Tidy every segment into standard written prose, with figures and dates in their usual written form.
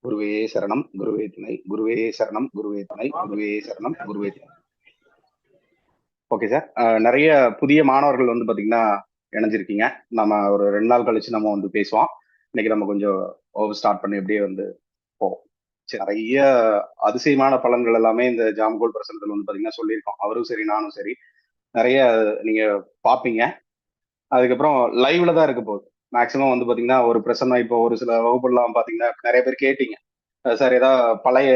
குருவே சரணம் குருவே துணை, குருவே சரணம் குருவே துணை, குருவே சரணம் குருவே துணை. ஓகே சார், நிறைய புதிய மாணவர்கள் வந்து பாத்தீங்கன்னா இணைஞ்சிருக்கீங்க. நம்ம ஒரு 2 நாள் கழிச்சு நம்ம வந்து பேசுவோம். இன்னைக்கு நம்ம கொஞ்சம் ஸ்டார்ட் பண்ணி எப்படியே வந்து போவோம். சரி, நிறைய அதிசயமான பலன்கள் எல்லாமே இந்த ஜாம்கோல் பிரசனத்துல வந்து பாத்தீங்கன்னா சொல்லியிருக்கோம். அவரும் சரி நானும் சரி நிறைய நீங்க பாப்பீங்க. அதுக்கப்புறம் லைவ்ல தான் இருக்க போகுது. மேக்சிமம் வந்து பாத்தீங்கன்னா ஒரு பிரசன்னம் இப்போ ஒரு சில வகுப்புலாம் பாத்தீங்கன்னா நிறைய பேர் கேட்டீங்க, சார் ஏதாவது பழைய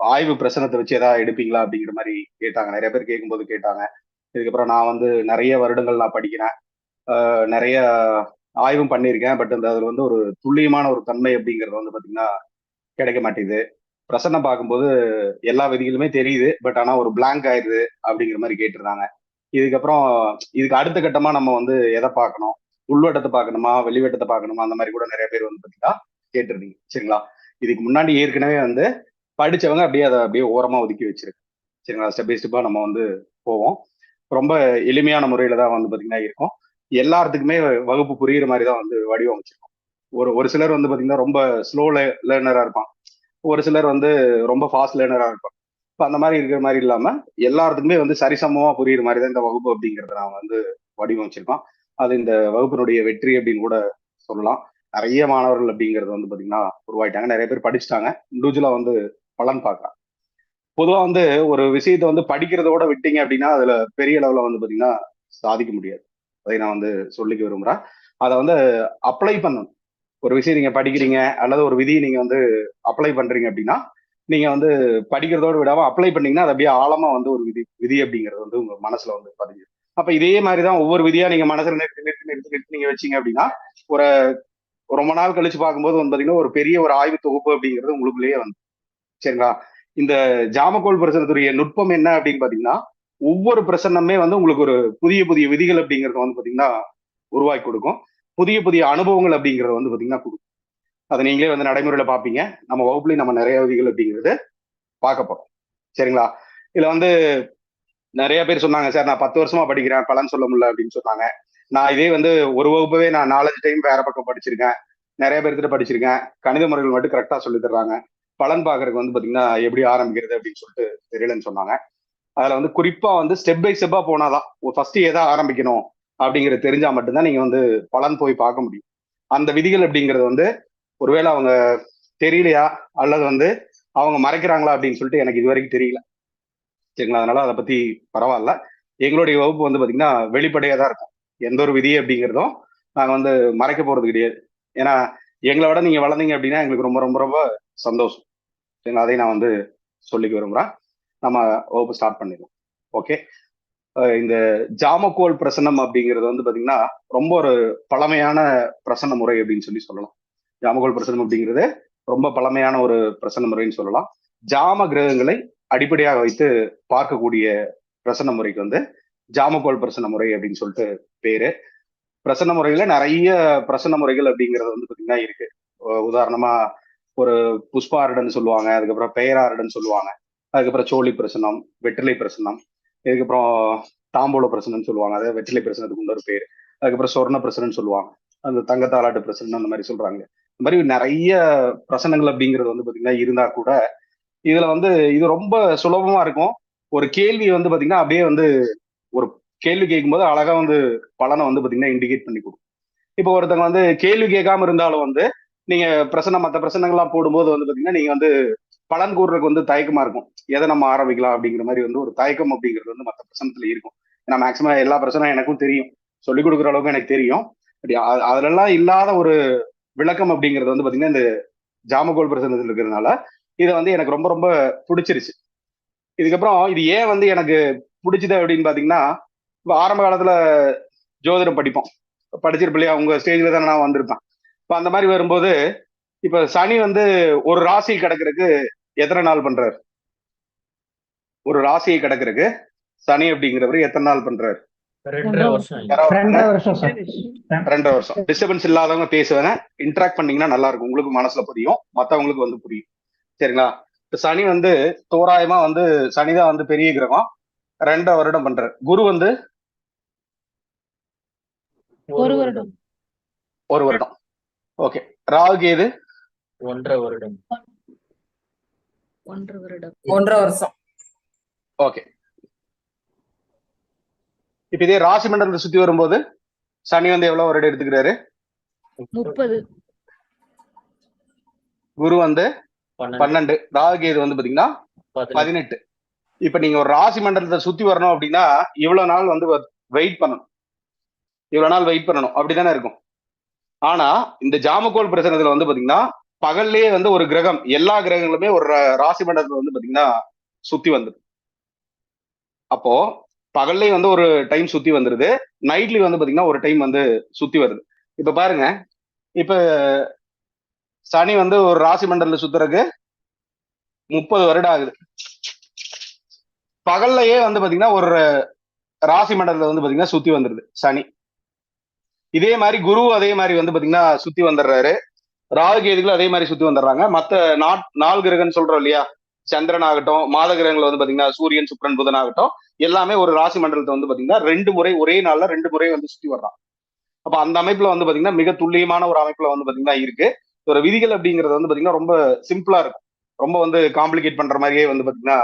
ஆய்வு பிரசனத்தை வச்சு ஏதாவது எடுப்பீங்களா அப்படிங்கிற மாதிரி கேட்டாங்க. நிறைய பேர் கேட்கும்போது கேட்டாங்க. இதுக்கப்புறம் நான் வந்து நிறைய வருடங்கள் நான் படிக்கிறேன், நிறைய ஆய்வும் பண்ணியிருக்கேன். பட் அந்த அதுல வந்து ஒரு துல்லியமான ஒரு தன்மை அப்படிங்கிறது வந்து பாத்தீங்கன்னா கிடைக்க மாட்டேங்குது. பிரசன்னம் பார்க்கும்போது எல்லா விதிகளுமே தெரியுது, பட் ஆனா ஒரு பிளாங்க் ஆயிடுது அப்படிங்கிற மாதிரி கேட்டிருந்தாங்க. இதுக்கப்புறம் இதுக்கு அடுத்த கட்டமா நம்ம வந்து எதை பார்க்கணும், உள்வட்டத்தை பார்க்கணுமா வெளிவட்டத்தை பார்க்கணுமா, அந்த மாதிரி கூட நிறைய பேர் வந்து பாத்தீங்கன்னா கேட்டிருந்தீங்க. சரிங்களா? இதுக்கு முன்னாடி ஏற்கனவே வந்து படிச்சவங்க அப்படியே அதை அப்படியே ஓரமா ஒதுக்கி வச்சிருக்கு. சரிங்களா? ஸ்டெப் பை ஸ்டெப்பா நம்ம வந்து போவோம். ரொம்ப எளிமையான முறையில தான் வந்து பாத்தீங்கன்னா இருக்கும். எல்லாத்துக்குமே வகுப்பு புரியுற மாதிரி தான் வந்து வடிவமைச்சிருக்கோம். ஒரு ஒரு சிலர் வந்து பாத்தீங்கன்னா ரொம்ப ஸ்லோ லேர்னரா இருப்பான், ஒரு சிலர் வந்து ரொம்ப ஃபாஸ்ட் லேர்னரா இருப்பான். இப்போ அந்த மாதிரி இருக்கிற மாதிரி இல்லாம எல்லாத்துக்குமே வந்து சரிசமமா புரியுற மாதிரி தான் இந்த வகுப்பு அப்படிங்கறத நாம வந்து வடிவமைச்சிருக்கோம். அது இந்த வகுப்பினுடைய வெற்றி அப்படின்னு கூட சொல்லலாம். நிறைய மாணவர்கள் அப்படிங்கிறது வந்து பாத்தீங்கன்னா உருவாயிட்டாங்க. நிறைய பேர் படிச்சுட்டாங்க. இண்டிவிஜுவலா வந்து பலன் பார்க்கலாம். பொதுவா வந்து ஒரு விஷயத்த வந்து படிக்கிறதோட விட்டீங்க அப்படின்னா அதுல பெரிய லெவல்ல வந்து பாத்தீங்கன்னா சாதிக்க முடியாது. அதை நான் வந்து சொல்லிக்க விரும்புறேன். அதை வந்து அப்ளை பண்ணணும். ஒரு விஷயம் நீங்க படிக்கிறீங்க அல்லது ஒரு விதியை நீங்க வந்து அப்ளை பண்றீங்க அப்படின்னா நீங்க வந்து படிக்கிறதோடு விடாம அப்ளை பண்ணீங்கன்னா அது அப்படியே ஆழமா வந்து ஒரு விதி விதி அப்படிங்கிறது வந்து உங்க மனசுல வந்து பதிஞ்சு. அப்ப இதே மாதிரிதான் ஒவ்வொரு விதியா நீங்க மனசுல நிறுத்தி நிறுத்தி நிறுத்தி நிறுத்தி நீங்க வச்சீங்க அப்படின்னா ஒரு ரொம்ப நாள் கழிச்சு பார்க்கும்போது வந்து பாத்தீங்கன்னா ஒரு பெரிய ஒரு ஆய்வு தொகுப்பு அப்படிங்கிறது உங்களுக்குள்ளேயே வந்து. சரிங்களா? இந்த ஜாமக்கோல் பிரசனத்துடைய நுட்பம் என்ன அப்படின்னு பாத்தீங்கன்னா ஒவ்வொரு பிரசனமே வந்து உங்களுக்கு ஒரு புதிய புதிய விதிகள் அப்படிங்கறத வந்து பாத்தீங்கன்னா உருவாக்கி கொடுக்கும். புதிய புதிய அனுபவங்கள் அப்படிங்கறத வந்து பாத்தீங்கன்னா கொடுக்கும். அதை நீங்களே வந்து நடைமுறையில பாப்பீங்க. நம்ம வகுப்புலயும் நம்ம நிறைய விதிகள் அப்படிங்கிறது பார்க்க போறோம். சரிங்களா? இதுல வந்து நிறைய பேர் சொன்னாங்க, சார் நான் 10 வருஷமா படிக்கிறேன், பலன் சொல்ல முடியல அப்படின்னு சொன்னாங்க. நான் இதே வந்து ஒரு வகுப்பவே நான் 4-5 டைம் வேற பக்கம் படிச்சிருக்கேன், நிறைய பேர்கிட்ட படிச்சிருக்கேன். கணித முறைகள் மட்டும் கரெக்டா சொல்லி தர்றாங்க. பலன் பாக்குறதுக்கு வந்து பாத்தீங்கன்னா எப்படி ஆரம்பிக்கிறது அப்படின்னு சொல்லிட்டு தெரியலன்னு சொன்னாங்க. அதுல வந்து குறிப்பா வந்து ஸ்டெப் பை ஸ்டெப்பா போனாதான் ஃபர்ஸ்ட் எதை ஆரம்பிக்கணும் அப்படிங்கிறது தெரிஞ்சா மட்டும்தான் நீங்க வந்து பலன் போய் பார்க்க முடியும். அந்த விதிகள் அப்படிங்கிறது வந்து ஒருவேளை அவங்க தெரியலையா அல்லது வந்து அவங்க மறைக்கிறாங்களா அப்படின்னு சொல்லிட்டு எனக்கு இது வரைக்கும் தெரியல. சரிங்களா? அதனால அதை பத்தி பரவாயில்ல. எங்களுடைய வகுப்பு வந்து பாத்தீங்கன்னா வெளிப்படையா தான் இருக்கும். எந்த ஒரு விதி அப்படிங்கிறதும் நாங்க வந்து மறைக்க போறது கிடையாது. ஏன்னா எங்களை விட நீங்க வளர்ந்தீங்க அப்படின்னா எங்களுக்கு ரொம்ப ரொம்ப ரொம்ப சந்தோஷம். சரிங்களா? அதை நான் வந்து சொல்லிக்க விரும்புறேன். நம்ம வகுப்பு ஸ்டார்ட் பண்ணிடலாம். ஓகே. இந்த ஜாமக்கோல் பிரசன்னம் அப்படிங்கிறது வந்து பாத்தீங்கன்னா ரொம்ப ஒரு பழமையான பிரசன்ன முறை அப்படின்னு சொல்லி சொல்லலாம். ஜாமக்கோல் பிரசன்னம் அப்படிங்கிறது ரொம்ப பழமையான ஒரு பிரசன்ன முறைன்னு சொல்லலாம். ஜாம கிரகங்களை அடிப்படையாக வைத்து பார்க்கக்கூடிய பிரசன்ன முறைக்கு வந்து ஜாமக்கோல் பிரசன்ன முறை அப்படின்னு சொல்லிட்டு பேரு. பிரசன்ன முறையில நிறைய பிரசன்ன முறைகள் அப்படிங்கிறது வந்து பாத்தீங்கன்னா இருக்கு. உதாரணமா ஒரு புஷ்பாருடன் சொல்லுவாங்க, அதுக்கப்புறம் பெயராருடன் சொல்லுவாங்க, அதுக்கப்புறம் சோழி பிரசனம், வெற்றிலை பிரசனம், இதுக்கப்புறம் தாம்பூல பிரசனம் சொல்லுவாங்க, அதாவது வெற்றிலை பிரசனத்துக்கு இன்னொரு பேர். அதுக்கப்புறம் சொர்ண பிரசனம் சொல்லுவாங்க, அந்த தங்கத்தாலாட்டு பிரசனம், அந்த மாதிரி சொல்றாங்க. இந்த மாதிரி நிறைய பிரசனங்கள் அப்படிங்கிறது வந்து பாத்தீங்கன்னா இருந்தா கூட இதுல வந்து இது ரொம்ப சுலபமா இருக்கும். ஒரு கேள்வி வந்து பாத்தீங்கன்னா அப்படியே வந்து ஒரு கேள்வி கேட்கும்போது அழகா வந்து பலனை வந்து பாத்தீங்கன்னா இண்டிகேட் பண்ணி கொடுக்கும். இப்போ ஒருத்தவங்க வந்து கேள்வி கேட்காம இருந்தாலும் வந்து நீங்க பிரசனம் மற்ற பிரசனங்கள்லாம் போடும்போது வந்து பாத்தீங்கன்னா நீங்க வந்து பலன் கூறுறதுக்கு வந்து தயக்கமா இருக்கும். எதை நம்ம ஆரம்பிக்கலாம் அப்படிங்கிற மாதிரி வந்து ஒரு தயக்கம் அப்படிங்கிறது வந்து மற்ற பிரசனத்துல இருக்கும். ஏன்னா மேக்சிமம் எல்லா பிரச்சனையும் எனக்கும் தெரியும், சொல்லிக் கொடுக்குற அளவுக்கு எனக்கு தெரியும். அதுலலாம் இல்லாத ஒரு விளக்கம் அப்படிங்கிறது வந்து பாத்தீங்கன்னா இந்த ஜாமகோல் பிரசனத்துல இருக்கிறதுனால இதை வந்து எனக்கு ரொம்ப ரொம்ப பிடிச்சிருச்சு. இதுக்கப்புறம் இது ஏன் வந்து எனக்கு பிடிச்சது அப்படின்னு பாத்தீங்கன்னா, இப்ப ஆரம்ப காலத்துல ஜோதிடம் படிப்போம், படிச்சிருப்ப இல்லையா? உங்க ஸ்டேஜ்ல தானே நான் வந்திருப்பேன். இப்ப அந்த மாதிரி வரும்போது இப்ப சனி வந்து ஒரு ராசி கிடக்கிறதுக்கு எத்தனை நாள் பண்றாரு? ஒரு ராசியை கிடக்கிறதுக்கு சனி அப்படிங்கிறவரு எத்தனை நாள் பண்றாரு? 2.5 வருஷம். 2.5 வருஷம் சார். 2.5 வருஷம். டிஸ்டர்பன்ஸ் இல்லாதவங்க பேசுவேன், இன்டராக்ட் பண்ணீங்கன்னா நல்லா இருக்கும், உங்களுக்கு மனசுல புரியும், மத்தவங்களுக்கு வந்து புரியும். சரிங்களா? இப்ப சனி வந்து தோராயமா வந்து சனிதான் வந்து பெரிய கிரகம், 2 வருடம் பண்றாரு. குரு வந்து 1 வருடம். 1 வருடம். ஓகே. ராகு கேது 1.5 வருடம். 1.5 வருடம். 1.5 வருஷம். ஓகே. இப்ப இதே ராசி மண்டலத்தை சுத்தி வரும்போது சனி வந்து எவ்வளவு வருடம் எடுத்துக்கிறாரு? 30. குரு வந்து 12, ராகுகேது வந்து பாத்தீங்கன்னா 18. இப்ப நீங்க ஒரு ராசி மண்டலத்தை சுத்தி வரணும் அப்படின்னா இவ்வளவு நாள் வந்து வெயிட் பண்ணணும், இவ்வளவு நாள் வெயிட் பண்ணணும், அப்படித்தானே இருக்கும். ஆனா இந்த ஜாமக்கோல் பிரச்சனத்துல வந்து பாத்தீங்கன்னா பகல்லேயே வந்து ஒரு கிரகம், எல்லா கிரகங்களுமே ஒரு ராசி மண்டலத்துல வந்து பாத்தீங்கன்னா சுத்தி வந்துடும். அப்போ பகல்லையும் வந்து ஒரு டைம் சுத்தி வந்துருது, நைட்லயும் வந்து பாத்தீங்கன்னா ஒரு டைம் வந்து சுத்தி வருது. இப்ப பாருங்க, இப்ப சனி வந்து ஒரு ராசி மண்டலத்துல சுத்துறதுக்கு 30 வருடம் ஆகுது. பகல்லையே வந்து பாத்தீங்கன்னா ஒரு ராசி மண்டலத்துல வந்து பாத்தீங்கன்னா சுத்தி வந்துருது சனி. இதே மாதிரி குரு அதே மாதிரி வந்து பாத்தீங்கன்னா சுத்தி வந்துடுறாரு, ராகு கேதுகளும் அதே மாதிரி சுத்தி வந்துடுறாங்க. மத்த நாலு கிரகம்னு சொல்றோம் இல்லையா, சந்திரன் ஆகட்டும், மாத கிரகங்கள் வந்து பாத்தீங்கன்னா சூரியன், சுக்கிரன், புதன் ஆகட்டும், எல்லாமே ஒரு ராசி மண்டலத்தை வந்து பாத்தீங்கன்னா 2 முறை ஒரே நாள்ல 2 முறை வந்து சுத்தி வர்றான். அப்ப அந்த அமைப்புல வந்து பாத்தீங்கன்னா மிக துல்லியமான ஒரு அமைப்புல வந்து பாத்தீங்கன்னா இருக்கு. ஒரு விதிகள் அப்படிங்கிறது வந்து பாத்தீங்கன்னா ரொம்ப சிம்பிளா இருக்கும், ரொம்ப வந்து காம்ப்ளிகேட் பண்ற மாதிரியே வந்து பாத்தீங்கன்னா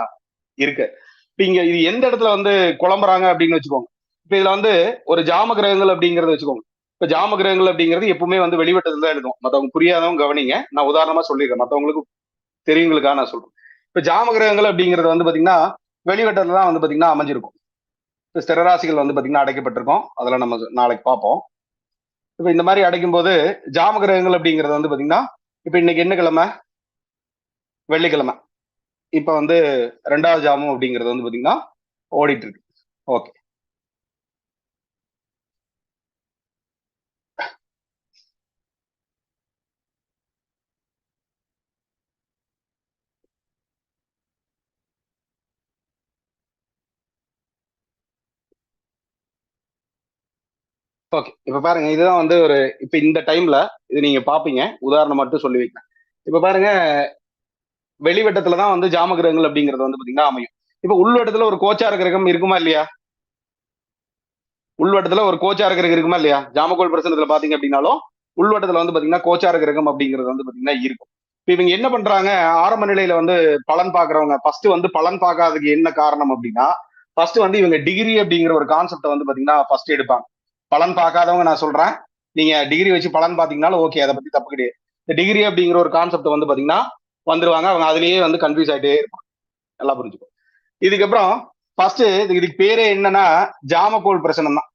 இருக்கு. இப்ப இங்க இது எந்த இடத்துல வந்து குழம்புறாங்க அப்படின்னு வச்சுக்கோங்க. இப்ப இதுல வந்து ஒரு ஜாம கிரகங்கள் அப்படிங்கறத வச்சுக்கோங்க. இப்ப ஜாம கிரகங்கள் அப்படிங்கிறது எப்பவுமே வந்து வெளிவட்டத்துல தான் எழுதும். மத்தவங்க புரியாதவங்க கவனிங்க, நான் உதாரணமா சொல்லிடுறேன், மத்தவங்களுக்கு தெரியுங்களுக்காக நான் சொல்றேன். இப்ப ஜாம கிரகங்கள் அப்படிங்கிறது வந்து பாத்தீங்கன்னா வெளிவட்டத்துல தான் வந்து பாத்தீங்கன்னா அமைஞ்சிருக்கும். இப்ப ஸ்திரராசிகள் வந்து பாத்தீங்கன்னா அடைக்கப்பட்டிருக்கும், அதெல்லாம் நம்ம நாளைக்கு பார்ப்போம். இப்ப இந்த மாதிரி அடைக்கும் போது ஜாம கிரகங்கள் அப்படிங்கிறது வந்து பாத்தீங்கன்னா இப்ப இன்னைக்கு என்ன கிழமை? வெள்ளிக்கிழமை. இப்ப வந்து 2வது ஜாமம் அப்படிங்கிறது வந்து பாத்தீங்கன்னா ஓடிட்டு இருக்கு. ஓகே. ஓகே, இப்ப பாருங்க, இதுதான் வந்து ஒரு இப்ப இந்த டைம்ல இது நீங்க பாப்பீங்க, உதாரணம் மட்டும் சொல்லி வைக்கிறேன். இப்ப பாருங்க, வெளிவட்டத்துலதான் வந்து ஜாம கிரகங்கள் அப்படிங்கிறது வந்து பாத்தீங்கன்னா அமையும். இப்ப உள்வட்டத்துல ஒரு கோச்சார கிரகம் இருக்குமா இல்லையா? உள்வட்டத்துல ஒரு கோச்சார கிரகம் இருக்குமா இல்லையா? ஜாமக்கோள் பிரச்சனத்துல பாத்தீங்க அப்படின்னாலும் உள்வட்டத்துல வந்து பாத்தீங்கன்னா கோச்சார கிரகம் அப்படிங்கிறது வந்து பாத்தீங்கன்னா இருக்கும். இப்ப இவங்க என்ன பண்றாங்க, ஆரம்ப நிலையில வந்து பலன் பாக்குறவங்க ஃபர்ஸ்ட் வந்து பலன் பார்க்காததுக்கு என்ன காரணம் அப்படின்னா, ஃபர்ஸ்ட் வந்து இவங்க டிகிரி அப்படிங்கிற ஒரு கான்செப்டை வந்து பாத்தீங்கன்னா ஃபர்ஸ்ட் எடுப்பாங்க. பலன் பார்க்காதவங்க நான் சொல்றேன், நீங்க டிகிரி வச்சு பலன் பாத்தீங்கன்னாலும் ஓகே, அதை பத்தி தப்பு கிடையாது. இந்த டிகிரி அப்படிங்கிற ஒரு கான்செப்ட் வந்து பாத்தீங்கன்னா வந்துருவாங்க, அவங்க அதுலயே வந்து கன்ஃபியூஸ் ஆயிட்டே இருப்பாங்க. நல்லா புரிஞ்சுக்கோ. இதுக்கப்புறம் ஃபர்ஸ்ட் இதுக்கு பேரே என்னன்னா ஜாமக்கோள் பிரசனம் தான்.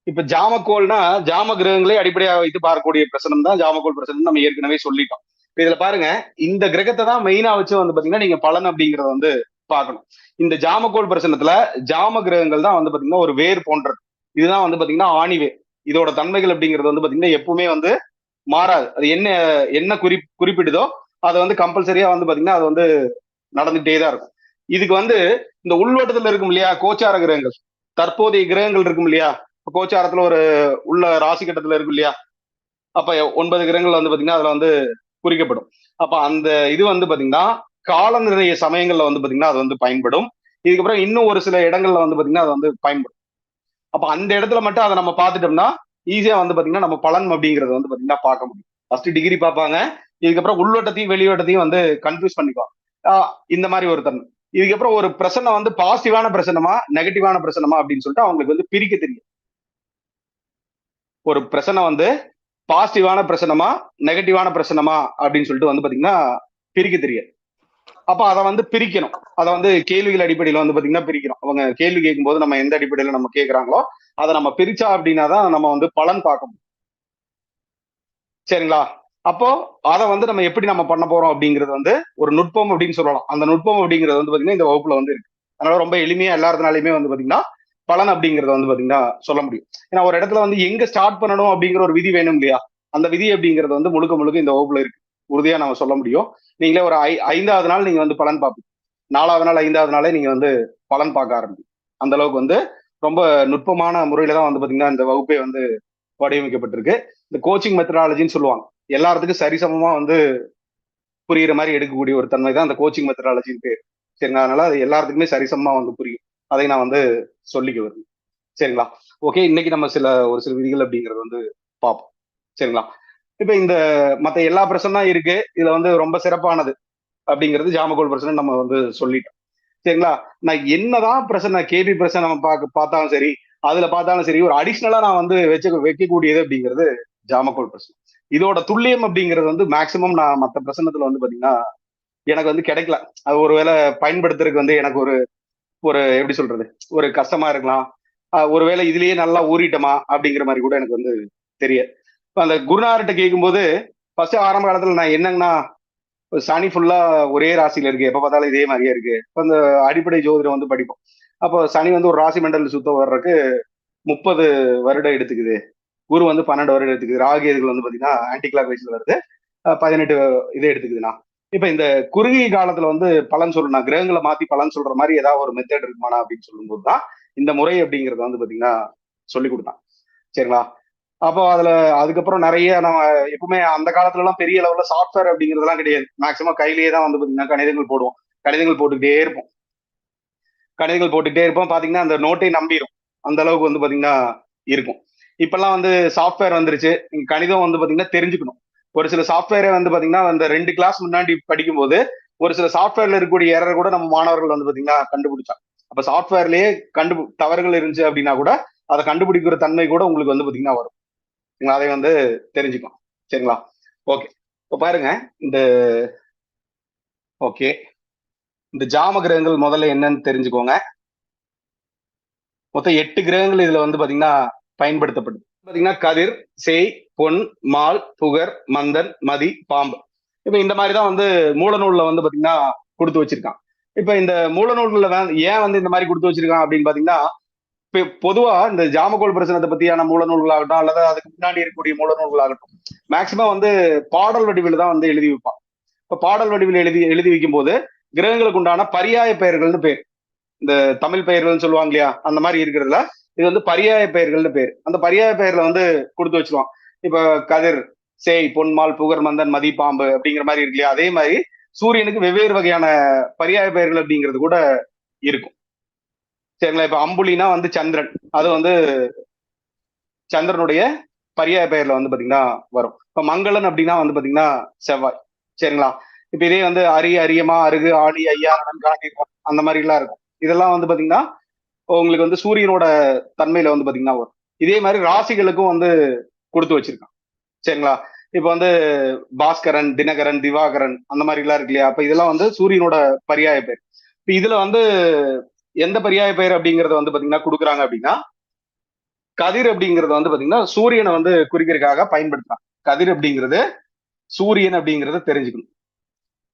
இப்ப ஜாமக்கோள்னா ஜாம கிரகங்களே அடிப்படையாக வைத்து பார்க்கக்கூடிய பிரசனம் தான் ஜாமக்கோள் பிரசனம், நம்ம ஏற்கனவே சொல்லிட்டோம். இதுல பாருங்க, இந்த கிரகத்தை தான் மெயினா வச்சு வந்து பாத்தீங்கன்னா நீங்க பலன் அப்படிங்கறத வந்து பார்க்கணும். இந்த ஜாமக்கோள் பிரசனத்துல ஜாம கிரகங்கள் தான் வந்து பாத்தீங்கன்னா ஒரு வேர் போன்றது. இதுதான் வந்து பாத்தீங்கன்னா ஆணிவேர். இதோட தன்மைகள் அப்படிங்கிறது வந்து பாத்தீங்கன்னா எப்பவுமே வந்து மாறாது. அது என்ன என்ன குறிப்பிடுதோ அதை வந்து கம்பல்சரியா வந்து பாத்தீங்கன்னா அது வந்து நடந்துகிட்டே தான் இருக்கும். இதுக்கு வந்து இந்த உள்வட்டத்துல இருக்கும் இல்லையா கோச்சார கிரகங்கள், தற்போதைய கிரகங்கள் இருக்கும் இல்லையா, கோச்சாரத்துல ஒரு உள்ள ராசி கட்டத்துல இருக்கும் இல்லையா, அப்ப 9 கிரகங்கள் வந்து பாத்தீங்கன்னா அதுல வந்து குறிக்கப்படும். அப்ப அந்த இது வந்து பாத்தீங்கன்னா கால நிர்ணய சமயங்கள்ல வந்து பாத்தீங்கன்னா அது வந்து பயன்படும். இதுக்கப்புறம் இன்னும் ஒரு சில இடங்கள்ல வந்து பாத்தீங்கன்னா அது வந்து பயன்படும். அப்ப அந்த இடத்துல மட்டும் அதை நம்ம பார்த்துட்டோம்னா ஈஸியா வந்து பாத்தீங்கன்னா நம்ம பலன் அப்படிங்கறத வந்து பாத்தீங்கன்னா பார்க்க முடியும். ஃபர்ஸ்ட் டிகிரி பார்ப்பாங்க, இதுக்கப்புறம் உள்வட்டத்தையும் வெளிவட்டத்தையும் வந்து கன்ஃபியூஸ் பண்ணிக்குவாங்க. இந்த மாதிரி ஒரு தன்மை. இதுக்கப்புறம் ஒரு பிரச்சனை வந்து பாசிட்டிவான பிரச்சனமா நெகட்டிவான பிரச்சனமா அப்படின்னு சொல்லிட்டு அவங்களுக்கு வந்து பிரிக்க தெரியும். ஒரு பிரச்சனை வந்து பாசிட்டிவான பிரச்சனமா நெகட்டிவான பிரச்சனமா அப்படின்னு சொல்லிட்டு வந்து பாத்தீங்கன்னா பிரிக்க தெரியாது. அப்ப அதை வந்து பிரிக்கணும், அதை வந்து கேள்விகள் அடிப்படையில வந்து பாத்தீங்கன்னா பிரிக்கணும். அவங்க கேள்வி கேட்கும் போது நம்ம எந்த அடிப்படையில நம்ம கேட்கறாங்களோ அதை நம்ம பிரிச்சா அப்படின்னா தான் நம்ம வந்து பலன் பார்க்க முடியும். சரிங்களா? அப்போ அதை வந்து நம்ம எப்படி நம்ம பண்ண போறோம் அப்படிங்கிறது வந்து ஒரு நுட்பம் அப்படின்னு சொல்லலாம். அந்த நுட்பம் அப்படிங்கிறது வந்து பாத்தீங்கன்னா இந்த வகுப்புல வந்து இருக்கு. அதனால ரொம்ப எளிமையா எல்லாத்தினாலையுமே வந்து பாத்தீங்கன்னா பலன் அப்படிங்கறத வந்து பாத்தீங்கன்னா சொல்ல முடியும். ஏன்னா ஒரு இடத்துல வந்து எங்க ஸ்டார்ட் பண்ணணும் அப்படிங்கிற ஒரு விதி வேணும் இல்லையா, அந்த விதி அப்படிங்கிறது வந்து முழுக்க முழுக்க இந்த வகுப்புல இருக்கு, உறுதியா நம்ம சொல்ல முடியும். நீங்களே ஒரு 5வது நாள் நீங்க வந்து பலன் பார்ப்பீங்க, 4வது நாள் 5வது நாளே நீங்க வந்து பலன் பார்க்க ஆரம்பிக்கும். அந்த அளவுக்கு வந்து ரொம்ப நுட்பமான முறையில தான் வந்து பாத்தீங்கன்னா இந்த வகுப்பே வந்து வடிவமைக்கப்பட்டிருக்கு. இந்த கோச்சிங் மெத்தடாலஜின்னு சொல்லுவாங்க, எல்லாத்துக்கும் சரிசமமா வந்து புரியுற மாதிரி எடுக்கக்கூடிய ஒரு தன்மை தான் அந்த கோச்சிங் மெத்தடாலஜின்னு பேர். சரிங்களா? அதனால அது எல்லாத்துக்குமே சரிசமமா வந்து புரியும், அதை நான் வந்து சொல்லிக்க வருவேன். சரிங்களா? ஓகே, இன்னைக்கு நம்ம ஒரு சில விதிகள் அப்படிங்கறது வந்து பார்ப்போம். சரிங்களா? இப்ப இந்த மத்த எல்லா பிரச்சனை தான் இருக்கு, இதுல வந்து ரொம்ப சிறப்பானது அப்படிங்கிறது ஜாமகோல் பிரச்சனை நம்ம வந்து சொல்லிட்டோம். சரிங்களா? நான் என்னதான் பிரச்சனை கேபி பிரச்சனை நம்ம பார்த்தாலும் சரி, அதுல பார்த்தாலும் சரி, ஒரு அடிஷ்னலா நான் வந்து வைக்கக்கூடியது அப்படிங்கிறது ஜாமகோல் பிரச்சனை. இதோட துல்லியம் அப்படிங்கிறது வந்து மேக்சிமம் நான் மத்த பிரச்சனத்துல வந்து பாத்தீங்கன்னா எனக்கு வந்து கிடைக்கல. அது ஒருவேளை பயன்படுத்துறதுக்கு வந்து எனக்கு ஒரு ஒரு எப்படி சொல்றது, ஒரு கஷ்டமா இருக்கலாம். ஒருவேளை இதுலயே நல்லா ஊறிட்டோமா அப்படிங்கிற மாதிரி கூட எனக்கு வந்து தெரியாது. இப்ப அந்த குருநாதர்கிட்ட கேட்கும்போது ஃபர்ஸ்ட் ஆரம்ப காலத்துல நான் என்னங்கன்னா சனி ஃபுல்லா ஒரே ராசியில இருக்கு, எப்ப பார்த்தாலும் இதே மாதிரியே இருக்கு. இப்ப அந்த அடிப்படை ஜோதிடம் வந்து படிப்போம். அப்போ சனி வந்து ஒரு ராசி மண்டல சுத்தம் வர்றதுக்கு 30 வருடம் எடுத்துக்குது. குரு வந்து 12 வருடம் எடுத்துக்குது. ராகு எதுகள் வந்து பாத்தீங்கன்னா ஆன்டி கிளாக் வைஸ்ல வருது. 18 இது எடுத்துக்குதுண்ணா. இப்ப இந்த குறுகிய காலத்துல வந்து பலன் சொல்லணும், கிரகங்களை மாத்தி பலன் சொல்ற மாதிரி ஏதாவது ஒரு மெத்தட் இருக்குமாண்ணா அப்படின்னு சொல்லும்போது தான் இந்த முறை அப்படிங்கறத வந்து பாத்தீங்கன்னா சொல்லி கொடுத்தான். சரிங்களா? அப்போ அதுல அதுக்கப்புறம் நிறைய நம்ம எப்பவுமே அந்த காலத்துல எல்லாம் பெரிய லெவல்ல சாஃப்ட்வேர் அப்படிங்கிறதுலாம் கிடையாது. மேக்சிமம் கையிலேயே தான் வந்து பாத்தீங்கன்னா கணிதங்கள் போடுவோம். கணிதங்கள் போட்டுக்கிட்டே இருப்போம். கணிதங்கள் போட்டுக்கிட்டே இருப்போம். பாத்தீங்கன்னா அந்த நோட்டை நம்பிடும். அந்த அளவுக்கு வந்து பாத்தீங்கன்னா இருக்கும். இப்பெல்லாம் வந்து சாஃப்ட்வேர் வந்துருச்சு. கணிதம் வந்து பாத்தீங்கன்னா தெரிஞ்சுக்கணும். ஒரு சில சாஃப்ட்வேரே வந்து பாத்தீங்கன்னா அந்த 2 கிளாஸ் முன்னாடி படிக்கும்போது ஒரு சில சாஃப்ட்வேர்ல இருக்கக்கூடிய எரர் கூட நம்ம மாணவர்கள் வந்து பாத்தீங்கன்னா கண்டுபிடிச்சாங்க. அப்ப சாஃப்ட்வேர்லயே தவறுகள் இருந்துச்சு அப்படின்னா கூட அதை கண்டுபிடிக்கிற தன்மை கூட உங்களுக்கு வந்து பாத்தீங்கன்னா வரும். அதை வந்து தெரிஞ்சுக்கலாம். சரிங்களா? ஓகே. இப்ப பாருங்க இந்த ஓகே இந்த ஜாம கிரகங்கள் முதல்ல என்னன்னு தெரிஞ்சுக்கோங்க. மொத்தம் 8 கிரகங்கள் இதுல வந்து பாத்தீங்கன்னா பயன்படுத்தப்படுது. பாத்தீங்கன்னா கதிர், சேய், பொன், மால், புகர், மந்தன், மதி, பாம்பு. இப்ப இந்த மாதிரிதான் வந்து மூலநூல்ல வந்து பாத்தீங்கன்னா கொடுத்து வச்சிருக்கான். இப்ப இந்த மூலநூல்கள்ல ஏன் வந்து இந்த மாதிரி கொடுத்து வச்சிருக்கான் அப்படின்னு பாத்தீங்கன்னா, இப்ப பொதுவா இந்த ஜாமகோல் பிரச்சனத்தை பத்தியான மூலநூல்களாகட்டும் அல்லது அதுக்கு முன்னாடி இருக்கக்கூடிய மூலநூல்களாகட்டும் மேக்சிமம் வந்து பாடல் வடிவில் தான் வந்து எழுதி வைப்பான். இப்ப பாடல் வடிவில் எழுதி வைக்கும் போது கிரகங்களுக்கு உண்டான பரியாய பெயர்கள்னு பேர், இந்த தமிழ் பெயர்கள்னு சொல்லுவாங்க இல்லையா, அந்த மாதிரி இருக்கிறதுல இது வந்து பரியாய பெயர்கள்னு பேர். அந்த பரியாய பெயர்ல வந்து கொடுத்து வச்சிருவான். இப்ப கதிர், சேய், பொன்மால், புகர், மந்தன், மதி, பாம்பு அப்படிங்கிற மாதிரி இருக்கு இல்லையா, அதே மாதிரி சூரியனுக்கு வெவ்வேறு வகையான பரியாய பெயர்கள் அப்படிங்கிறது கூட இருக்கும். சரிங்களா? இப்ப அம்புலினா வந்து சந்திரன், அது வந்து சந்திரனுடைய பரியாய பெயர்ல வந்து பாத்தீங்கன்னா வரும். இப்ப மங்களன் அப்படின்னா வந்து பாத்தீங்கன்னா செவ்வாய். சரிங்களா? இப்ப இதே வந்து அரியமா, அருகு, ஆடி, ஐயா, காண்டி அந்த மாதிரி எல்லாம் இருக்கும். இதெல்லாம் வந்து பாத்தீங்கன்னா உங்களுக்கு வந்து சூரியனோட தன்மையில வந்து பாத்தீங்கன்னா வரும். இதே மாதிரி ராசிகளுக்கும் வந்து கொடுத்து வச்சிருக்கான். சரிங்களா? இப்ப வந்து பாஸ்கரன், தினகரன், திவாகரன் அந்த மாதிரி எல்லாம் இருக்கு இல்லையா, அப்ப இதெல்லாம் வந்து சூரியனோட பரியாய பெயர். இப்ப இதுல வந்து எந்த பரியாய பெயர் அப்படிங்கறத வந்து பாத்தீங்கன்னா கொடுக்குறாங்க அப்படின்னா, கதிர் அப்படிங்கறது வந்து பாத்தீங்கன்னா சூரியனை வந்து குறிக்கிறதுக்காக பயன்படுத்துறான். கதிர் அப்படிங்கிறது சூரியன் அப்படிங்கறத தெரிஞ்சுக்கணும்.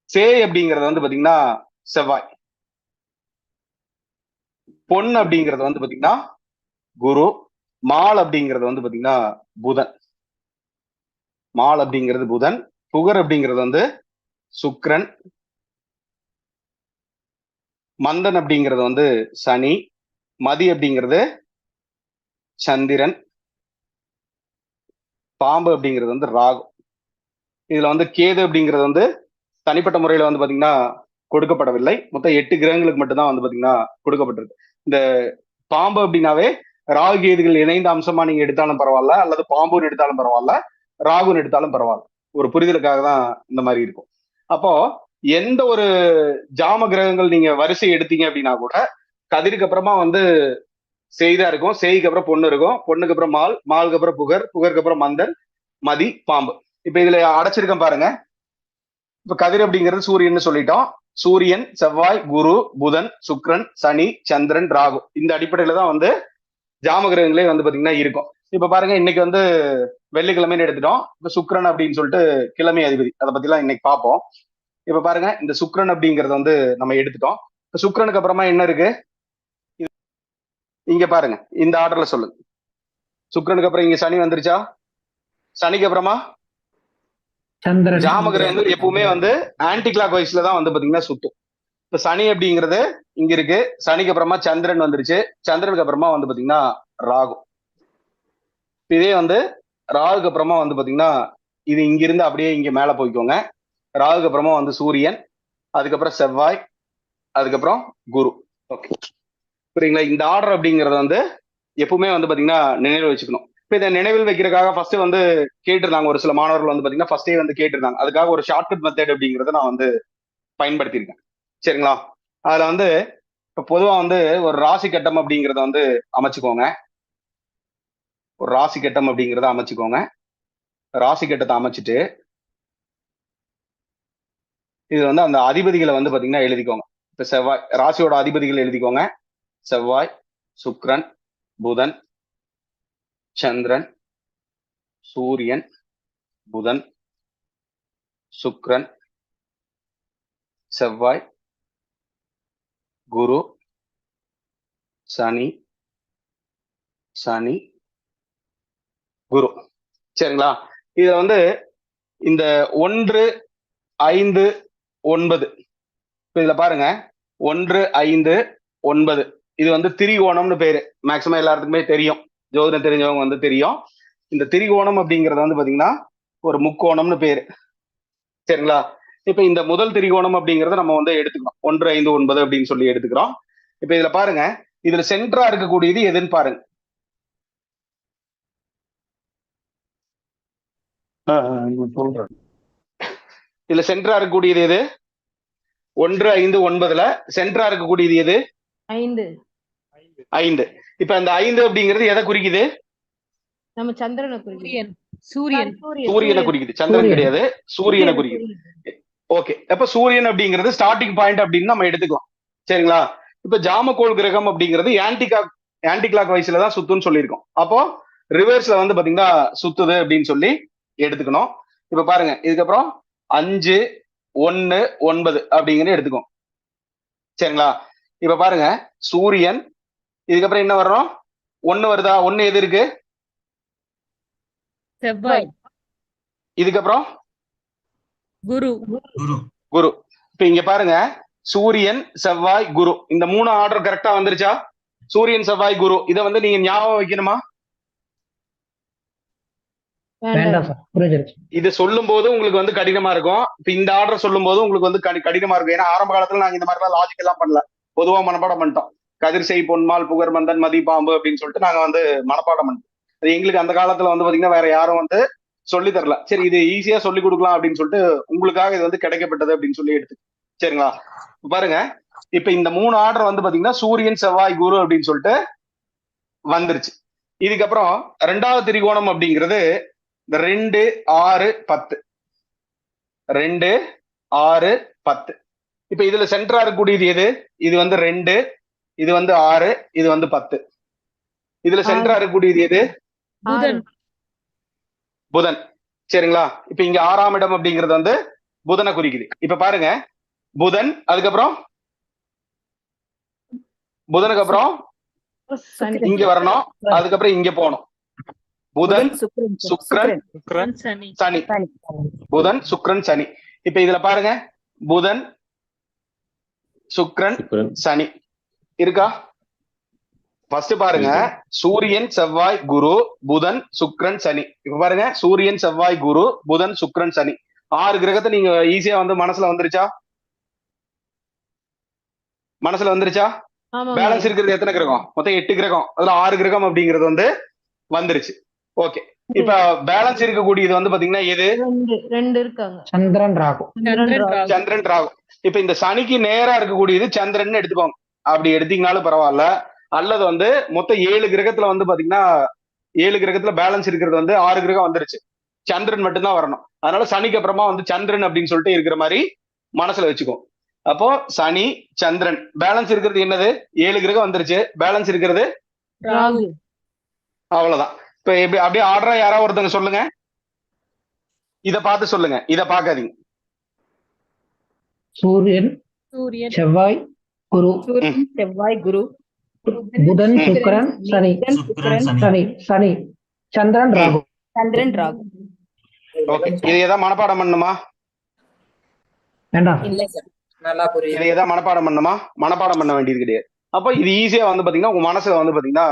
சேய் அப்படிங்கறது வந்து பாத்தீங்கன்னா செவ்வாய். பொன் அப்படிங்கறது வந்து பாத்தீங்கன்னா குரு. மால் அப்படிங்கிறது வந்து பாத்தீங்கன்னா புதன். மால் அப்படிங்கிறது புதன். புகர் அப்படிங்கிறது வந்து சுக்கிரன். மந்தன் அப்படிங்கிறது வந்து சனி. மதி அப்படிங்கிறது சந்திரன். பாம்பு அப்படிங்கிறது வந்து ராகு. இதுல வந்து கேது அப்படிங்கிறது வந்து தனிப்பட்ட முறையில வந்து பாத்தீங்கன்னா கொடுக்கப்படவில்லை. மொத்தம் 8 கிரகங்களுக்கு மட்டும்தான் வந்து பாத்தீங்கன்னா கொடுக்கப்பட்டிருக்கு. இந்த பாம்பு அப்படின்னாவே ராகு கேதுகள் இணைந்த அம்சமா நீங்க எடுத்தாலும் பரவாயில்ல, அல்லது பாம்புன்னு எடுத்தாலும் பரவாயில்ல, ராகுன்னு எடுத்தாலும் பரவாயில்ல. ஒரு புரிதலுக்காக தான் இந்த மாதிரி இருக்கும். அப்போ எந்த ஒரு ஜாம கிரகங்கள் நீங்க வரிசை எடுத்தீங்க அப்படின்னா கூட கதிருக்கு அப்புறமா வந்து செய்தா இருக்கும், செய்க்கு அப்புறம் பொண்ணு இருக்கும், பொண்ணுக்கு அப்புறம் மால், மாலுக்கு அப்புறம் புகர், புகருக்கு அப்புறம் மந்தன், மதி, பாம்பு. இப்ப இதுல அடைச்சிருக்கேன் பாருங்க. இப்ப கதிர் அப்படிங்கிறது சூரியன் சொல்லிட்டோம். சூரியன், செவ்வாய், குரு, புதன், சுக்ரன், சனி, சந்திரன், ராகு, இந்த அடிப்படையில தான் வந்து ஜாம கிரகங்களே வந்து பாத்தீங்கன்னா இருக்கும். இப்ப பாருங்க இன்னைக்கு வந்து வெள்ளிக்கிழமைன்னு எடுத்துட்டோம். இப்ப சுக்ரன் அப்படின்னு சொல்லிட்டு கிழமை அதிபதி, அதை பத்தி எல்லாம் இன்னைக்கு பார்ப்போம். இப்ப பாருங்க இந்த சுக்ரன் அப்படிங்கறத வந்து நம்ம எடுத்துட்டோம். இப்ப சுக்ரனுக்கு அப்புறமா என்ன இருக்கு இங்க பாருங்க, இந்த ஆர்டர்ல சொல்லுங்க. சுக்ரனுக்கு அப்புறம் இங்க சனி வந்துருச்சா? சனிக்கு அப்புறமா ஜாம கிரகங்கள் எப்பவுமே வந்து ஆன்டி கிளாக் வைஸ்ல தான் வந்து பாத்தீங்கன்னா சுத்தும். இப்ப சனி அப்படிங்கிறது இங்க இருக்கு. சனிக்கு அப்புறமா சந்திரன் வந்துருச்சு. சந்திரனுக்கு அப்புறமா வந்து பாத்தீங்கன்னா ராகு. இதே வந்து ராகுக்கு அப்புறமா வந்து பாத்தீங்கன்னா இது இங்க இருந்து அப்படியே இங்க மேல போய்க்கோங்க. ராகுக்கு அப்புறமா வந்து சூரியன், அதுக்கப்புறம் செவ்வாய், அதுக்கப்புறம் குரு. ஓகே, புரியுங்களா? இந்த ஆர்டர் அப்படிங்கறது வந்து எப்பவுமே வந்து பாத்தீங்கன்னா நினைவு வச்சுக்கணும். இப்ப இதை நினைவில் வைக்கிறதுக்காக ஃபர்ஸ்ட் வந்து கேட்டிருந்தாங்க ஒரு சில மாணவர்கள் வந்து பாத்தீங்கன்னா ஃபர்ஸ்டே வந்து கேட்டிருந்தாங்க. அதுக்காக ஒரு ஷார்ட்கட் மெத்தட் அப்படிங்கறத நான் வந்து பயன்படுத்தியிருக்கேன். சரிங்களா? அதுல வந்து இப்ப பொதுவா வந்து ஒரு ராசி கட்டம் அப்படிங்கறத வந்து அமைச்சுக்கோங்க. ஒரு ராசி கட்டம் அப்படிங்கறத அமைச்சுக்கோங்க. ராசி கட்டத்தை அமைச்சிட்டு இது வந்து அந்த அதிபதிகளை வந்து பாத்தீங்கன்னா எழுதிக்கோங்க. இப்ப செவ்வாய் ராசியோட அதிபதிகள் எழுதிக்கோங்க. செவ்வாய், சுக்கிரன், புதன், சந்திரன், சூரியன், புதன், சுக்கிரன், செவ்வாய், குரு, சனி, சனி, குரு. சரிங்களா? இதுல வந்து இந்த 1, 5, 9 இதுல பாருங்க 1, 5, 9 இது வந்து திரிகோணம்னு பேரு. மேக்சிமம் எல்லாத்துக்குமே தெரியும், ஜோதிடம் தெரிஞ்சவங்க வந்து தெரியும். இந்த திரிகோணம் அப்படிங்கறது வந்து பாத்தீங்கன்னா ஒரு முக்கோணம்னு பேரு. சரிங்களா? இப்ப இந்த முதல் திரிகோணம் அப்படிங்கறத நம்ம வந்து எடுத்துக்கிறோம். 1, 5, 9 அப்படின்னு சொல்லி எடுத்துக்கிறோம். இப்ப இதுல பாருங்க, இதுல சென்டரா இருக்கக்கூடியது எதுன்னு பாருங்க. சொல்றேன். இதுல சென்டரா இருக்கக்கூடியது எது? 1, 5, 9ல சென்டரா இருக்கக்கூடியது எது? 5. 5. இப்ப அந்த 5 அப்படிங்கிறது எதை குறிக்குது? நம்ம சந்திரனை குறிக்குது. சூரியன் சூரியனை குறிக்குது. சந்திரன் கிடையாது, சூரியனை குறிக்குது. ஓகே, அப்ப சூரியன் அப்படிங்கிறது ஸ்டார்டிங் பாயிண்ட் அப்படின்னு நம்ம எடுத்துக்கலாம். சரிங்களா? இப்ப ஜாமக்கோள் கிரகம் அப்படிங்கிறது ஆன்டி கிளாக் வைஸ்ல தான் சுத்துன்னு சொல்லியிருக்கோம். அப்போ ரிவர்ஸ்ல வந்து பாத்தீங்கன்னா சுத்துது அப்படின்னு சொல்லி எடுத்துக்கணும். இப்ப பாருங்க, இதுக்கப்புறம் 5, 1, 9 அப்படிங்கிறது எடுத்துக்கோம். சரிங்களா? இப்ப பாருங்க, சூரியன், இதுக்கப்புறம் என்ன வரணும்? 1 வருதா? 1 எது இருக்கு? செவ்வாய் இதுக்கப்புறம் குரு குரு. இப்ப இங்க பாருங்க, சூரியன், செவ்வாய், குரு, இந்த 3 ஆர்டர் கரெக்டா வந்துருச்சா? சூரியன், செவ்வாய், குரு இதை வந்து நீங்க ஞாபகம் வைக்கணுமா? வேண்டாம். இது சொல்லும் போது உங்களுக்கு வந்து கடினமா இருக்கும். இப்ப இந்த ஆர்டர் சொல்லும் போது உங்களுக்கு வந்து கடினமா இருக்கும். ஏன்னா ஆரம்ப காலத்துல நாங்க இந்த மாதிரி எல்லாம் லாஜிக் எல்லாம் பண்ணல, பொதுவா மனப்பாடம் பண்ணிட்டோம். கதிர்செய், பொன்மால், புகர், மந்தன், மதி, பாம்பு அப்படின்னு சொல்லிட்டு நாங்க வந்து மனப்பாடம் பண்ணிட்டோம். அது எங்களுக்கு அந்த காலத்துல வந்து பாத்தீங்கன்னா வேற யாரும் வந்து சொல்லி தரல. சரி, இது ஈஸியா சொல்லி கொடுக்கலாம் அப்படின்னு சொல்லிட்டு உங்களுக்காக இது வந்து கிடைக்கப்பட்டது அப்படின்னு சொல்லி எடுத்து. சரிங்களா? பாருங்க, இப்ப இந்த 3 ஆர்டர் வந்து பாத்தீங்கன்னா சூரியன், செவ்வாய், குரு அப்படின்னு சொல்லிட்டு வந்துருச்சு. இதுக்கப்புறம் 2வது திரிகோணம் அப்படிங்கிறது இந்த 2, 6, 10. 2, 6, 10. இப்ப இதுல சென்டரா இருக்கக்கூடியது எது? இது வந்து 2, இது வந்து 6, இது வந்து 10. இதுல சென்டரா இருக்கக்கூடியது எது? புதன் புதன். சரிங்களா? இப்ப இங்க 6ஆம் இடம் அப்படிங்கிறது வந்து புதனை குறிக்குது. இப்ப பாருங்க, புதன், அதுக்கப்புறம் புதனுக்கு அப்புறம் இங்க வரணும், அதுக்கப்புறம் இங்க போகணும். புதன், சுக்கிரன், சனி. புதன், சுக்கிரன், சனி. இப்ப இதுல பாருங்க, புதன், சுக்கிரன், சனி இருக்கா? ஃபர்ஸ்ட் பாருங்க, சூரியன், செவ்வாய், குரு, புதன், சுக்கிரன், சனி. இப்ப பாருங்க, சூரியன், செவ்வாய், குரு, புதன், சுக்கிரன், சனி 6 கிரகத்தை நீங்க ஈஸியா வந்து மனசுல வந்துருச்சா? மனசுல வந்துருச்சா? பேலன்ஸ் இருக்கிறது எத்தனை கிரகம்? மொத்தம் 8 கிரகம். அதுல 6 கிரகம் அப்படிங்கிறது வந்து வந்துருச்சு. ஓகே, இப்ப பேலன்ஸ் இருக்கக்கூடியது வந்து பாத்தீங்கன்னா எது? 2 இருக்காங்க. சந்திரன், ராகு. சந்திரன், ராகு. இப்ப இந்த சனிக்கு நேரா இருக்கக்கூடியது சந்திரன் எடுத்துக்கோங்க. அப்படி எடுத்தீங்கனாலும் பரவாயில்ல. அல்லது வந்து மொத்தம் 7 கிரகத்துல வந்து பாத்தீங்கன்னா 7 கிரகத்துல பேலன்ஸ் இருக்கிறது வந்து 6 கிரகம் வந்துருச்சு. சந்திரன் மட்டும்தான் வரணும். அதனால சனிக்கு அப்புறமா வந்து சந்திரன் அப்படின்னு சொல்லிட்டு இருக்கிற மாதிரி மனசுல வச்சுக்கோ. அப்போ சனி, சந்திரன், பேலன்ஸ் இருக்கிறது என்னது? 7 கிரகம் வந்துருச்சு. பேலன்ஸ் இருக்கிறது ராகு. அவ்வளவுதான். இப்ப எப்படி அப்படியே ஆர்டரா யாராவது ஒருத்தங்க சொல்லுங்க. இத பார்த்து சொல்லுங்க, இத பார்க்காதீங்க. சூரியன், செவ்வாய், குரு. புதன், சுக்கிரன், சனி. சனி, சந்திரன், ராகு. ஓகே, இது ஏதாவது மனப்பாடம் பண்ணணுமா? வேண்டாம். இதை ஏதாவது மனப்பாடம் பண்ணணுமா? மனப்பாடம் பண்ண வேண்டியது கிடையாது. அப்போ இது ஈஸியா வந்து பாத்தீங்கன்னா உங்க மனசுல வந்து பாத்தீங்கன்னா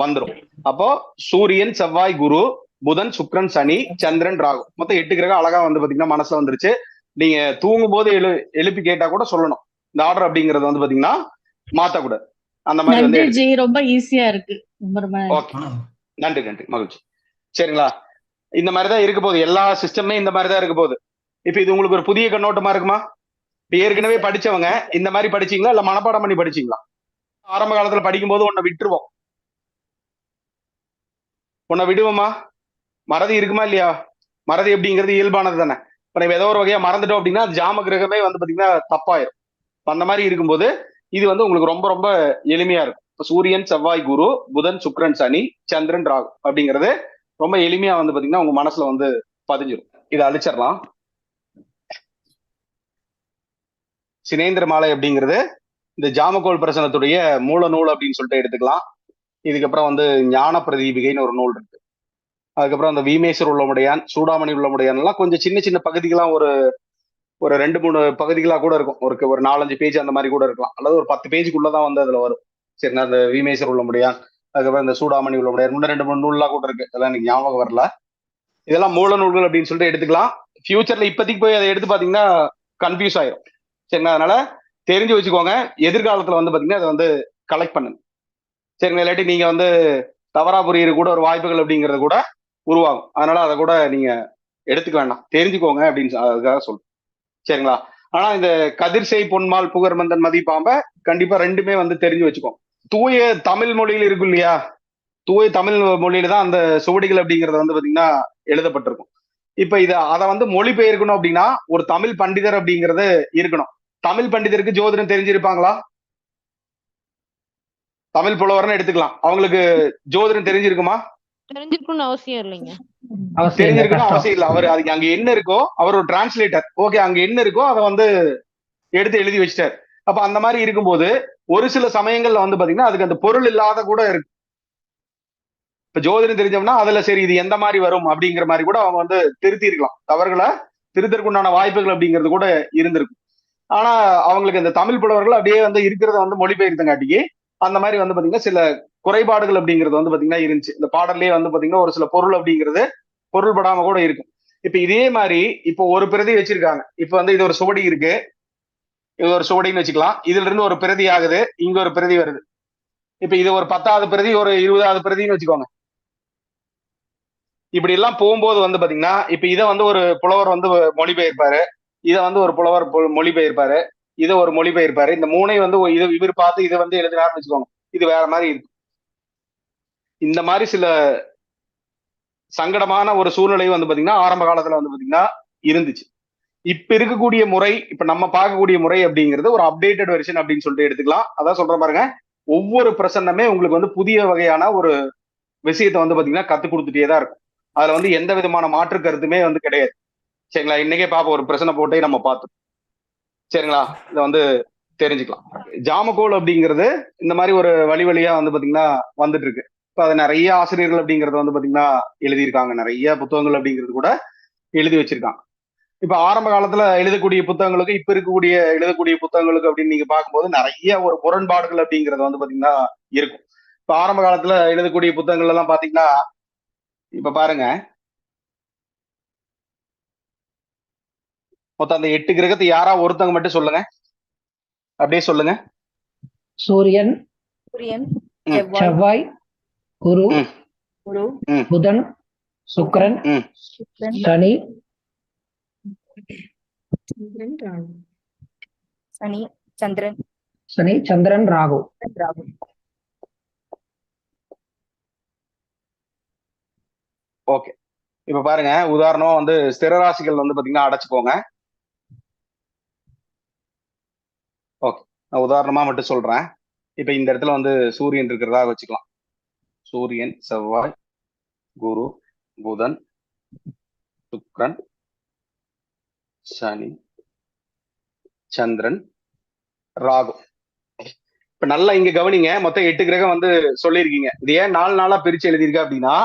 வந்துடும். அப்போ சூரியன், செவ்வாய், குரு, புதன், சுக்கிரன், சனி, சந்திரன், ராகு மொத்தம் 8 கிரகம் அழகா வந்து பாத்தீங்கன்னா மனசுல வந்துருச்சு. நீங்க தூங்கும் போது எழுப்பி கேட்டா கூட சொல்லணும். இந்த ஆர்டர் அப்படிங்கறது வந்து பாத்தீங்கன்னா மாத்தக்கூடாது. அந்த மாதிரி வந்து ரொம்ப ஈஸியா இருக்கு. ஓகே, நன்றி, மகிழ்ச்சி. சரிங்களா? இந்த மாதிரிதான் இருக்க போகுது, எல்லா சிஸ்டமே இந்த மாதிரிதான் இருக்க போகுது. இப்ப இது உங்களுக்கு ஒரு புதிய கண்ணோட்டமா இருக்குமா? இப்ப ஏற்கனவே படிச்சவங்க இந்த மாதிரி படிச்சீங்களா இல்ல மனப்பாடம் பண்ணி படிச்சீங்களா? ஆரம்ப காலத்துல படிக்கும் போது உன்னை விட்டுருவோம், உன்னை விடுவோமா? மறதி இருக்குமா இல்லையா? மறதி அப்படிங்கிறது இயல்பானது தானே. இப்ப நம்ம ஏதோ ஒரு வகையா மறந்துட்டோம் அப்படின்னா ஜாம கிரகமே வந்து பாத்தீங்கன்னா தப்பாயிரும். அந்த மாதிரி இருக்கும்போது இது வந்து உங்களுக்கு ரொம்ப ரொம்ப எளிமையா இருக்கும். இப்ப சூரியன் செவ்வாய் குரு, புதன் சுக்கிரன் சனி, சந்திரன் ராகு அப்படிங்கிறது ரொம்ப எளிமையா வந்து பாத்தீங்கன்னா உங்க மனசுல வந்து பதிஞ்சிடும். இதை அழிச்சிடலாம். சினேந்திர மாலை அப்படிங்கிறது இந்த ஜாமக்கோல் பிரசனத்துடைய மூல நூல் அப்படின்னு சொல்லிட்டு எடுத்துக்கலாம். இதுக்கப்புறம் வந்து ஞான பிரதீபிகைன்னு ஒரு நூல் இருக்கு. அதுக்கப்புறம் அந்த வீமேஸ்வர் உள்ளமுடையான், சூடாமணி உள்ளமுடையான் எல்லாம் கொஞ்சம் சின்ன சின்ன பகுதிகளாம் ஒரு ஒரு 2-3 பகுதிகளா கூட இருக்கும். ஒரு 4-5 பேஜ் அந்த மாதிரி கூட இருக்கலாம், அல்லது ஒரு 10 பேஜுக்குள்ளதான் வந்து அதுல வரும். சரிண்ணா? அந்த வீமேஸ்வர் உள்ளமுடையான், அதுக்கப்புறம் இந்த சூடாமணி உள்ளமுடையான், இன்னும் 2-3 நூல்லாம் கூட இருக்கு, அதெல்லாம் எனக்கு ஞாபகம் வரல. இதெல்லாம் மூல நூல்கள் அப்படின்னு சொல்லிட்டு எடுத்துக்கலாம். ஃபியூச்சர்ல இப்போதைக்கு போய் அதை எடுத்து பாத்தீங்கன்னா கன்ஃபியூஸ் ஆயிரும். சரிங்களா? அதனால தெரிஞ்சு வச்சுக்கோங்க, எதிர்காலத்துல வந்து பாத்தீங்கன்னா அதை வந்து கலெக்ட் பண்ணுங்க. சரிங்களா? இல்லாட்டி நீங்க வந்து தவறா புரியுற கூட ஒரு வாய்ப்புகள் அப்படிங்கிறது கூட உருவாகும். அதனால அதை கூட நீங்க எடுத்துக்க வேண்டாம், தெரிஞ்சுக்கோங்க அப்படின்னு அதுக்காக சொல்றேன். சரிங்களா? ஆனா இந்த கதிர்செய் பொன்மால் புகர்மந்தன் மதிப்பாம்ப கண்டிப்பா ரெண்டுமே வந்து தெரிஞ்சு வச்சுக்கோங்க. தூய தமிழ் மொழியில் இருக்கும் இல்லையா? தூய தமிழ் மொழியில தான் அந்த சுவடிகள் அப்படிங்கறது வந்து பாத்தீங்கன்னா எழுதப்பட்டிருக்கும். இப்ப அதை வந்து மொழிபெயர்க்கணும் அப்படின்னா ஒரு தமிழ் பண்டிதர் அப்படிங்கிறது இருக்கணும். தமிழ் பண்டிதருக்கு ஜோதிடம் தெரிஞ்சிருப்பாங்களா? தமிழ் புலவர்னு எடுத்துக்கலாம், அவங்களுக்கு ஜோதிடம் தெரிஞ்சிருக்குமா? தெரிஞ்சிருக்கணும்னு அவசியம் இல்லைங்க. தெரிஞ்சிருக்கணும் அவசியம் இல்லை. அவர் அதுக்கு அங்க என்ன இருக்கோ, அவர் ஒரு டிரான்ஸ்லேட்டர், ஓகே, அங்க என்ன இருக்கோ அதை வந்து எடுத்து எழுதி வச்சிட்டார். அப்ப அந்த மாதிரி இருக்கும்போது ஒரு சில சமயங்கள்ல வந்து பாத்தீங்கன்னா அதுக்கு அந்த பொருள் இல்லாத கூட இருக்கு. இப்ப ஜோதிடம் தெரிஞ்சோம்னா அதுல சரி இது எந்த மாதிரி வரும் அப்படிங்கிற மாதிரி கூட அவங்க வந்து திருத்தி இருக்கலாம், தவறுகளை திருத்தருக்கு உண்டான வாய்ப்புகள் அப்படிங்கிறது கூட இருந்திருக்கும். ஆனா அவங்களுக்கு இந்த தமிழ் புலவர்கள் அப்படியே வந்து இருக்கிறத வந்து மொழிபெயர்த்தங்காட்டிக்கு அந்த மாதிரி வந்து பாத்தீங்கன்னா சில குறைபாடுகள் அப்படிங்கிறது வந்து பாத்தீங்கன்னா இருந்துச்சு. இந்த பாடல்லே வந்து பாத்தீங்கன்னா ஒரு சில பொருள் அப்படிங்கிறது பொருள்படாம கூட இருக்கும். இப்ப இதே மாதிரி இப்போ ஒரு பிரதி வச்சிருக்காங்க. இப்ப வந்து இது ஒரு சுவடி இருக்கு, இது ஒரு சுவடின்னு வச்சுக்கலாம். இதுல இருந்து ஒரு பிரதி ஆகுது, இங்க ஒரு பிரதி வருது. இப்ப இது ஒரு 10வது பிரதி, ஒரு 20வது பிரதின்னு வச்சுக்கோங்க. இப்படி எல்லாம் போகும்போது வந்து பாத்தீங்கன்னா இப்ப இதை வந்து ஒரு புலவர் வந்து மொழிபெயர்ப்பாரு, இதை வந்து ஒரு புலவர் மொழிபெயர்ப்பாரு, இதை ஒரு மொழிபெயர்ப்பாரு. இந்த மூணையும் வந்து இது இவர் பார்த்து இதை வந்து எழுதினார்னு வச்சுக்கோங்க, இது வேற மாதிரி இருக்கு. இந்த மாதிரி சில சங்கடமான ஒரு சூழ்நிலை வந்து பாத்தீங்கன்னா ஆரம்ப காலத்துல வந்து பாத்தீங்கன்னா இருந்துச்சு. இப்ப இருக்கக்கூடிய முறை, இப்ப நம்ம பார்க்கக்கூடிய முறை அப்படிங்கிறது ஒரு அப்டேட்டட் வெர்ஷன் அப்படின்னு சொல்லிட்டு எடுத்துக்கலாம். அதான் சொல்ற பாருங்க, ஒவ்வொரு பிரசன்னமே உங்களுக்கு வந்து புதிய வகையான ஒரு விஷயத்தை வந்து பாத்தீங்கன்னா கத்து கொடுத்துட்டே தான் இருக்கும். அதுல வந்து எந்த விதமான மாற்று கருத்துமே வந்து கிடையாது. சரிங்களா? இன்னைக்கே பாப்போம், ஒரு பிரச்சனை போட்டே நம்ம பார்த்தோம். சரிங்களா? இதை வந்து தெரிஞ்சுக்கலாம். ஜாமக்கோல் அப்படிங்கிறது இந்த மாதிரி ஒரு வழி வழியா வந்து பாத்தீங்கன்னா வந்துட்டு இருக்கு. இப்ப அது நிறைய ஆசிரியர்கள் அப்படிங்கறது வந்து பாத்தீங்கன்னா எழுதியிருக்காங்க, நிறைய புத்தகங்கள் அப்படிங்கிறது கூட எழுதி வச்சிருக்காங்க. இப்ப ஆரம்ப காலத்துல எழுதக்கூடிய புத்தகங்களுக்கு இப்ப இருக்கக்கூடிய எழுதக்கூடிய புத்தகங்களுக்கு அப்படின்னு நீங்க பார்க்கும்போது நிறைய ஒரு முரண்பாடுகள் அப்படிங்கிறது வந்து பாத்தீங்கன்னா இருக்கும். இப்ப ஆரம்ப காலத்துல எழுதக்கூடிய புத்தகங்கள் எல்லாம் பாத்தீங்கன்னா இப்ப பாருங்க, மொத்தம் அந்த 8 கிரகத்தை யாரா ஒருத்தவங்க மட்டும் சொல்லுங்க, அப்படியே சொல்லுங்க. சூரியன், செவ்வாய், குரு, புதன், சுக்கிரன், சனி, சந்திரன், ராகு. ஓகே, இப்ப பாருங்க, உதாரணம் வந்து ஸ்திரராசிகள் வந்து பாத்தீங்கன்னா அடைச்சுக்கோங்க. ஓகே, நான் உதாரணமா மட்டும் சொல்றேன். இப்ப இந்த இடத்துல வந்து சூரியன் இருக்கிறதா வச்சுக்கலாம். சூரியன், செவ்வாய், குரு, புதன், சுக்கிரன், சனி, சந்திரன், ராகு. இப்ப நல்லா இங்க கவனிங்க, மொத்தம் 8 கிரகம் வந்து சொல்லியிருக்கீங்க. இது ஏன் 4 நாளா பிரிச்சு எழுதியிருக்க அப்படின்னா,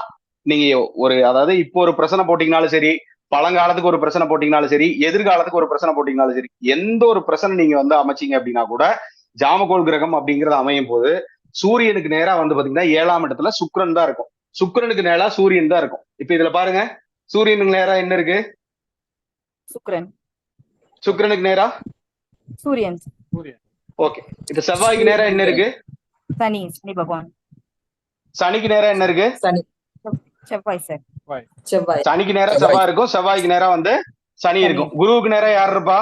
நீங்க ஒரு அதாவது இப்போ ஒரு பிரச்சனை போட்டீங்கனாலும் சரி, பழங்காலத்துக்கு ஒரு பிரச்சனை போட்டீங்கனாலும் சரி, எதிர்காலத்துக்கு ஒரு பிரச்சனை போட்டீங்கனாலும் சரி, எந்த ஒரு பிரச்சனை நீங்க வந்து அமைச்சீங்க அப்படின்னா கூட ஜாமக்கோல் கிரகம் அப்படிங்கிறது அமையும் போது சூரியனுக்கு நேரா வந்து பாத்தீங்கன்னா 7ஆம் இடத்துல சுக்கிரன் தான் இருக்கும், சுக்கிரனுக்கு நேரா சூரியன் தான் இருக்கும். இப்ப இதுல பாருங்க, சூரியனுக்கு நேரா என்ன இருக்கு? சுக்கிரன். சுக்கிரனுக்கு நேரா சூரியன். ஓகே, இப்ப செவ்வாய்க்கு நேரா என்ன இருக்கு? சனி, சனி பகவான். சனிக்கு நேரா என்ன இருக்கு? சனி. செவ்வாய் சார். சனிக்கு நேரா செவ்வாய் இருக்கும், செவ்வாய்க்கு நேரா வந்து சனி இருக்கும். குருவுக்கு நேரா யார் இருப்பா?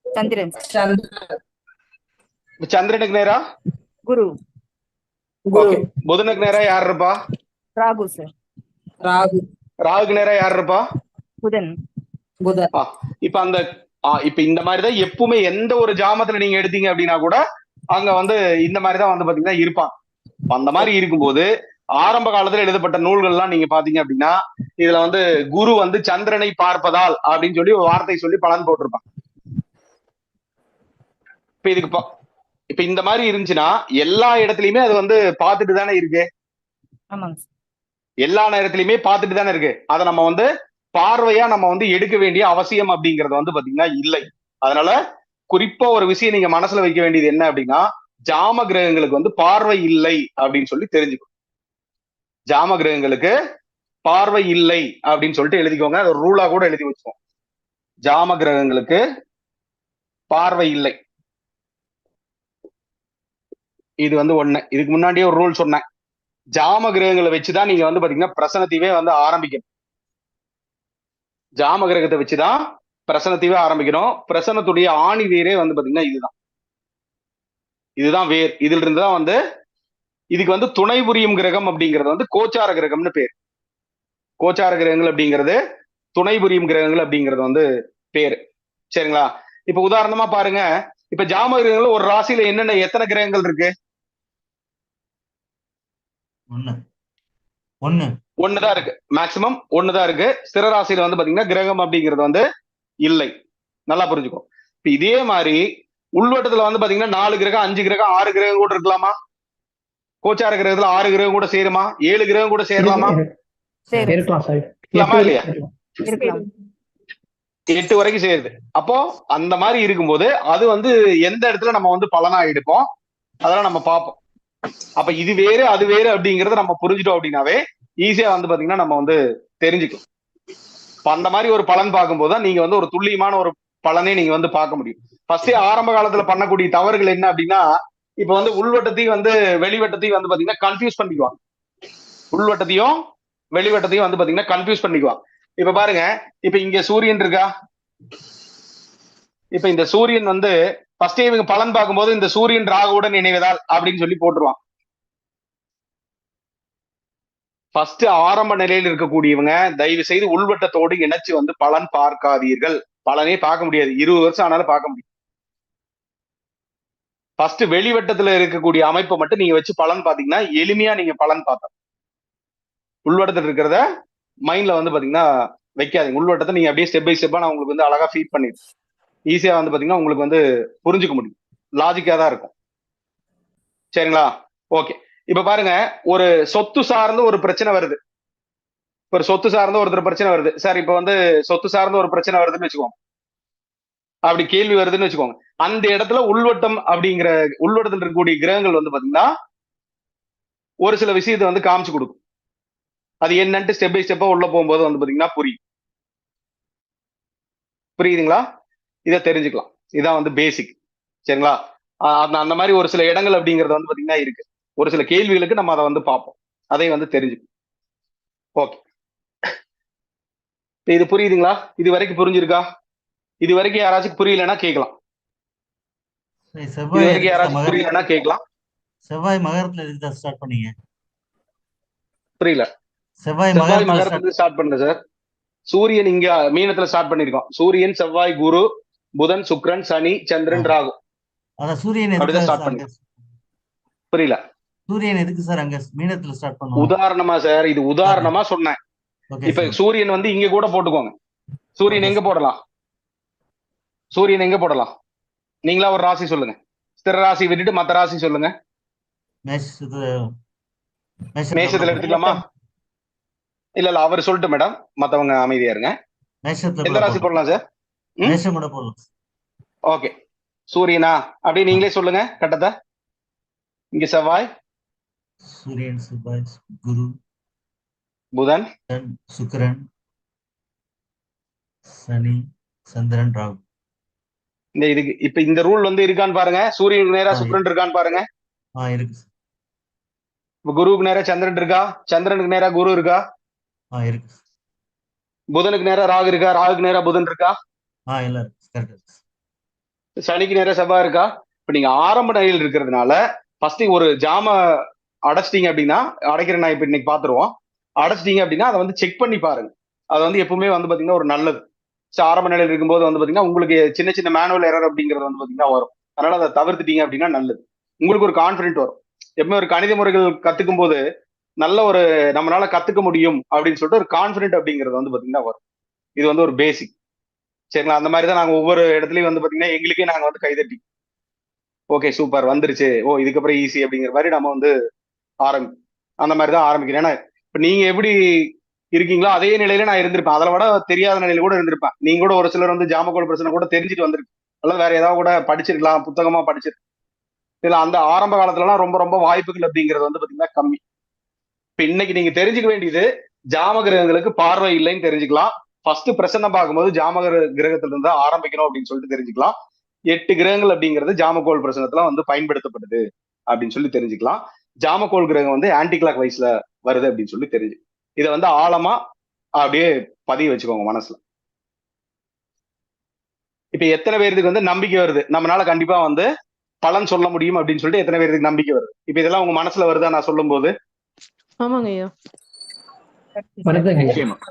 சந்திரன். சந்திரனுக்கு நேரா குரு. ஓகே. புதனுக்கு நேரா யார் இருப்பா? ராகு சார். ராகுக்கு நேரா யார் இருப்பா? புதன். இப்ப அந்த இப்ப இந்த மாதிரிதான் எப்பவுமே எந்த ஒரு ஜாமத்துல நீங்க எடுத்தீங்க அப்படின்னா கூட அங்க வந்து இந்த மாதிரிதான் வந்து பாத்தீங்கன்னா இருப்பான். அந்த மாதிரி இருக்கும்போது ஆரம்ப காலத்துல எழுதப்பட்ட நூல்கள்லாம் நீங்க பாத்தீங்க அப்படின்னா இதுல வந்து குரு வந்து சந்திரனை பார்ப்பதால் அப்படின்னு சொல்லி ஒரு வார்த்தை சொல்லி பலன் போட்டிருப்பான். இப்ப இதுக்கு இப்ப இந்த மாதிரி இருந்துச்சுன்னா எல்லா இடத்துலயுமே அது வந்து பார்த்துட்டு தானே இருக்கு. ஆமாங்க. எல்லா நேரத்திலயுமே பார்த்துட்டு தானே இருக்கு. அதை நம்ம வந்து பார்வையா நம்ம வந்து எடுக்க வேண்டிய அவசியம் அப்படிங்கறது வந்து பாத்தீங்கன்னா இல்லை. அதனால குறிப்பா ஒரு விஷயம் நீங்க மனசுல வைக்க வேண்டியது என்ன அப்படின்னா, ஜாம கிரகங்களுக்கு வந்து பார்வை இல்லை அப்படின்னு சொல்லி தெரிஞ்சுக்கணும். ஜாம கிரகங்களுக்கு பார்வை இல்லை அப்படின்னு சொல்லிட்டு எழுதிக்கோங்க. அது ரூலா கூட எழுதி வச்சுக்கோங்க. ஜாம கிரகங்களுக்கு பார்வை இல்லை. இது வந்து ஒண்ணு. இதுக்கு முன்னாடியே ஒரு ரூல் சொன்னேன். ஜாம கிரகங்களை வச்சுதான் நீங்க வந்து பாத்தீங்கன்னா பிரசனத்தையே வந்து ஆரம்பிக்கணும். ஜாம கிரகத்தை வச்சுதான் பிரசனத்தையே ஆரம்பிக்கணும். பிரசனத்துடைய ஆணி வேரே வந்து பாத்தீங்கன்னா இதுதான் வேர். இதுல இருந்துதான் வந்து இதுக்கு வந்து துணை புரியும் கிரகம் அப்படிங்கிறது வந்து கோச்சார கிரகம்னு பேர். கோச்சார கிரகங்கள் அப்படிங்கிறது துணை புரியும் கிரகங்கள் அப்படிங்கிறது வந்து பேரு. சரிங்களா? இப்ப உதாரணமா பாருங்க. இப்ப ஜாம கிரகங்கள் ஒரு ராசியில என்னென்ன எத்தனை கிரகங்கள் இருக்கு? ஒண்ணுதான் இருக்கு. மேக்சிமம் ஒண்ணுதான் இருக்கு. ஸ்திர ராசியில வந்து பாத்தீங்கன்னா கிரகம் அப்படிங்கிறது வந்து இல்லை. நல்லா புரிஞ்சுக்கோ. இப்ப இதே மாதிரி உள்வட்டத்துல வந்து பாத்தீங்கன்னா 4 கிரகம் 5 கிரகம் 6 கிரகம் கூட இருக்கலாமா? கோச்சார கிரகத்துல 6 கிரகம் கூட சேருமா? 7 கிரகம் கூட சேரலாமா? இருக்கலாமா இல்லையா? 8 வரைக்கும் சேருது. அப்போ அந்த மாதிரி இருக்கும்போது அது வந்து எந்த இடத்துல நம்ம வந்து பலனா எடுப்போம் அதெல்லாம் நம்ம பார்ப்போம். அப்ப இது வேறு அது வேறு அப்படிங்கறத நம்ம புரிஞ்சுட்டோம் அப்படின்னாவே ஈஸியா வந்து பாத்தீங்கன்னா நம்ம வந்து தெரிஞ்சுக்கலாம். அந்த மாதிரி ஒரு பலன் பார்க்கும்போது நீங்க வந்து ஒரு துல்லியமான ஒரு பலனை நீங்க வந்து பார்க்க முடியும். ஃபர்ஸ்டே ஆரம்ப காலத்துல பண்ணக்கூடிய தவறுகள் என்ன அப்படின்னா, இப்ப வந்து உள்வட்டத்தையும் வந்து வெளிவட்டத்தையும் வந்து பாத்தீங்கன்னா கன்ஃபியூஸ் பண்ணிக்குவாங்க. உள்வட்டத்தையும் வெளிவட்டத்தையும் வந்து பாத்தீங்கன்னா கன்ஃபியூஸ் பண்ணிக்குவாங்க. இப்ப பாருங்க, இப்ப இங்க சூரியன் இருக்கா? இப்ப இந்த சூரியன் வந்து ஃபர்ஸ்டே இவங்க பலன் பார்க்கும்போது இந்த சூரியன் ராகுவுடன் இணைவதால் அப்படின்னு சொல்லி போட்டுருவாங்க. ஃபர்ஸ்ட் ஆரம்ப நிலையில் இருக்கக்கூடியவங்க தயவு செய்து உள்வட்டத்தோடு இணைச்சு வந்து பலன் பார்க்காதீர்கள். பலனே பார்க்க முடியாது. 20 வருஷம் ஆனாலும் பார்க்க முடியும். ஃபர்ஸ்ட் வெளிவட்டத்துல இருக்கக்கூடிய அமைப்பை மட்டும் நீங்க வச்சு பலன் பாத்தீங்கன்னா எளிமையா நீங்க பலன் பார்த்தா. உள்வட்டத்தில் இருக்கிறத மைண்ட்ல வந்து பாத்தீங்கன்னா வைக்காதீங்க. உள்வட்டத்தை நீங்க அப்படியே ஸ்டெப் பை ஸ்டெப்பா நான் உங்களுக்கு வந்து அழகா ஃபீட் பண்ணிடுறேன். ஈஸியா வந்து பாத்தீங்கன்னா உங்களுக்கு வந்து புரிஞ்சுக்க முடியும். லாஜிக்கா தான் இருக்கும். சரிங்களா? ஓகே. இப்ப பாருங்க, ஒரு சொத்து சார்ந்த ஒரு பிரச்சனை வருது. ஒரு சொத்து சார்ந்த ஒருத்தர் பிரச்சனை வருது சார். இப்ப வந்து சொத்து சார்ந்த ஒரு பிரச்சனை வருதுன்னு வச்சுக்கோங்க. அப்படி கேள்வி வருதுன்னு வச்சுக்கோங்க. அந்த இடத்துல உள்வட்டம் அப்படிங்கிற உள்வட்டத்தில் இருக்கக்கூடிய கிரகங்கள் வந்து பாத்தீங்கன்னா ஒரு சில விஷயத்தை வந்து காமிச்சு கொடுக்கும். அது என்னன்ட்டு ஸ்டெப் பை ஸ்டெப்பா உள்ள போகும்போது வந்து பாத்தீங்கன்னா புரியுதுங்களா? இதை தெரிஞ்சுக்கலாம். இதான் வந்து பேசிக். சரிங்களா? அந்த மாதிரி ஒரு சில இடங்கள் அப்படிங்கிறது வந்து பாத்தீங்கன்னா இருக்கு. ஒரு சில கேள்விகளுக்கு நம்ம அதை வந்து பார்ப்போம். அதை வந்து தெரிஞ்சுக்கணும். ஓகே. இது புரியுதுங்களா? இது வரைக்கும் புரிஞ்சிருக்கா? இது வரைக்கும் யாராச்சும் புரியலன்னா கேட்கலாம். இது வரைக்கும் யாராச்சும் புரியலன்னா கேட்கலாம். செவ்வாய் மகரத்துல இருந்து ஸ்டார்ட் பண்ணீங்க? புரியல. செவ்வாய் மகரத்துல ஸ்டார்ட் பண்ணல சார். சூரியன் இங்க மீனத்துல ஸ்டார்ட் பண்ணிருக்கோம். சூரியன், செவ்வாய், குரு, புதன், சுக்கிரன், சனி, சந்திரன், ராகு. அதான் சூரியன் அப்படிதான் ஸ்டார்ட் பண்ணி. புரியல. சூரியன் எதுக்கு சார் அங்க மீனத்துல ஸ்டார்ட் பண்ணுவோம்? உதாரணமா சார், இது உதாரணமா சொன்னேன். இப்ப சூரியன் வந்து இங்க கூட போட்டுக்கோங்க. சூரியன் எங்க போடலாம்? சூரியன் எங்க போடலாம்? நீங்களா ஒரு ராசி சொல்லுங்க. ஸ்திர ராசி விட்டுட்டு மத்த ராசி சொல்லுங்க. மேஷத்துல எடுத்துக்கலாமா? இல்ல அவர் சொல்லிட்டு மேடம், மத்தவங்க அமைதியா இருங்க. எந்த ராசி போடலாம் சார்? மேஷம் கூட போடலாம். ஓகே. சூரியனா? அப்படியே நீங்களே சொல்லுங்க கட்டத்தை. இங்க செவ்வாய், சூரியன், செவ்வாய், குரு, புதன், சுக்கிரன், சனி, சந்திரன், ராகு. இந்த இதுக்கு இப்ப இந்த ரூல் வந்து இருக்கான்னு பாருங்க. சூரியனுக்கு நேரா சுக்கிரன் இருக்கான்னு பாருங்க. இருக்கு. குருவுக்கு நேரா சந்திரன் இருக்கா? சந்திரனுக்கு நேரா குரு இருக்கா? இருக்கு. புதனுக்கு நேரா ராகு இருக்கா? ராகுக்கு நேரா புதன் இருக்கா? எல்லாம் இருக்கு. கரெக்ட். சனிக்கு நேரா செவ்வாய் இருக்கா? இப்ப நீங்க ஆரம்ப நிலையில் இருக்கிறதுனால ஃபர்ஸ்ட் ஒரு ஜாம அடைச்சிட்டீங்க அப்படின்னா, அடைக்கிற நான் இப்ப இன்னைக்கு பாத்துருவோம். அடைச்சிட்டீங்க அப்படின்னா அதை வந்து செக் பண்ணி பாருங்க. அது வந்து எப்பவுமே வந்து பாத்தீங்கன்னா ஒரு நல்லது. ஆரம்ப நிலையில் இருக்கும்போது வந்து பாத்தீங்கன்னா உங்களுக்கு சின்ன சின்ன மேனுவல் எரர் அப்படிங்கிறது வந்து பாத்தீங்கன்னா வரும். அதனால அதை தவிர்த்துட்டீங்க அப்படின்னா நல்லது. உங்களுக்கு ஒரு கான்பிடென்ட் வரும். எப்பவுமே ஒரு கணித முறைகள் கத்துக்கும் போது நல்ல ஒரு நம்மளால கத்துக்க முடியும் அப்படின்னு சொல்லிட்டு ஒரு கான்பிடென்ட் அப்படிங்கிறது வந்து பாத்தீங்கன்னா வரும். இது வந்து ஒரு பேசிக். சரிங்களா? அந்த மாதிரி தான் நாங்க ஒவ்வொரு இடத்துலயும் வந்து பாத்தீங்கன்னா எங்களுக்கே நாங்க வந்து கைதட்டி ஓகே சூப்பர் வந்துருச்சு, இதுக்கப்புறம் ஈஸி அப்படிங்கிற மாதிரி நம்ம வந்து அந்த மாதிரி தான் ஆரம்பிக்கிறேன். ஏன்னா இப்ப நீங்க எப்படி இருக்கீங்களோ அதே நிலையில நான் இருந்திருப்பேன். அதில் விட தெரியாத நிலையில கூட இருந்திருப்பேன். நீங்க கூட ஒரு சிலர் வந்து ஜாமக்கோல் பிரச்சனை கூட தெரிஞ்சுட்டு வந்திருக்கு, அல்லது வேற ஏதாவது கூட படிச்சிருக்கலாம், புத்தகமா படிச்சிருக்கலாம். இதுல அந்த ஆரம்ப காலத்துலலாம் ரொம்ப ரொம்ப வாய்ப்புகள் அப்படிங்கிறது வந்து பாத்தீங்கன்னா கம்மி. இப்ப இன்னைக்கு நீங்க தெரிஞ்சுக்க வேண்டியது ஜாம கிரகங்களுக்கு பார்வை இல்லைன்னு தெரிஞ்சுக்கலாம். ஃபர்ஸ்ட் பிரசன்னம் பார்க்கும்போது ஜாம கிரகத்துல இருந்து ஆரம்பிக்கணும் அப்படின்னு சொல்லிட்டு தெரிஞ்சுக்கலாம். 8 கிரகங்கள் அப்படிங்கிறது ஜாமக்கோல் பிரசனத்துல வந்து பயன்படுத்தப்படுது அப்படின்னு சொல்லி தெரிஞ்சுக்கலாம். ஜாமக்கோல் கிரகம் வந்து ஆன்டி கிளாக் வைஸ்ல வருது அப்படின்னு சொல்லி தெரிஞ்சு இதை வந்து ஆழமா அப்படியே பதிய வச்சுக்கோங்க மனசுல. இப்ப எத்தனை பேருக்கு வந்து நம்பிக்கை வருது நம்மளால கண்டிப்பா வந்து பலன் சொல்ல முடியும் அப்படின்னு சொல்லிட்டு எத்தனை பேருக்கு நம்பிக்கை வருது? இப்ப இதெல்லாம் உங்க மனசுல வருதா நான் சொல்லும் போது? ஆமாங்க ஐயா.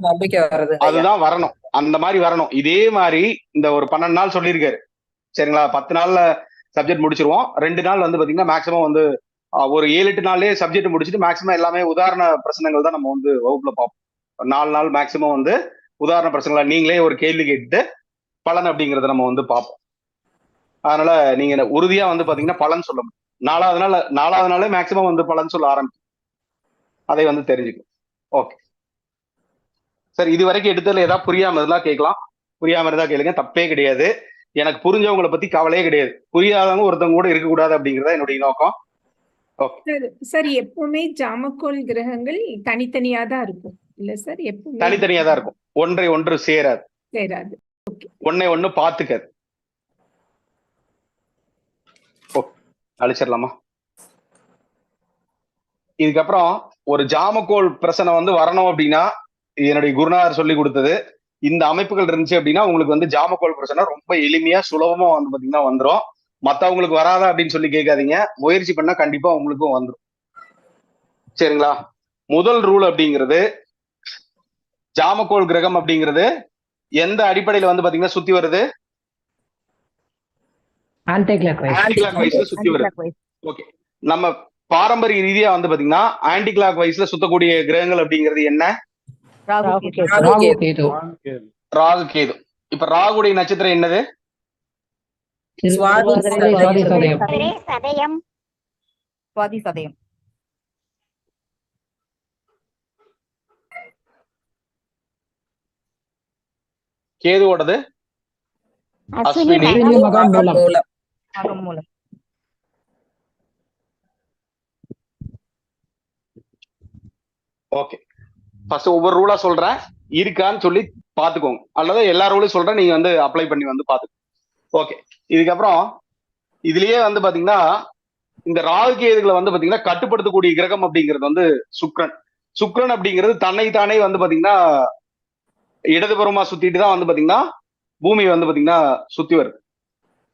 நம்பிக்கை வருது. அதுதான் வரணும், அந்த மாதிரி வரணும். இதே மாதிரி இந்த ஒரு 12 நாள் சொல்லியிருக்காரு சரிங்களா? 10 நாள்ல சப்ஜெக்ட் முடிச்சிருவோம். 2 நாள் வந்து பாத்தீங்கன்னா மேக்சிமம் வந்து ஒரு 7-8 நாள்லயே சப்ஜெக்ட் முடிச்சுட்டு மேக்சிமம் எல்லாமே உதாரண பிரச்சனைகள் தான் நம்ம வந்து வகுப்புல பார்ப்போம். 4 நாள் மேக்சிமம் வந்து உதாரண பிரச்சனைகளா நீங்களே ஒரு கேள்வி கேட்டு பலன் அப்படிங்கறத நம்ம வந்து பார்ப்போம். அதனால நீங்க உறுதியா வந்து பாத்தீங்கன்னா பலன் சொல்ல முடியும். 4வது நாளே மேக்சிமம் வந்து பலன் சொல்ல ஆரம்பிக்கும். அதை வந்து தெரிஞ்சுக்கும். ஓகே சார், இது வரைக்கும் எடுத்ததுல ஏதாவது புரியாம இருந்தா கேட்கலாம். புரியாம இருந்தா கேளுங்க, தப்பே கிடையாது. எனக்கு புரிஞ்சவங்களை பத்தி கவலையே கிடையாது. புரியாதவங்க ஒருத்தவங்க கூட இருக்கக்கூடாது அப்படிங்கறத என்னுடைய நோக்கம். சார் எப்பவுமே ஜாமக்கோல் கிரகங்கள் தனித்தனியா தான் இருக்கும் இல்ல சார்? எப்பவுமே தனித்தனியா தான் இருக்கும், ஒன்றை ஒன்று சேராது. ஒன்னை ஒண்ணு பாத்துக்காது. அழிச்சிடலாமா? இதுக்கப்புறம் ஒரு ஜாமக்கோல் பிரச்சனை வந்து வரணும் அப்படின்னா என்னுடைய குருநாதர் சொல்லி கொடுத்தது இந்த அமைப்புகள் இருந்துச்சு அப்படின்னா உங்களுக்கு வந்து ஜாமக்கோல் பிரச்சனை ரொம்ப எளிமையா சுலபமா வந்து பாத்தீங்கன்னா வந்துடும். மத்தவங்களுக்கு வராதா அப்படின்னு சொல்லி கேட்காதீங்க, முயற்சி பண்ணா கண்டிப்பா உங்களுக்கும் வந்துடும். சரிங்களா? முதல் ரூல் அப்படிங்கிறது ஜாமக்கோல் கிரகம் அப்படிங்கிறது எந்த அடிப்படையில வந்து பாத்தீங்கன்னா சுத்தி வருது? ஆன்டி கிளாக் வைஸ்ல சுத்தி வருது. ஓகே, நம்ம பாரம்பரிய ரீதியா வந்து பாத்தீங்கன்னா ஆன்டி கிளாக் வைஸ்ல சுத்தக்கூடிய கிரகங்கள் அப்படிங்கிறது என்ன? ராகு கேது. இப்ப ராகுடைய நட்சத்திரம் என்னது? கேதுவோடது அஸ்வினி மூலம். ஓகே, ஃபர்ஸ்ட் ஒவ்வொரு ரூலா சொல்றேன், இருக்கான்னு சொல்லி பாத்துக்கோங்க, அல்லது எல்லா ரூலையும் சொல்றேன், நீங்க வந்து அப்ளை பண்ணி வந்து பாத்துக்கோங்க. ஓகே, இதுக்கப்புறம் இதுலயே வந்து பாத்தீங்கன்னா இந்த ராகு கேதுகளை வந்து பாத்தீங்கன்னா கட்டுப்படுத்தக்கூடிய கிரகம் அப்படிங்கிறது வந்து சுக்கிரன். சுக்கிரன் அப்படிங்கிறது தன்னைத்தானே வந்து பாத்தீங்கன்னா இடதுபுறமா சுத்திட்டு தான் வந்து பாத்தீங்கன்னா பூமி வந்து பாத்தீங்கன்னா சுத்தி வருது.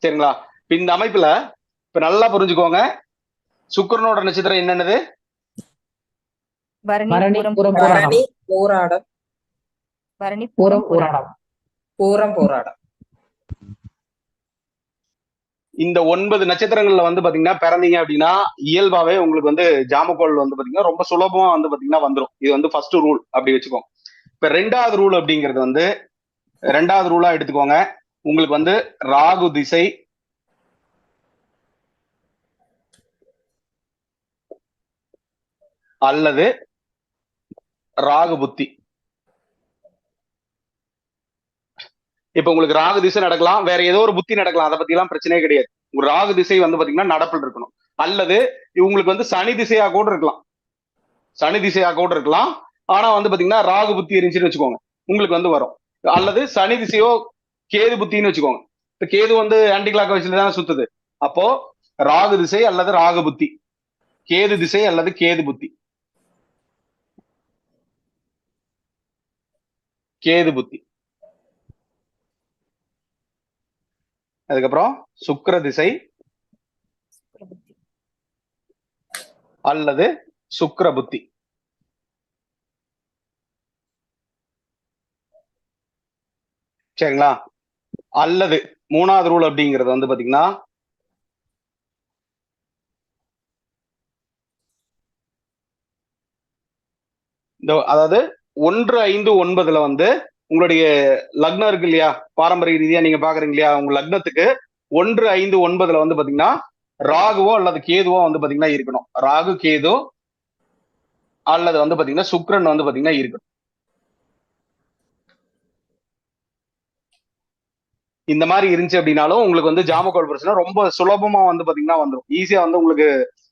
சரிங்களா? இந்த அமைப்புல இப்ப நல்லா புரிஞ்சுக்கோங்க, சுக்கிரனோட நட்சத்திரம் என்னன்னது? இந்த 9 நட்சத்திரங்கள்ல வந்து பாத்தீங்கன்னா பிறந்தீங்க அப்படின்னா இயல்பாவே உங்களுக்கு வந்து ஜாமக்கோல் வந்து பாத்தீங்கன்னா ரொம்ப சுலபமா வந்து பாத்தீங்கன்னா வந்துடும். இது வந்து ஃபர்ஸ்ட் ரூல் அப்படி வச்சுக்கோங்க. இப்ப 2வது ரூல் அப்படிங்கிறது வந்து 2வது ரூலா எடுத்துக்கோங்க. உங்களுக்கு வந்து ராகு திசை அல்லது ராகு புத்தி. இப்ப உங்களுக்கு ராகு திசை நடக்கலாம், வேற ஏதோ ஒரு புத்தி நடக்கலாம், அதை பத்தி எல்லாம் பிரச்சனையே கிடையாது. ஒரு ராகு திசை வந்து பாத்தீங்கன்னா நடப்பில் இருக்கணும். அல்லது உங்களுக்கு வந்து சனி திசையா கூட இருக்கலாம், சனி திசையா கூட இருக்கலாம். ஆனா வந்து பாத்தீங்கன்னா ராகு புத்தி இருந்துச்சுன்னு வச்சுக்கோங்க, உங்களுக்கு வந்து வரும். அல்லது சனி திசையோ கேது புத்தின்னு வச்சுக்கோங்க. இப்ப கேது வந்து ஆன்டி கிளாக் வைஸ்ல தானே சுத்துது. அப்போ ராகு திசை அல்லது ராகு புத்தி, கேது திசை அல்லது கேது புத்தி. கேது புத்தி. அதுக்கப்புறம் சுக்கிர திசை அல்லது சுக்கிர புத்தி. சரிங்களா? அல்லது மூணாவது ரூல் அப்படிங்கிறது வந்து பாத்தீங்கன்னா அதாவது 1, 5, 9 வந்து உங்களுடைய லக்னம் இருக்கு இல்லையா, பாரம்பரிய ரீதியா நீங்க பாக்குறீங்க இல்லையா, உங்க லக்னத்துக்கு 1, 5, 9 வந்து பாத்தீங்கன்னா ராகுவோ அல்லது கேதுவோ வந்து பாத்தீங்கன்னா இருக்கணும். ராகு கேது அல்லது வந்து பாத்தீங்கன்னா சுக்கிரன் வந்து பாத்தீங்கன்னா இருக்கணும். இந்த மாதிரி இருந்துச்சு அப்படின்னாலும் உங்களுக்கு வந்து ஜாமக்கோல் பிரச்சனை ரொம்ப சுலபமா வந்து பாத்தீங்கன்னா வந்துடும். ஈஸியா வந்து உங்களுக்கு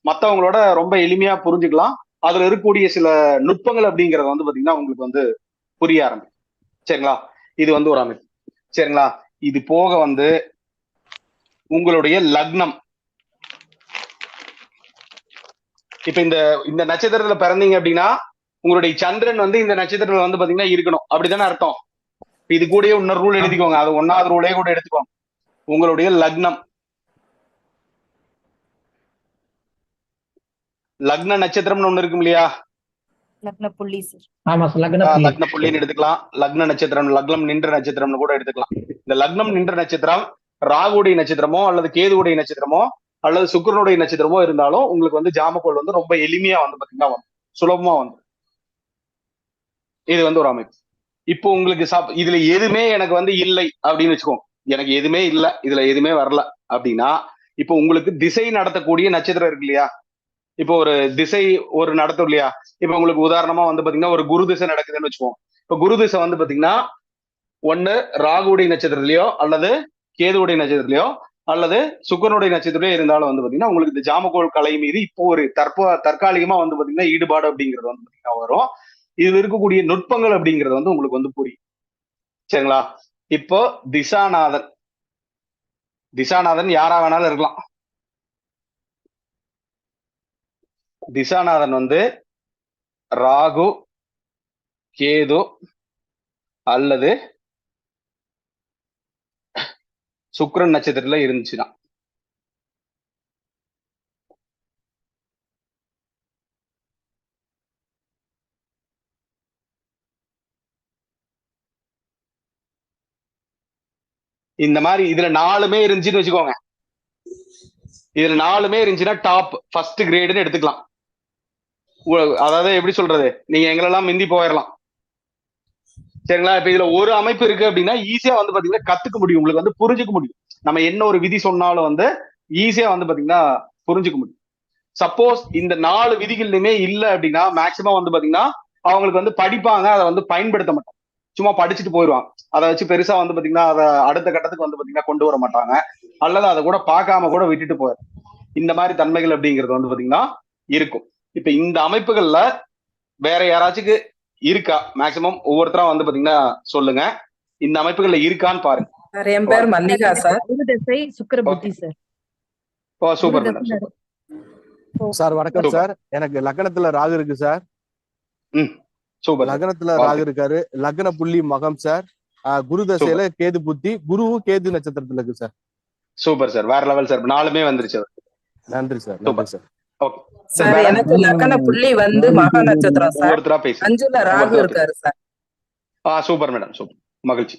மத்தவங்களோட ரொம்ப எளிமையா புரிஞ்சுக்கலாம். அதுல இருக்கக்கூடிய சில நுட்பங்கள் அப்படிங்கறது வந்து பாத்தீங்கன்னா உங்களுக்கு வந்து புரிய ஆரம்பிக்கும். சரிங்களா? இது வந்து ஒரு அமைப்பு. சரிங்களா? இது போக வந்து உங்களுடைய லக்னம், இப்ப இந்த நட்சத்திரத்துல பிறந்தீங்க அப்படின்னா உங்களுடைய சந்திரன் வந்து இந்த நட்சத்திரத்துல வந்து பாத்தீங்கன்னா இருக்கணும். அப்படித்தானே அர்த்தம்? இது கூடயே இன்னொரு ரூல் எழுதிக்கோங்க. அது 1வது ரூலே கூட எடுத்துக்கோங்க. உங்களுடைய லக்னம், லக்ன நட்சத்திரம்னு ஒண்ணு இருக்கும் இல்லையா, லக்ன புள்ளி சார். ஆமா சார், லக்ன புள்ளின்னு எடுத்துக்கலாம். லக்ன நட்சத்திரம், லக்னம் நின்ற நட்சத்திரம்னு கூட எடுத்துக்கலாம். இந்த லக்னம் நின்ற நட்சத்திரம் ராகுடைய நட்சத்திரமோ அல்லது கேதுவுடைய நட்சத்திரமோ அல்லது சுக்கிரனுடைய நட்சத்திரமோ இருந்தாலும் உங்களுக்கு வந்து ஜாமக்கோல் வந்து ரொம்ப எளிமையா வந்து பாத்தீங்கன்னா வந்து சுலபமா வந்து இது வந்து ஒரு அமைப்பு. இப்போ உங்களுக்கு இதுல எதுவுமே எனக்கு வந்து இல்லை அப்படின்னு வச்சுக்கோங்க. எனக்கு எதுவுமே இல்லை, இதுல எதுவுமே வரல அப்படின்னா இப்போ உங்களுக்கு திசை நடத்தக்கூடிய நட்சத்திரம் இருக்கு இல்லையா, இப்போ ஒரு திசை ஒரு நடத்தும் இல்லையா, இப்ப உங்களுக்கு உதாரணமா வந்து பாத்தீங்கன்னா ஒரு குரு திசை நடக்குதுன்னு வச்சுக்கோங்க. இப்ப குரு திசை வந்து பாத்தீங்கன்னா ஒண்ணு ராகுடைய நட்சத்திரத்திலயோ அல்லது கேதுவுடைய நட்சத்திரத்திலயோ அல்லது சுக்கிரனுடைய நட்சத்திரத்திலயோ இருந்தாலும் வந்து பாத்தீங்கன்னா உங்களுக்கு இந்த ஜாமக்கோல் கலை மீது இப்போ ஒரு தற்காலிகமா வந்து பாத்தீங்கன்னா ஈடுபாடு அப்படிங்கிறது வந்து பாத்தீங்கன்னா வரும். இதுல இருக்கக்கூடிய நுட்பங்கள் அப்படிங்கிறது வந்து உங்களுக்கு வந்து புரியும். சரிங்களா? இப்போ திசாநாதன் யாரா வேணாலும் இருக்கலாம். திசாநாதன் வந்து ராகு கேது அல்லது சுக்கிரன் நட்சத்திரத்துல இருந்துச்சுன்னா இந்த மாதிரி இதுல 4மே இருந்துச்சுன்னு வச்சுக்கோங்க. இதுல 4மே இருந்துச்சுன்னா டாப் ஃபர்ஸ்ட் கிரேடுன்னு எடுத்துக்கலாம். அதாவது எப்படி சொல்றது, நீங்க எங்களெல்லாம் மிந்தி போயிடலாம். சரிங்களா? இப்ப இதுல ஒரு அமைப்பு இருக்கு அப்படின்னா ஈஸியா வந்து பாத்தீங்கன்னா கத்துக்க முடியும், உங்களுக்கு வந்து புரிஞ்சுக்க முடியும். நம்ம என்ன ஒரு விதி சொன்னாலும் வந்து ஈஸியா வந்து பாத்தீங்கன்னா புரிஞ்சுக்க முடியும். சப்போஸ் இந்த 4 விதிகள்லையுமே இல்ல அப்படின்னா மேக்சிமம் வந்து பாத்தீங்கன்னா அவங்களுக்கு வந்து படிப்பாங்க, அதை வந்து பயன்படுத்த மாட்டாங்க, சும்மா படிச்சுட்டு போயிடுவாங்க. அதை வச்சு பெருசா வந்து பாத்தீங்கன்னா அதை அடுத்த கட்டத்துக்கு வந்து பாத்தீங்கன்னா கொண்டு வர மாட்டாங்க, அல்லது அதை கூட பார்க்காம கூட விட்டுட்டு போயிடும். இந்த மாதிரி தன்மைகள் அப்படிங்கிறது வந்து பாத்தீங்கன்னா இருக்கும். இப்ப இந்த அமைப்புகள்ல வேற யாராச்சுக்கு இருக்கா? மேக்சிமம் ஒவ்வொருத்தரா வந்து பாத்தீங்கன்னா சொல்லுங்க, இந்த அமைப்புகள்ல இருக்கான்னு பாருங்க. சார், என் பேர் மல்லிகா சார். குரு திசை சுக்கிர புத்தி சார். ஓ சூப்பர் மேடம். சார் வணக்கம் சார். எனக்கு லக்னத்துல ராகு இருக்கு சார். சூப்பர். லக்னத்துல ராகு இருக்காரு. லக்ன புள்ளி மகம் சார். குரு தசையில கேது புத்தி, குருவும் கேது நட்சத்திரத்துல இருக்கு சார். சூப்பர் சார், வேற லெவல் சார். 4மே வந்துருச்சு. நன்றி சார். நன்றி சார். ஓகே சார், எனக்கு லக்ன புள்ளி வந்து மகா நட்சத்திரம் சார். ஒவ்வொருத்தரா பேசு. 5ல ராகு இருக்காரு சார். சூப்பர் மேடம், சூப்பர், மகிழ்ச்சி.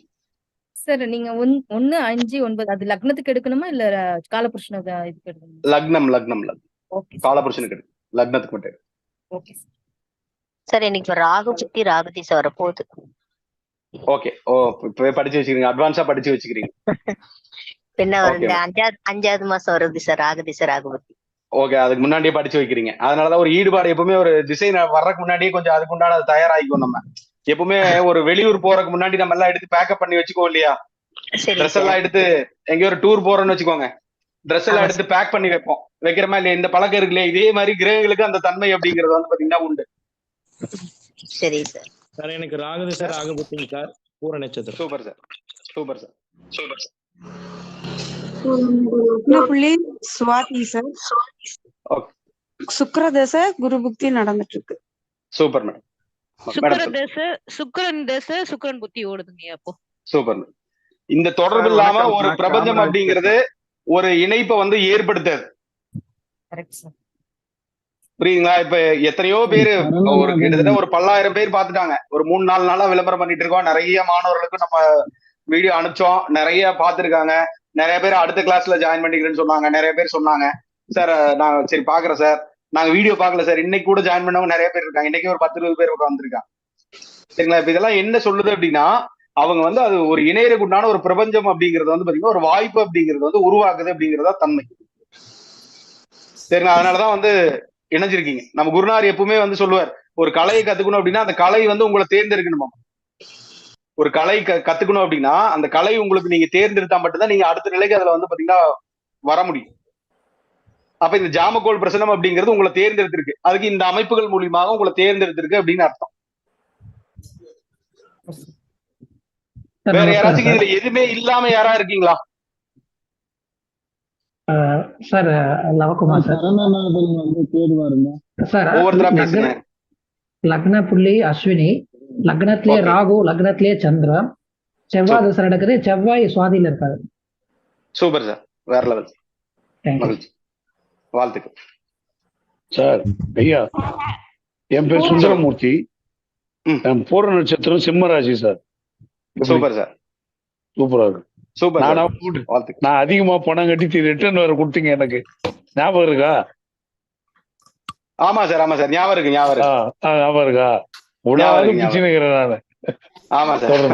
சார் நீங்க 1, 5, 9 அது லக்னத்துக்கு எடுக்கணுமா இல்ல காலபுருஷனுக்கு இதுக்கு எடுக்கணுமா? லக்னம். ஓகே. காலபுருஷனுக்கு எடுக்கும், லக்னத்துக்கு மட்டும். Okay sir. எனக்கு ராகு புத்தி ராகு திசை வரப்போகுது. ஓகே. ஓ இப்பவே படிச்சு வச்சுக்கிறீங்க, அட்வான்ஸா படிச்சு வச்சுக்கிறீங்க. பின்ன ஒரு 5வது மாசம் வருது சார் ராகு திசை ராகு புத்தி. ஓகே, அதுக்கு முன்னாடியே படிச்சு வைக்கிறீங்க. அதனாலதான் ஒரு ஈடுபாடு எப்பவுமே ஒரு திசை வர்றதுக்கு முன்னாடியே கொஞ்சம் அதுக்கு உண்டான தயாராகிக்கும். நம்ம எப்பவுமே ஒரு வெளியூர் போறதுக்கு முன்னாடி நம்ம எல்லாம் எடுத்து பேக்கப் பண்ணி வச்சுக்கோ இல்லையா, ட்ரெஸ் எல்லாம் எடுத்து எங்கேயோ ஒரு டூர் போறோம்னு வச்சுக்கோங்க, ட்ரெஸ் எல்லாம் எடுத்து பேக் பண்ணி வைப்போம், வைக்கிறமா இல்லையா? இந்த பழக்கம் இருக்கு இல்லையா, இதே மாதிரி கிரகங்களுக்கு அந்த தன்மை அப்படிங்கிறது வந்து பாத்தீங்கன்னா உண்டு. சரி சார். சார் எனக்கு ராகு சார் ராகு புத்திங்க சார், பூர நட்சத்திரம். Super sir, super sir, super sir. புள்ளி சுவாதி சார். சுக்கிர தசை குரு புக்தி நடந்துட்டு இருக்கு. Super madam. சுக்கிரன் தசை சுக்கிரன் புத்தி ஓடுதுங்க அப்போ. சூப்பர். இந்த தொடர்பு இல்லாம ஒரு பிரபஞ்சம் அப்படிங்கிறது ஒரு இணைப்பை வந்து ஏற்படுத்தாது. புரியுதுங்களா? இப்ப எத்தனையோ பேரு ஒரு கிட்டத்தட்ட ஒரு 10,000 பேர் பாத்துட்டாங்க. ஒரு 3-4 நாளா விளம்பரம் பண்ணிட்டு இருக்கோம். நிறைய மாணவர்களுக்கு நம்ம வீடியோ அனுப்பிச்சோம். நிறைய பாத்துருக்காங்க. நிறைய பேர் அடுத்த கிளாஸ்ல ஜாயின் பண்ணிக்கிறேன்னு சொன்னாங்க. நிறைய பேர் சொன்னாங்க, சார் நான் சரி பாக்குறேன் சார், நாங்க வீடியோ பாக்கல சார். இன்னைக்கு கூட ஜாயின் பண்ணவங்க நிறைய பேர் இருக்காங்க. இன்னைக்கு ஒரு 10-20 பேர் வந்திருக்காங்க. சரிங்களா? இப்ப இதெல்லாம் என்ன சொல்லுது அப்படின்னா, அவங்க வந்து அது ஒரு இணையருக்குண்டான ஒரு பிரபஞ்சம் அப்படிங்கிறது வந்து பாத்தீங்கன்னா ஒரு வாய்ப்பு அப்படிங்கிறது வந்து உருவாக்குது அப்படிங்கிறதா தன்மை. சரிங்களா? அதனாலதான் வந்து இணைஞ்சிருக்கீங்க. நம்ம குருநாதர் எப்பவுமே வந்து சொல்லுவார், ஒரு கலையை கத்துக்கணும் அப்படின்னா அந்த கலை வந்து உங்களை தேர்ந்தெடுக்கணுமா. ஒரு கலை கத்துக்கணும் அப்படின்னா அந்த கலை உங்களுக்கு நீங்க தேர்ந்தெடுத்தா மட்டும்தான் நீங்க அடுத்த நிலைக்கு அதுல வந்து பாத்தீங்கன்னா வர முடியும். அப்ப இந்த ஜாமக்கோல் பிரசனம் அப்படிங்கிறது உங்களை தேர்ந்தெடுத்திருக்கு. அதுக்கு இந்த அமைப்புகள் மூலியமாக உங்களை தேர்ந்தெடுத்திருக்கு அப்படின்னு அர்த்தம். வேற யாராச்சும் இதுல எதுவுமே இல்லாம யாரா இருக்கீங்களா? Sir Lavakumar sir. சார் ஒவ்வொருத்தரா பேசுங்க. லக்ன புள்ளி அஸ்வினி, லக்னத்திலே ராகு, லக்னத்திலே சந்திரன், செவ்வாய் தசை நடக்குது, செவ்வாய் சுவாதியில இருக்காரு. சூப்பர் சார், வேற லெவல். மகிழ்ச்சி, வாழ்த்துக்கள் சார். ஐயா, என் பேர் சுந்தரமூர்த்தி. பூர நட்சத்திரம் சிம்மராசி சார். சூப்பர் சார், சூப்பரா இருக்கு. சூப்பர். நான் அதிகமா பணம் கட்டி ரிட்டர்ன் வேற கொடுத்தீங்க, எனக்கு ஞாபகம் இருக்கா? ஆமா சார், ஆமா சார், ஞாபகம் இருக்கு, ஞாபகம் இருக்கா? உடாவது பிச்சுக்கிறேன் நானு. ஆமா சார்,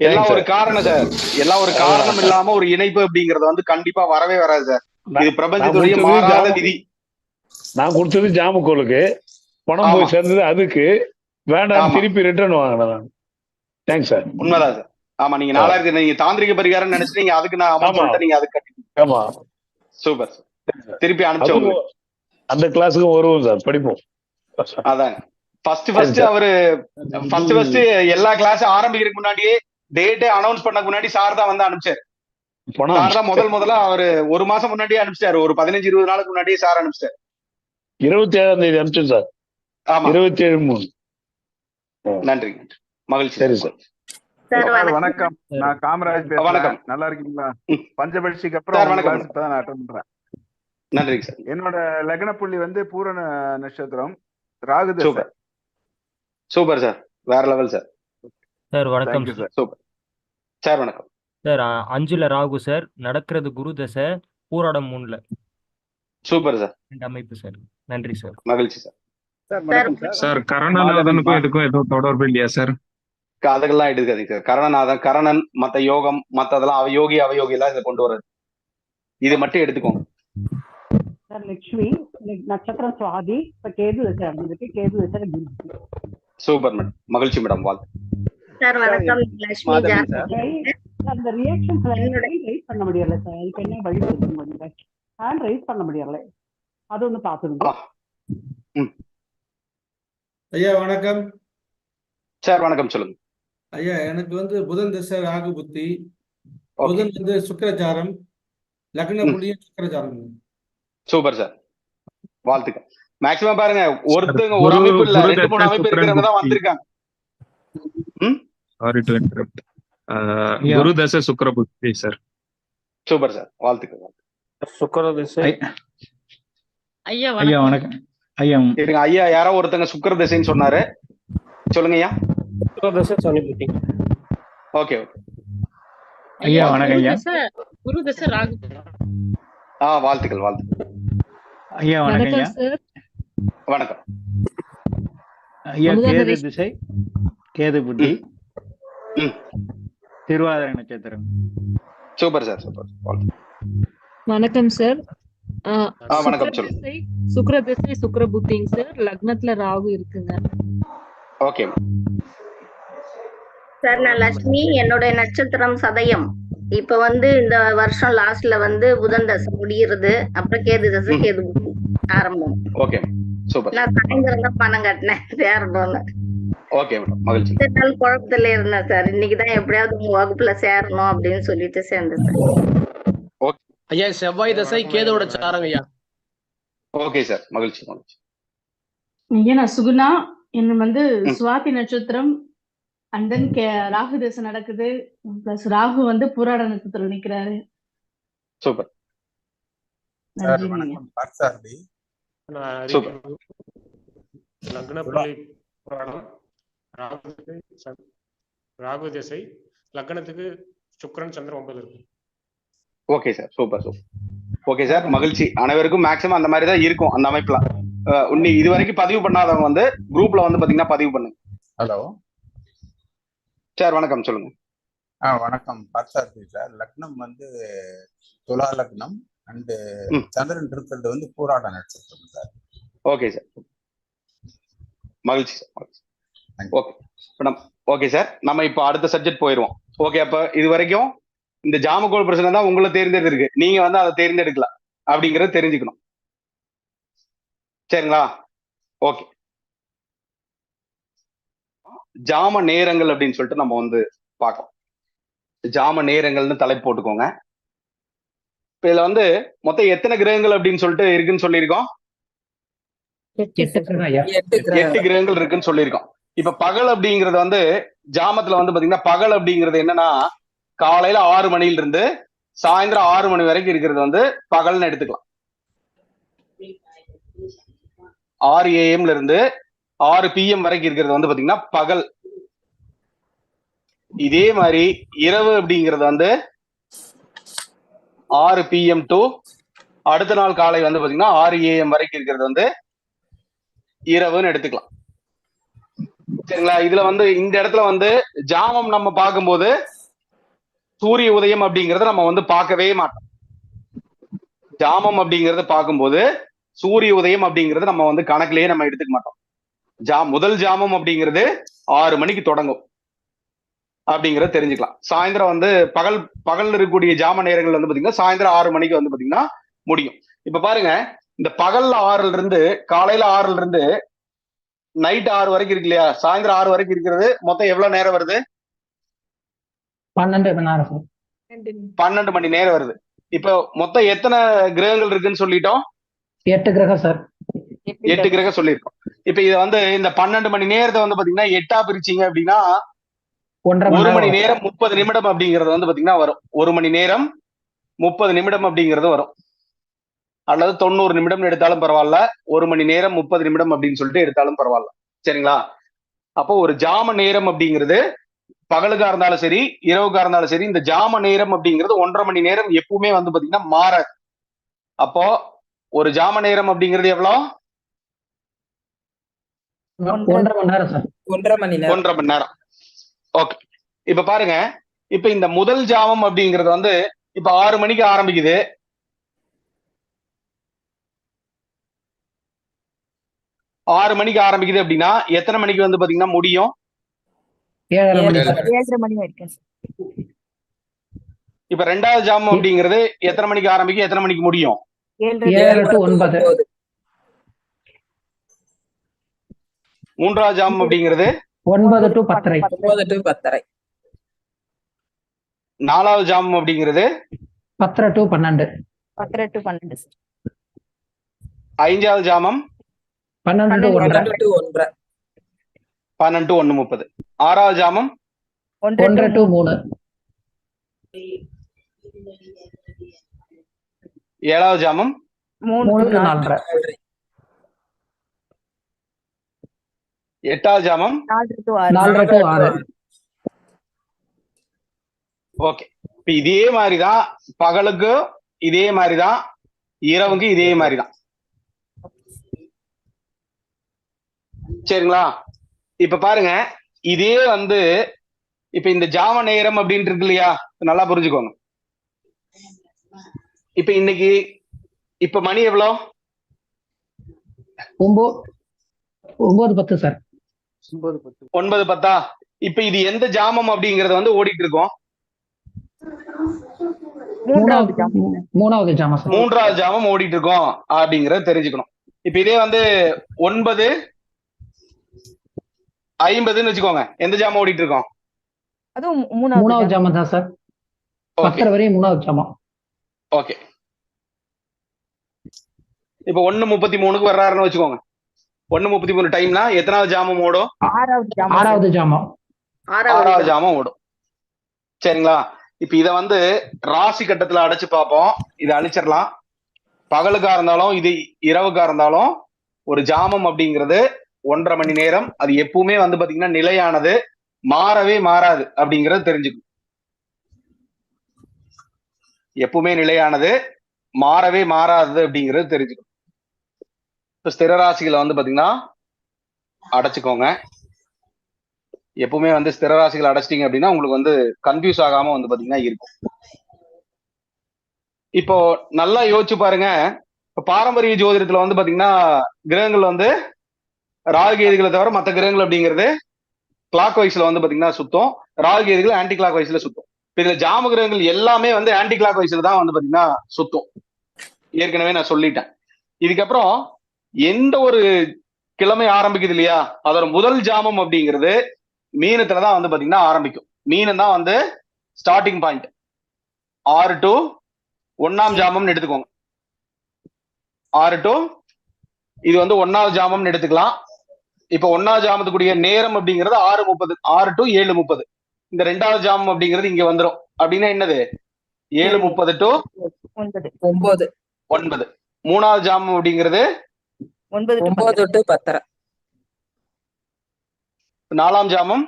எல்லாம் ஒரு காரணம் சார். எல்லாம் ஒரு காரணம் இல்லாம ஒரு இணைப்பு அப்படிங்கறது வந்து கண்டிப்பா வரவே வராது சார். இது பிரபஞ்சத்துடைய மாறாத விதி. நான் கொடுத்தது ஜாமக்கோலுக்கு, பணம் போய் சேர்ந்தது அதுக்கு. வேண்டாம், திருப்பி ரிட்டர்ன் வாங்கினேன் நான். Thanks sir. உண்மைதான் சார். ஆமா, நீங்க 4000 நீங்க தாந்திரிக பரிகாரம் நினைச்சிட்டீங்க, அதுக்கு நான் அமௌண்ட் சொல்லிட்டு நீங்க அதுக்கு கட்டி. ஆமா, சூப்பர். திருப்பி அனுப்பிச்சோம். அந்த கிளாஸுக்கும் வருவோம் சார், படிப்போம். அதான் ஃபர்ஸ்ட் அவரு ஃபர்ஸ்ட் எல்லா கிளாஸ் ஆரம்பிக்கிறதுக்கு முன்னாடியே டேட்டே அனௌன்ஸ் பண்ணக்கு முன்னாடி சார் தான் வந்து அனுப்பிச்சாரு. சார் தான் முதல்ல அவரு ஒரு மாசம் முன்னாடியே அனுப்பிச்சாரு. ஒரு 15-20 நாளுக்கு முன்னாடியே சார் அனுப்பிச்சாரு. 27ஆம் தேதி அனுப்பிச்சேன் சார். ஆமா, 27/3. நன்றி, மகிழ்ச்சி. சரி சார். வணக்கம், நான் காமராஜ் பேசுறேன். வணக்கம், நல்லா இருக்கீங்களா? பஞ்சபட்சிக்கு அப்புறம் இப்பதான் அட்டன் பண்றேன். நன்றி சார். என்னோட லக்ன புள்ளி வந்து பூரண நட்சத்திரம், ராகு தசை. சூப்பர் சார், வேற லெவல் சார். சார் வணக்கம் சார். சூப்பர் சார், வணக்கம் சார். 5ல ராகு சார், நடக்கிறது குரு தசை, பூராடம் 3ல. சூப்பர் சார், இந்த அமைப்பு சார். நன்றி சார். மகிழ்ச்சி சார். சார், கரணநாதனுக்கும் இதுக்கும் எதுவும் தொடர்பு இல்லையா சார்? அதெல்லாம் எடுக்காதீங்க சார். கரணநாதன், கரணன், மத்த யோகம், மத்ததெல்லாம் அவயோகி அவயோகி எல்லாம் இதை கொண்டு வர்றது. இது மட்டும் எடுத்துக்கோங்க சார். லட்சுமி நட்சத்திரம் சுவாதி, இப்ப கேது தசை நடந்திருக்கு, கேது தசை. சூப்பர் மேடம், மகிழ்ச்சி மேடம், வாழ்த்து சார். வணக்கம், லட்சுமி. அந்த ரியாக்ஷன் ரைஸ் பண்ண முடியல சார், அதுக்கு என்ன வழி சொல்லுங்க? ஹேண்ட் ரைஸ் பண்ண முடியல, அது ஒண்ணு பாத்துருங்க. ஐயா வணக்கம் சார். வணக்கம், சொல்லுங்க ஐயா. எனக்கு வந்து புதன் தசை, ராகு புத்தி. புதன் வந்து சுக்கிரச்சாரம், லக்ன புள்ளியும் சுக்கிரச்சாரம். சூப்பர் சார், வாழ்த்துக்கள். மேக்ஸிமம் பாருங்க, ஒருத்தங்க ஒரு அமைப்பு இல்ல, 2-3 அமைப்பு இருக்கிறவங்க தான் வந்திருக்காங்க. Sorry to interrupt. குரு தசை சுக்கிர புத்தி சார். சூப்பர் சார், வாழ்த்துக்கள். சுக்கிர தசை. ஐயா வணக்கம். ஐயா இருங்க, ஐயா யாரோ ஒருத்தங்க சுக்கிர தசைன்னு சொன்னாரு, சொல்லுங்க ஐயா. சுக்கிர தசை சனி புத்தி. ஓகே, ஐயா வணக்கம். ஐயா குரு தசை ராகு. வாழ்த்துக்கள், வாழ்த்துக்கள். ஐயா வணக்கம். ஐயா வணக்கம். ஐயா கேது திசை, கேது புத்தி, திருவாதிரை நட்சத்திரம். Super sir, super. வணக்கம் சார். வணக்கம், சொல்லுங்க. சுக்கிர திசை சுக்கிர புத்திங்க சார், லக்னத்துல ராகு இருக்குங்க. Okay sir. நான் லட்சுமி, என்னோட நட்சத்திரம் சதயம். இப்ப வந்து இந்த வருஷம் லாஸ்ட்ல வந்து புதன் தசை முடிகிறது, அப்புறம் கேது தசை, கேது புத்தி ஆரம்பம். Okay, super. நான் சாயந்தரம் தான் பணம் கட்டினேன், வேற ஒண்ணு. ஓகே மேடம், மகிழ்ச்சி. இத்தனை நாள் குழப்பத்துல இருந்தேன் சார். இன்னைக்குதான் எப்படியாவது உங்க வகுப்புல சேரணும் அப்படின்னு சொல்லிட்டு சேர்ந்தேன் சார். ஐயா செவ்வாய் தசை, கேதோட சாரம் ஐயா. ஓகே சார், மகிழ்ச்சி, மகிழ்ச்சி. ஐயா நான் சுகுணா, என்ன வந்து சுவாதி நட்சத்திரம் அண்ட் தென் ராகு தேசம் நடக்குது. பிளஸ் ராகு வந்து பூராட நட்சத்திரம் நிக்கிறாரு. சூப்பர். நன்றி. வணக்கம் பார்சாரதி. சூப்பர். லக்ன புள்ளி புராணம், ராகு திசை, லக்னத்துக்கு சுக்கிரன் சந்திரன் 9 இருக்கு. Okay sir, super super. Okay sir, மகிழ்ச்சி. அனைவருக்கும் மேக்ஸிமம் அந்த மாதிரி தான் இருக்கும் அந்த அமைப்புல. இது வரைக்கும் பதிவு பண்ணாதவங்க வந்து குரூப்ல வந்து பாத்தீங்கன்னா பதிவு பண்ணுங்க. ஹலோ சார், வணக்கம், சொல்லுங்க. வணக்கம் பார்சாரதி சார். லக்னம் வந்து துலா லக்னம் அண்டு சந்திரன் இருக்கிறது வந்து பூராட நட்சத்திரம் சார். ஓகே சார், மகிழ்ச்சி சார், மகிழ்ச்சி. ஓகே ஓகே சார், நம்ம இப்போ அடுத்த சப்ஜெக்ட் போயிடுவோம். ஓகே, அப்ப இது வரைக்கும் இந்த ஜாமக்கோள் பிரச்சனை தான் உங்களை தேர்ந்தெடுத்திருக்கு. நீங்க வந்து அதை தேர்ந்தெடுக்கல அப்படிங்கறத தெரிஞ்சுக்கணும். சரிங்களா? ஓகே, ஜாம நேரங்கள் அப்படின்னு சொல்லிட்டு நம்ம வந்து பார்க்கலாம். ஜாம நேரங்கள்னு தலைப்பு போட்டுக்கோங்க. இப்ப இதுல வந்து மொத்தம் எத்தனை கிரகங்கள் அப்படின்னு சொல்லிட்டு இருக்குன்னு சொல்லியிருக்கோம்? 8 கிரகங்கள் இருக்குன்னு சொல்லியிருக்கோம். இப்ப பகல் அப்படிங்கறது வந்து ஜாமத்துல வந்து பாத்தீங்கன்னா பகல் அப்படிங்கிறது என்னன்னா காலையில 6 மணில இருந்து சாயந்தரம் 6 மணி வரைக்கும் இருக்கிறது வந்து பகல்னு எடுத்துக்கலாம். 6 AM இருந்து 6 PM வரைக்கும் இருக்கிறது வந்து பாத்தீங்கன்னா பகல். இதே மாதிரி இரவு அப்படிங்கிறது வந்து 6 PM டு அடுத்த நாள் காலை வந்து பாத்தீங்கன்னா 6 AM வரைக்கும் இருக்கிறது வந்து இரவுன்னு எடுத்துக்கலாம். சரிங்களா? இதுல வந்து இந்த இடத்துல வந்து ஜாமம் நம்ம பார்க்கும்போது சூரிய உதயம் அப்படிங்கறத நம்ம வந்து பார்க்கவே மாட்டோம். ஜாமம் அப்படிங்கறத பார்க்கும்போது சூரிய உதயம் அப்படிங்கறது நம்ம வந்து கணக்குலயே நம்ம எடுத்துக்க மாட்டோம். முதல் ஜாமம் அப்படிங்கிறது 6 மணிக்கு தொடங்கும் அப்படிங்கறத தெரிஞ்சுக்கலாம். சாயந்தரம் வந்து பகல் இருக்கக்கூடிய ஜாம நேரங்கள் வந்து பாத்தீங்கன்னா சாயந்தரம் 6 மணிக்கு வந்து பாத்தீங்கன்னா முடியும். இப்ப பாருங்க, இந்த பகல்ல 6ல இருந்து காலையில 6ல இருந்து நைட் 6 வரைக்கும் இருக்கு இல்லையா? சாயந்தரம் 6 வரைக்கும் இருக்கிறது மொத்தம் எவ்வளவு நேரம் வருது? 12 மணி நேரம் சார். 12 மணி நேரம் வருது. இப்போ மொத்தம் எத்தனை கிரகங்கள் இருக்குன்னு சொல்லிட்டோம்? 8 கிரகம் சார். 8 கிரகம் சொல்லியிருக்கோம். இப்ப இத வந்து இந்த 12 மணி நேரத்தை வந்து பாத்தீங்கன்னா 8ஆ பிரிச்சீங்க அப்படின்னா 1 மணி நேரம் 30 நிமிடம் அப்படிங்கிறது வந்து பாத்தீங்கன்னா வரும். 1 மணி நேரம் 30 நிமிடம் அப்படிங்கிறது வரும். அல்லது 90 நிமிடம் எடுத்தாலும் பரவாயில்ல, 1 மணி நேரம் 30 நிமிடம் அப்படின்னு சொல்லிட்டு எடுத்தாலும் பரவாயில்ல. சரிங்களா? அப்போ ஒரு ஜாம நேரம் அப்படிங்கிறது பகலுக்கா இருந்தாலும் சரி, இரவுக்கா இருந்தாலும் சரி, இந்த ஜாம நேரம் அப்படிங்கிறது 1.5 மணி நேரம் எப்பவுமே வந்து பாத்தீங்கன்னா மாறாது. அப்போ ஒரு ஜாம நேரம் அப்படிங்கிறது எவ்வளவு? 1.5 மணி நேரம் சார். 1.5 மணி நேரம். ஓகே, இப்ப பாருங்க, இப்ப இந்த முதல் ஜாமம் அப்படிங்கிறது வந்து இப்ப 6 மணிக்கு ஆரம்பிக்குது. 6 மணிக்கு ஆரம்பிக்குது அப்படின்னா எத்தனை மணிக்கு வந்து பாத்தீங்கன்னா முடியும்? 7:30 மணி வரைக்கும். இப்ப 2வது ஜாமம் அப்படிங்கிறது எத்தனை மணிக்கு ஆரம்பிக்கும், எத்தனை மணிக்கு முடியும்? 7 to 9. 3வது ஜாமம் அப்படிங்கிறது 9 to 10:30. 4வது ஜாமம் அப்படிங்கிறது 10 to 12. 10 to 12. 5வது ஜாமம் 12 to 1:30. 12 to 1:30. 6வது ஜாமம் 1 to 3. 7வது ஜாமம் 3 to 4:30. 8வது ஜாமம் 4 to 6. ஓகே, இப்ப இதே மாதிரிதான் பகலுக்கு, இதே மாதிரிதான் இரவுக்கு, இதே மாதிரிதான். சரிங்களா? இப்ப பாருங்க, இதே வந்து இப்ப இந்த ஜாம நேரம் அப்படின்னு இருக்கு இல்லையா? நல்லா புரிஞ்சுக்கோங்க. இப்ப இன்னைக்கு இப்ப மணி எவ்வளவு? 9:10 சார். 9:10. இப்ப இது எந்த ஜாமம் அப்படிங்கறது வந்து ஓடிட்டு இருக்கோம்? 3வது ஜாமம் சார். 3வது ஜாமம் ஓடிட்டு இருக்கோம் அப்படிங்கறத தெரிஞ்சுக்கணும். இப்ப இதே வந்து 9:50ன்னு வச்சுக்கோங்க, எந்த ஜாமம் ஓடிட்டு இருக்கோம்? அதுவும் 3வது ஜாமம் தான் சார். 10 வரையும் 3வது ஜாமம். ஓகே, இப்ப 1:33க்கு வர்றாருன்னு வச்சுக்கோங்க. 1:33 டைம்னா எத்தனாவது ஜாமம் ஓடும்? ஆறாவது ஜாமம். ஆறாவது ஜாமம் ஓடும். சரிங்களா? இப்ப இத வந்து ராசி கட்டத்துல அடைச்சு பார்ப்போம். இதை அழிச்சிடலாம். பகலுக்கா இருந்தாலும் இது இரவுக்கா இருந்தாலும் ஒரு ஜாமம் அப்படிங்கிறது 1.5 மணி நேரம். அது எப்பவுமே வந்து பாத்தீங்கன்னா நிலையானது, மாறவே மாறாது அப்படிங்கறது தெரிஞ்சுக்கும். எப்பவுமே நிலையானது, மாறவே மாறாது அப்படிங்கிறது தெரிஞ்சுக்கும். இப்ப ஸ்திர ராசிகளை வந்து பாத்தீங்கன்னா அடைச்சுக்கோங்க. எப்பவுமே வந்து ஸ்திர ராசிகள் அடைச்சிட்டீங்க அப்படின்னா உங்களுக்கு வந்து கன்ஃபியூஸ் ஆகாம வந்து பாத்தீங்கன்னா இருக்கும். இப்போ நல்லா யோசிச்சு பாருங்க. இப்ப பாரம்பரிய ஜோதிடத்துல வந்து பாத்தீங்கன்னா கிரகங்கள் வந்து ராகு கேதுகளை தவிர மற்ற கிரகங்கள் அப்படிங்கிறது கிளாக் வைஸ்ல வந்து பாத்தீங்கன்னா சுத்தம், ராகு கேதுகள் ஆன்டி கிளாக் வைஸ்ல சுத்தம். இதுல ஜாம கிரகங்கள் எல்லாமே வந்து ஆன்டி கிளாக் வைஸ்ல தான் வந்து பாத்தீங்கன்னா சுத்தம். ஏற்கனவே நான் சொல்லிட்டேன். இதுக்கப்புறம் எந்த ஒரு கிழமை ஆரம்பிக்குது இல்லையா, அதோட முதல் ஜாமம் அப்படிங்கிறது மீனத்துலதான் வந்து பாத்தீங்கன்னா ஆரம்பிக்கும். மீனம் தான் வந்து ஸ்டார்டிங் பாயிண்ட். 6 to 1ஆம் ஜாமம்னு எடுத்துக்கோங்க. 6 to இது வந்து 1வது ஜாமம்னு எடுத்துக்கலாம். இப்ப 1வது ஜாமத்துக்குரிய நேரம் அப்படிங்கிறது 6:30, 6 to 7:30. இந்த 2வது ஜாமம் அப்படிங்கிறது இங்க வந்துடும். அப்படின்னா என்னது? 7:30 to 9. 3வது ஜாமம் அப்படிங்கிறது 9 to 10. 4ஆம் ஜாமம்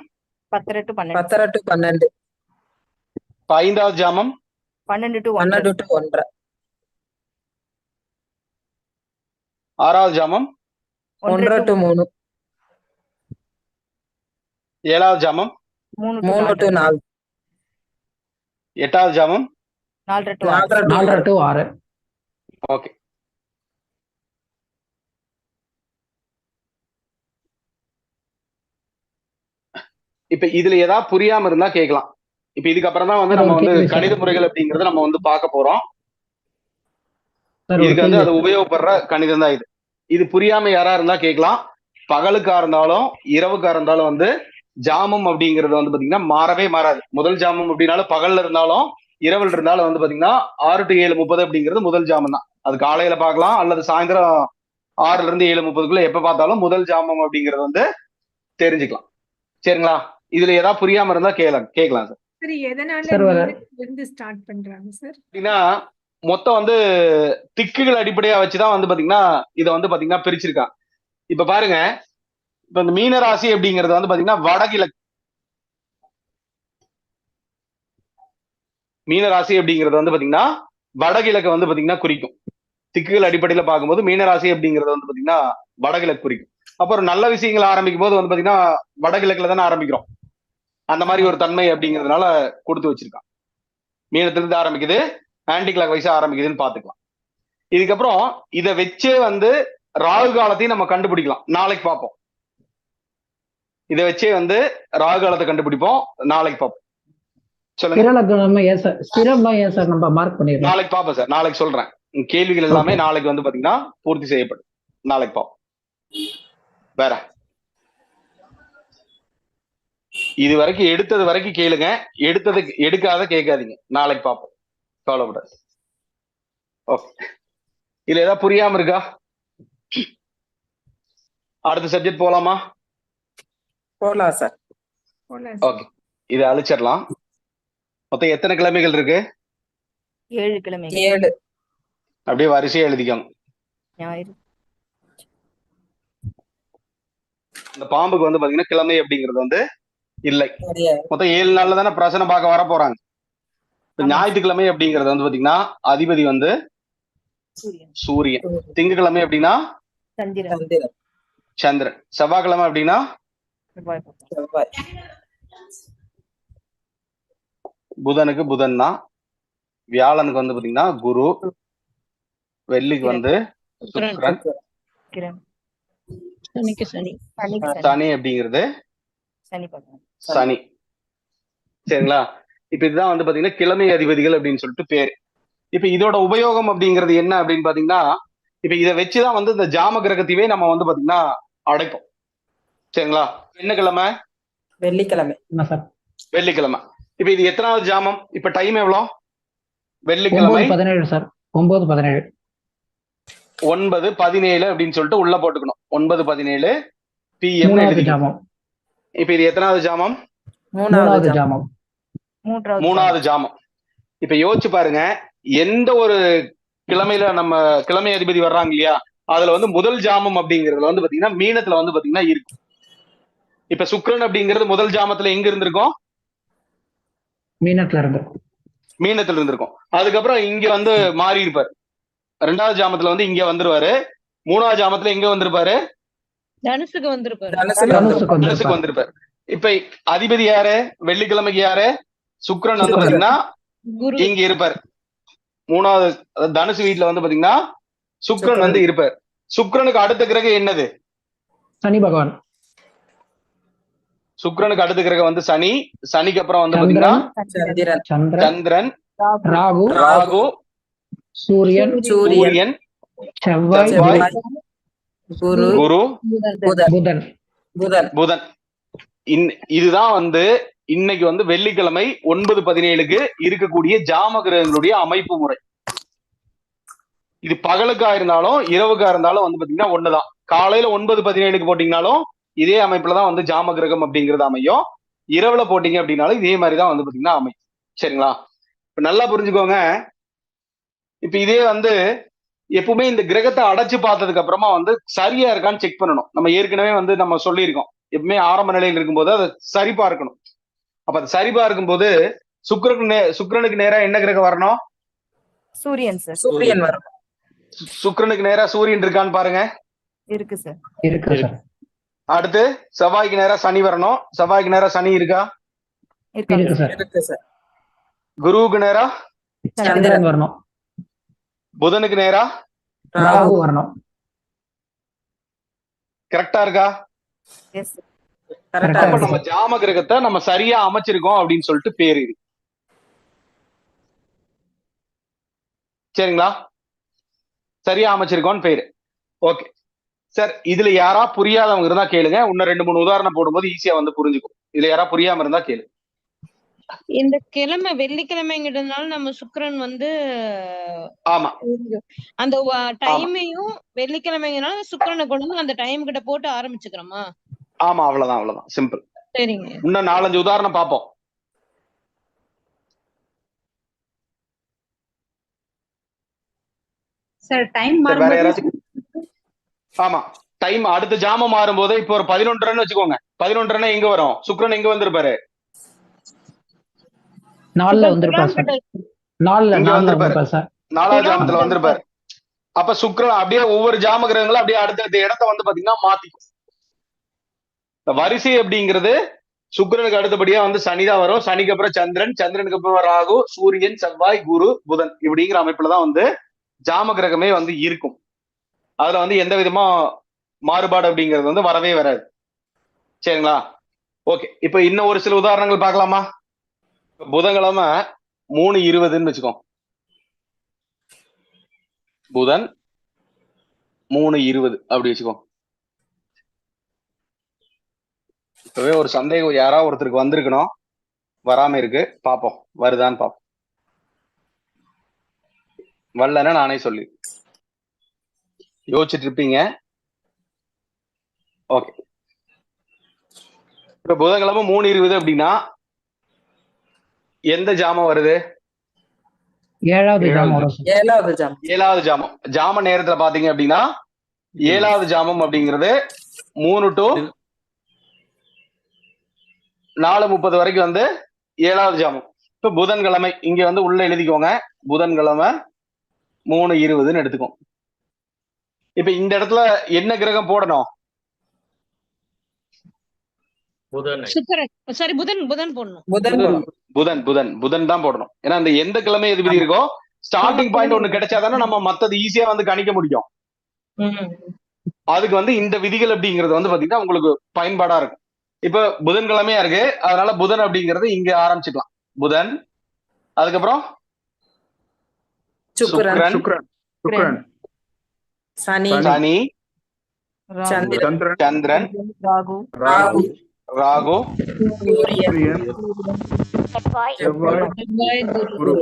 10 to 12. 5வது ஜாமம் 12 to 1. 6வது ஜாமம் 1 to 3. 7வது ஜாமம் 3 to 4. 8வது ஜாமம் 4 to 6. ஓகே. இப்ப இதுல ஏதாவது புரியாம இருந்தா கேட்கலாம். இப்ப இதுக்கப்புறம் தான் வந்து நம்ம வந்து கணித முறைகள் அப்படிங்கறத நம்ம வந்து பார்க்க போறோம். இதுக்கு வந்து அது உபயோகப்படுற கணிதம் தான் இது. இது புரியாம யாரா இருந்தா கேட்கலாம். பகலுக்கா இருந்தாலும் இரவுக்கா இருந்தாலும் வந்து ஜாமம் அப்படிங்கிறது வந்து பாத்தீங்கன்னா மாறவே மாறாது. முதல் ஜாமம் அப்படின்னாலும் பகல்ல இருந்தாலும் இரவில் இருந்தாலும் வந்து பாத்தீங்கன்னா 6 to 7:30 அப்படிங்கிறது முதல் ஜாமம் தான். அது காலையில பார்க்கலாம் அல்லது சாயந்தரம் 6ல இருந்து 7:30க்குள்ள எப்ப பார்த்தாலும் முதல் ஜாமம் அப்படிங்கறது வந்து தெரிஞ்சுக்கலாம். சரிங்களா? இதுல ஏதாவது புரியாம இருந்தா கேட்கலாம் சார். சரி, எதனால இருந்து ஸ்டார்ட் பண்றாங்க சார்? அப்படின்னா மொத்தம் வந்து திக்குகள் அடிப்படையா வச்சுதான் வந்து பாத்தீங்கன்னா இதை வந்து பாத்தீங்கன்னா பிரிச்சிருக்காங்க. இப்ப பாருங்க, இப்ப இந்த மீன ராசி அப்படிங்கிறது வந்து பாத்தீங்கன்னா வடகிழக்கு. மீன ராசி அப்படிங்கிறது வந்து பாத்தீங்கன்னா வடகிழக்கு வந்து பாத்தீங்கன்னா குறிக்கும். திக்குகள் அடிப்படையில பார்க்கும்போது மீனராசி அப்படிங்கிறது வந்து பாத்தீங்கன்னா வடகிழக்கு குறிக்கும். அப்புறம் நல்ல விஷயங்கள் ஆரம்பிக்கும் போது வந்து பாத்தீங்கன்னா வடகிழக்குல தானே ஆரம்பிக்கிறோம். அந்த மாதிரி ஒரு தன்மை அப்படிங்கிறதுனால கொடுத்து வச்சிருக்கான். மீனத்திலிருந்து ஆரம்பிக்குது, ஆன்டி கிளாக் வைஸா ஆரம்பிக்குதுன்னு பாத்துக்கலாம். இதுக்கப்புறம் இதை வச்சே வந்து ராகு காலத்தையும் நம்ம கண்டுபிடிக்கலாம். நாளைக்கு பார்ப்போம். இதை வச்சே வந்து ராகு காலத்தை கண்டுபிடிப்போம். நாளைக்கு பார்ப்போம். சொல்லுங்க. நாளைக்கு பார்ப்போம் சார். நாளைக்கு சொல்றேன். கேள்விகள் எல்லாமே நாளைக்கு வந்து பாத்தீங்கன்னா பூர்த்தி செய்யப்படும். நாளைக்கு பார்ப்போம். வேற இது வரைக்கும் எடுத்தது வரைக்கும் கேளுங்க. எடுக்காத கேட்காதீங்க. நாளைக்கு பார்ப்போம். கவலைப்படாது. ஓகே. இதுல ஏதாவது புரியாம இருக்கா? அடுத்த சப்ஜெக்ட் போலாமா? போலாம் சார். ஓகே. இதை அழிச்சிடலாம். மொத்தம் எத்தனை கிழமைகள் இருக்கு? 7 கிழமைகள். 7. அப்படியே வரிசையா எழுதிக்கோங்க. ஞாயிறு. இந்த பாம்புக்கு வந்து பாத்தீங்கன்னா கிழமை அப்படிங்கிறது வந்து இல்லை. மொத்தம் 7 நாள்ல தானே பிரசனை பார்க்க வர போறாங்க. ஞாயிற்றுக்கிழமை அப்படிங்கிறது வந்து பாத்தீங்கன்னா அதிபதி வந்து சூரியன். திங்கட்கிழமை அப்படின்னா சந்திரன். செவ்வாய்க்கிழமை அப்படின்னா புதனுக்கு புதன் தான். வியாழனுக்கு வந்து பாத்தீங்கன்னா குரு. வெள்ளிக்கு வந்து சுக்கிரன். சனி அப்படிங்கிறது சனி. சரிங்களா? இப்ப இதுதான் வந்து பாத்தீங்கன்னா கிழமை அதிபதிகள் அப்படின்னு சொல்லிட்டு பேரு. இப்ப இதோட உபயோகம் அப்படிங்கிறது என்ன அப்படின்னு பாத்தீங்கன்னா, இப்ப இதை வச்சுதான் வந்து இந்த ஜாம கிரகத்தையே நம்ம வந்து பாத்தீங்கன்னா அடைப்போம். சரிங்களா? என்ன கிழமை? வெள்ளிக்கிழமை. வெள்ளிக்கிழமை. இப்ப இது எத்தனாவது ஜாமம்? இப்ப டைம் எவ்வளவு? வெள்ளிக்கிழமை 9:17 சார். 9:17. 9:17 அப்படின்னு சொல்லிட்டு உள்ள போட்டுக்கணும். 9:17 PM மூணாவது ஜாமம். இப்ப இது எத்தனாவது ஜாமம்? மூணாவது ஜாமம். மூணாவது ஜாமம். இப்ப யோசிச்சு பாருங்க, எந்த ஒரு கிழமையில நம்ம கிழமை அதிபதி வர்றாங்க இல்லையா, அதுல வந்து முதல் ஜாமம் அப்படிங்கறதுல வந்து பாத்தீங்கன்னா மீனத்துல வந்து பாத்தீங்கன்னா இருக்கும். இப்ப சுக்கிரன் அப்படிங்கிறது முதல் ஜாமத்துல எங்க இருந்திருக்கும்? மீனத்துல இருந்து. மீனத்துல இருந்திருக்கும். அதுக்கப்புறம் இங்க வந்து மாறி இருப்பாரு. 2வது ஜாமத்துல வந்து இங்க வந்துருவாரு. 3வது ஜாமத்துல எங்க வந்திருப்பாரு? தனுசுக்கு வந்திருப்பாரு. தனுசுக்கு வந்திருப்பாரு. இப்ப அதிபதி யாரு? வெள்ளிக்கிழமைக்கு யாரு? சுக்கிரன் வந்து பாத்தீங்கன்னா இங்க இருப்பாரு. 3வது தனுசு வீட்டுல வந்து பாத்தீங்கன்னா சுக்கிரன் வந்து இருப்பார். சுக்கிரனுக்கு அடுத்த கிரகம் என்னது? சனி பகவான். சுக்கிரனுக்கு அடுத்த கிரகம் வந்து சனி. சனிக்கு அப்புறம் வந்து பாத்தீங்கன்னா சந்திரன், ராகு, சூரியன், செவ்வாய், குரு, புதன். இதுதான் வந்து இன்னைக்கு வந்து வெள்ளிக்கிழமை 9:17 இருக்கக்கூடிய ஜாம கிரகங்களுடைய அமைப்பு முறை. இது பகலுக்கா இருந்தாலும் இரவுக்கா இருந்தாலும் வந்து பாத்தீங்கன்னா ஒண்ணுதான். காலையில 9:17 போட்டீங்கன்னாலும் இதே அமைப்புலதான் வந்து ஜாம கிரகம் அப்படிங்கிறது அமையும். இரவுல போட்டீங்க அப்படின்னாலும் இதே மாதிரிதான் வந்து பாத்தீங்கன்னா அமையும். சரிங்களா? இப்ப நல்லா புரிஞ்சுக்கோங்க. இப்ப இதே வந்து எப்பவுமே இந்த கிரகத்தை அடைச்சு பார்த்ததுக்கு அப்புறமா வந்து சரியா இருக்கான்னு செக் பண்ணணும். நம்ம ஏற்கனவே வந்து நம்ம சொல்லியிருக்கோம், எப்பவுமே ஆரம்ப நிலையில் இருக்கும்போது அதை சரி பார்க்கணும். அப்ப அது சரி பார்க்கும் போது சுக்கிரனுக்கு நேரா என்ன கிரகம் வரணும்? சூரியன் சார். சூரியன் வரும். சுக்கிரனுக்கு நேரா சூரியன் இருக்கான்னு பாருங்க. இருக்கு சார். இருக்கு சார். அடுத்து செவ்வாய்க்கு நேரா சனி வரணும். செவ்வாய்க்கு நேரா சனி இருக்கா? இருக்கு சார். குருவுக்கு நேரா சந்திரன் வரணும். புதனுக்கு நேரா ராகு வரணும். கரெக்டா இருக்கா? அப்ப நம்ம ஜாம கிரகத்தை நம்ம சரியா அமைச்சிருக்கோம் அப்படின்னு சொல்லிட்டு பேரு இது. சரிங்களா? சரியா அமைச்சிருக்கோம்னு பேரு. ஓகே சார், இதுல யாரா புரியாதவங்க இருந்தா கேளுங்க. இன்னும் 2-3 உதாரணம் போடும்போது ஈஸியா வந்து புரிஞ்சுக்கும். இதுல யாரா புரியாம இருந்தா கேளு. இந்த கிழமை வெள்ளிக்கிழமைங்கிறதுனால நம்ம சுக்கிரன் வந்து ஆமா அந்த டைமையும் வெள்ளிக்கிழமைங்கனால சுக்கிரனை கொண்டு வந்து அந்த டைம் கிட்ட போட்டு ஆரம்பிச்சுக்கிறோமா? ஆமா, அவ்வளவுதான். சிம்பிள். சரிங்க. இன்னும் 4-5 உதாரணம் பார்ப்போம். சார் டைம் வேற யாராச்சும்? ஆமா, டைம் அடுத்த ஜாமம் மாறும் போது இப்போ ஒரு 11:30 வச்சுக்கோங்க. 11:30 எங்க வரும்? சுக்கிரன் எங்க வந்திருப்பாரு? 4ல வந்திருப்பாரு சார். 4ல வந்திருப்பாரு சார். 4வது ஜாமத்துல வந்திருப்பாரு. அப்ப சுக்கிரன் அப்படியே ஒவ்வொரு ஜாம கிரகங்களும் அப்படியே அடுத்த இடத்த வந்து பாத்தீங்கன்னா மாத்திக்கும். வரிசை அப்படிங்கிறது சுக்கிரனுக்கு அடுத்தபடியா வந்து சனிதான் வரும். சனிக்கு அப்புறம் சந்திரன், சந்திரனுக்கு அப்புறம் ராகு, சூரியன், செவ்வாய், குரு, புதன் இப்படிங்கிற அமைப்புலதான் வந்து ஜாம கிரகமே வந்து இருக்கும். அதுல வந்து எந்த விதமா மாறுபாடு அப்படிங்கிறது வந்து வரவே வராது. சரிங்களா? ஓகே, இப்ப இன்னும் ஒரு சில உதாரணங்கள் பார்க்கலாமா? புதன்கிழமை 3:20 வச்சுக்கோ. புதன் 3:20 அப்படி வச்சுக்கோ. இப்பவே ஒரு சந்தேகம் யாராவது ஒருத்தருக்கு வந்திருக்கணும், வராம இருக்கு. பாப்போம் வருதான்னு பாப்போம். வரலன்னா நானே சொல்லி யோசிச்சுட்டு இருப்பீங்க. ஓகே, இப்ப புதன்கிழமை 3:20 அப்படின்னா எந்த ஜாமம் வருது? 7வது ஜாமம் வரும். 7வது ஜாமம். ஜாம நேரத்துல பாத்தீங்க அப்படின்னா 7வது ஜாமம் அப்படிங்கிறது 3 to 4:30 வரைக்கும் வந்து 7வது ஜாமம். இப்ப புதன்கிழமை இங்க வந்து உள்ள எழுதிக்கோங்க. புதன்கிழமை 3:20 எடுத்துக்கோம். இப்ப இந்த இடத்துல என்ன கிரகம் போடணும்? சரி, புதன் போடணும். புதன் தான் போடணும். ஏன்னா அந்த எந்த கிழமை எதிபதி இருக்கோ ஸ்டார்டிங் பாயிண்ட் ஒண்ணு கிடைச்சாதானே நம்ம மத்தது ஈஸியா வந்து கணிக்க முடியும். அதுக்கு வந்து இந்த விதிகள் அப்படிங்கிறது வந்து பாத்தீங்கன்னா உங்களுக்கு பயன்பாடா இருக்கும். இப்ப புதன்கிழமையா இருக்கு, அதனால புதன் அப்படிங்கிறது இங்க ஆரம்பிச்சுக்கலாம். புதன், அதுக்கப்புறம் சுக்கிரன், சனி, சந்திரன், ராகு, செவ்வாய், குரு.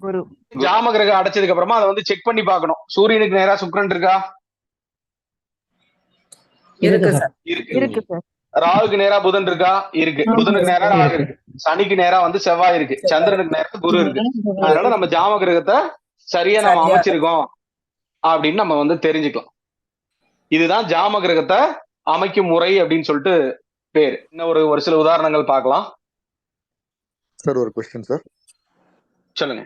குரு. ஜாம கிரகம் அடைச்சதுக்கு அப்புறமா அதை வந்து செக் பண்ணி பார்க்கணும். சூரியனுக்கு நேரா சுக்கிரன் இருக்கா? இருக்கு சார். இருக்கு சார். ராகுக்கு நேரா புதன் இருக்கா? இருக்கு. புதனுக்கு நேரா ராகு இருக்கு. சனிக்கு நேரா வந்து செவ்வாய் இருக்கு. சந்திரனுக்கு நேரா குரு இருக்கு. அதனால நம்ம ஜாம கிரகத்தை சரியா நம்ம அமைச்சிருக்கோம் அப்படின்னு நம்ம வந்து தெரிஞ்சுக்கலாம். இதுதான் ஜாம கிரகத்தை அமைக்கும் முறை அப்படின்னு சொல்லிட்டு பேரு. இன்னும் ஒரு சில உதாரணங்கள் பார்க்கலாம். சார் ஒரு கொஸ்டின் சார். சொல்லுங்க.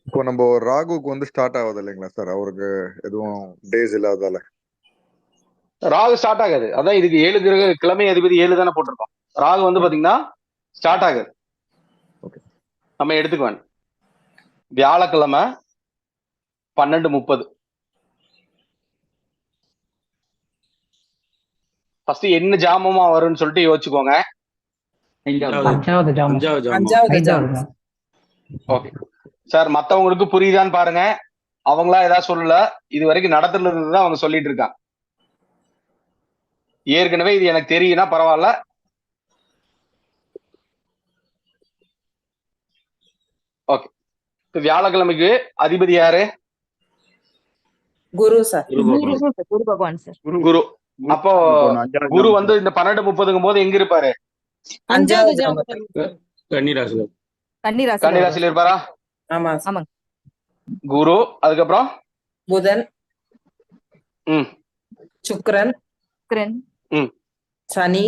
இப்போ நம்ம ராகுக்கு வந்து ஸ்டார்ட் ஆகுது இல்லைங்களா சார்? அவருக்கு எதுவும் டேஸ் இல்லாதால ராகு ஸ்டார்ட் ஆகாது. அதான் இதுக்கு 7 கிரக கிழமை அதிபதி 7 தானே போட்டிருக்கோம். ராகு வந்து பாத்தீங்கன்னா ஸ்டார்ட் ஆகாது. நம்ம எடுத்துக்குவேன். வியாழக்கிழமை 12:30. ஃபர்ஸ்ட் என்ன ஜாமமா வரும்னு சொல்லிட்டு யோசிச்சுக்கோங்க. ஓகே சார், மத்தவங்களுக்கு புரியுதான்னு பாருங்க. அவங்களா ஏதாவது சொல்லல, இது வரைக்கும் நடத்துல இருந்ததுதான் அவங்க சொல்லிட்டு இருக்காங்க. ஏற்கனவே இது எனக்கு தெரியும்னா பரவாயில்ல. ஓகே, வியாழக்கிழமைக்கு அதிபதி யாரு? குரு சார். குரு பகவான் சார். குரு. அப்போ குரு வந்து இந்த 12:30 போது எங்க இருப்பாரு? கன்னிராசில இருப்பாரா? ஆமா. குரு, அதுக்கப்புறம் புதன், சுக்கிரன், சனி,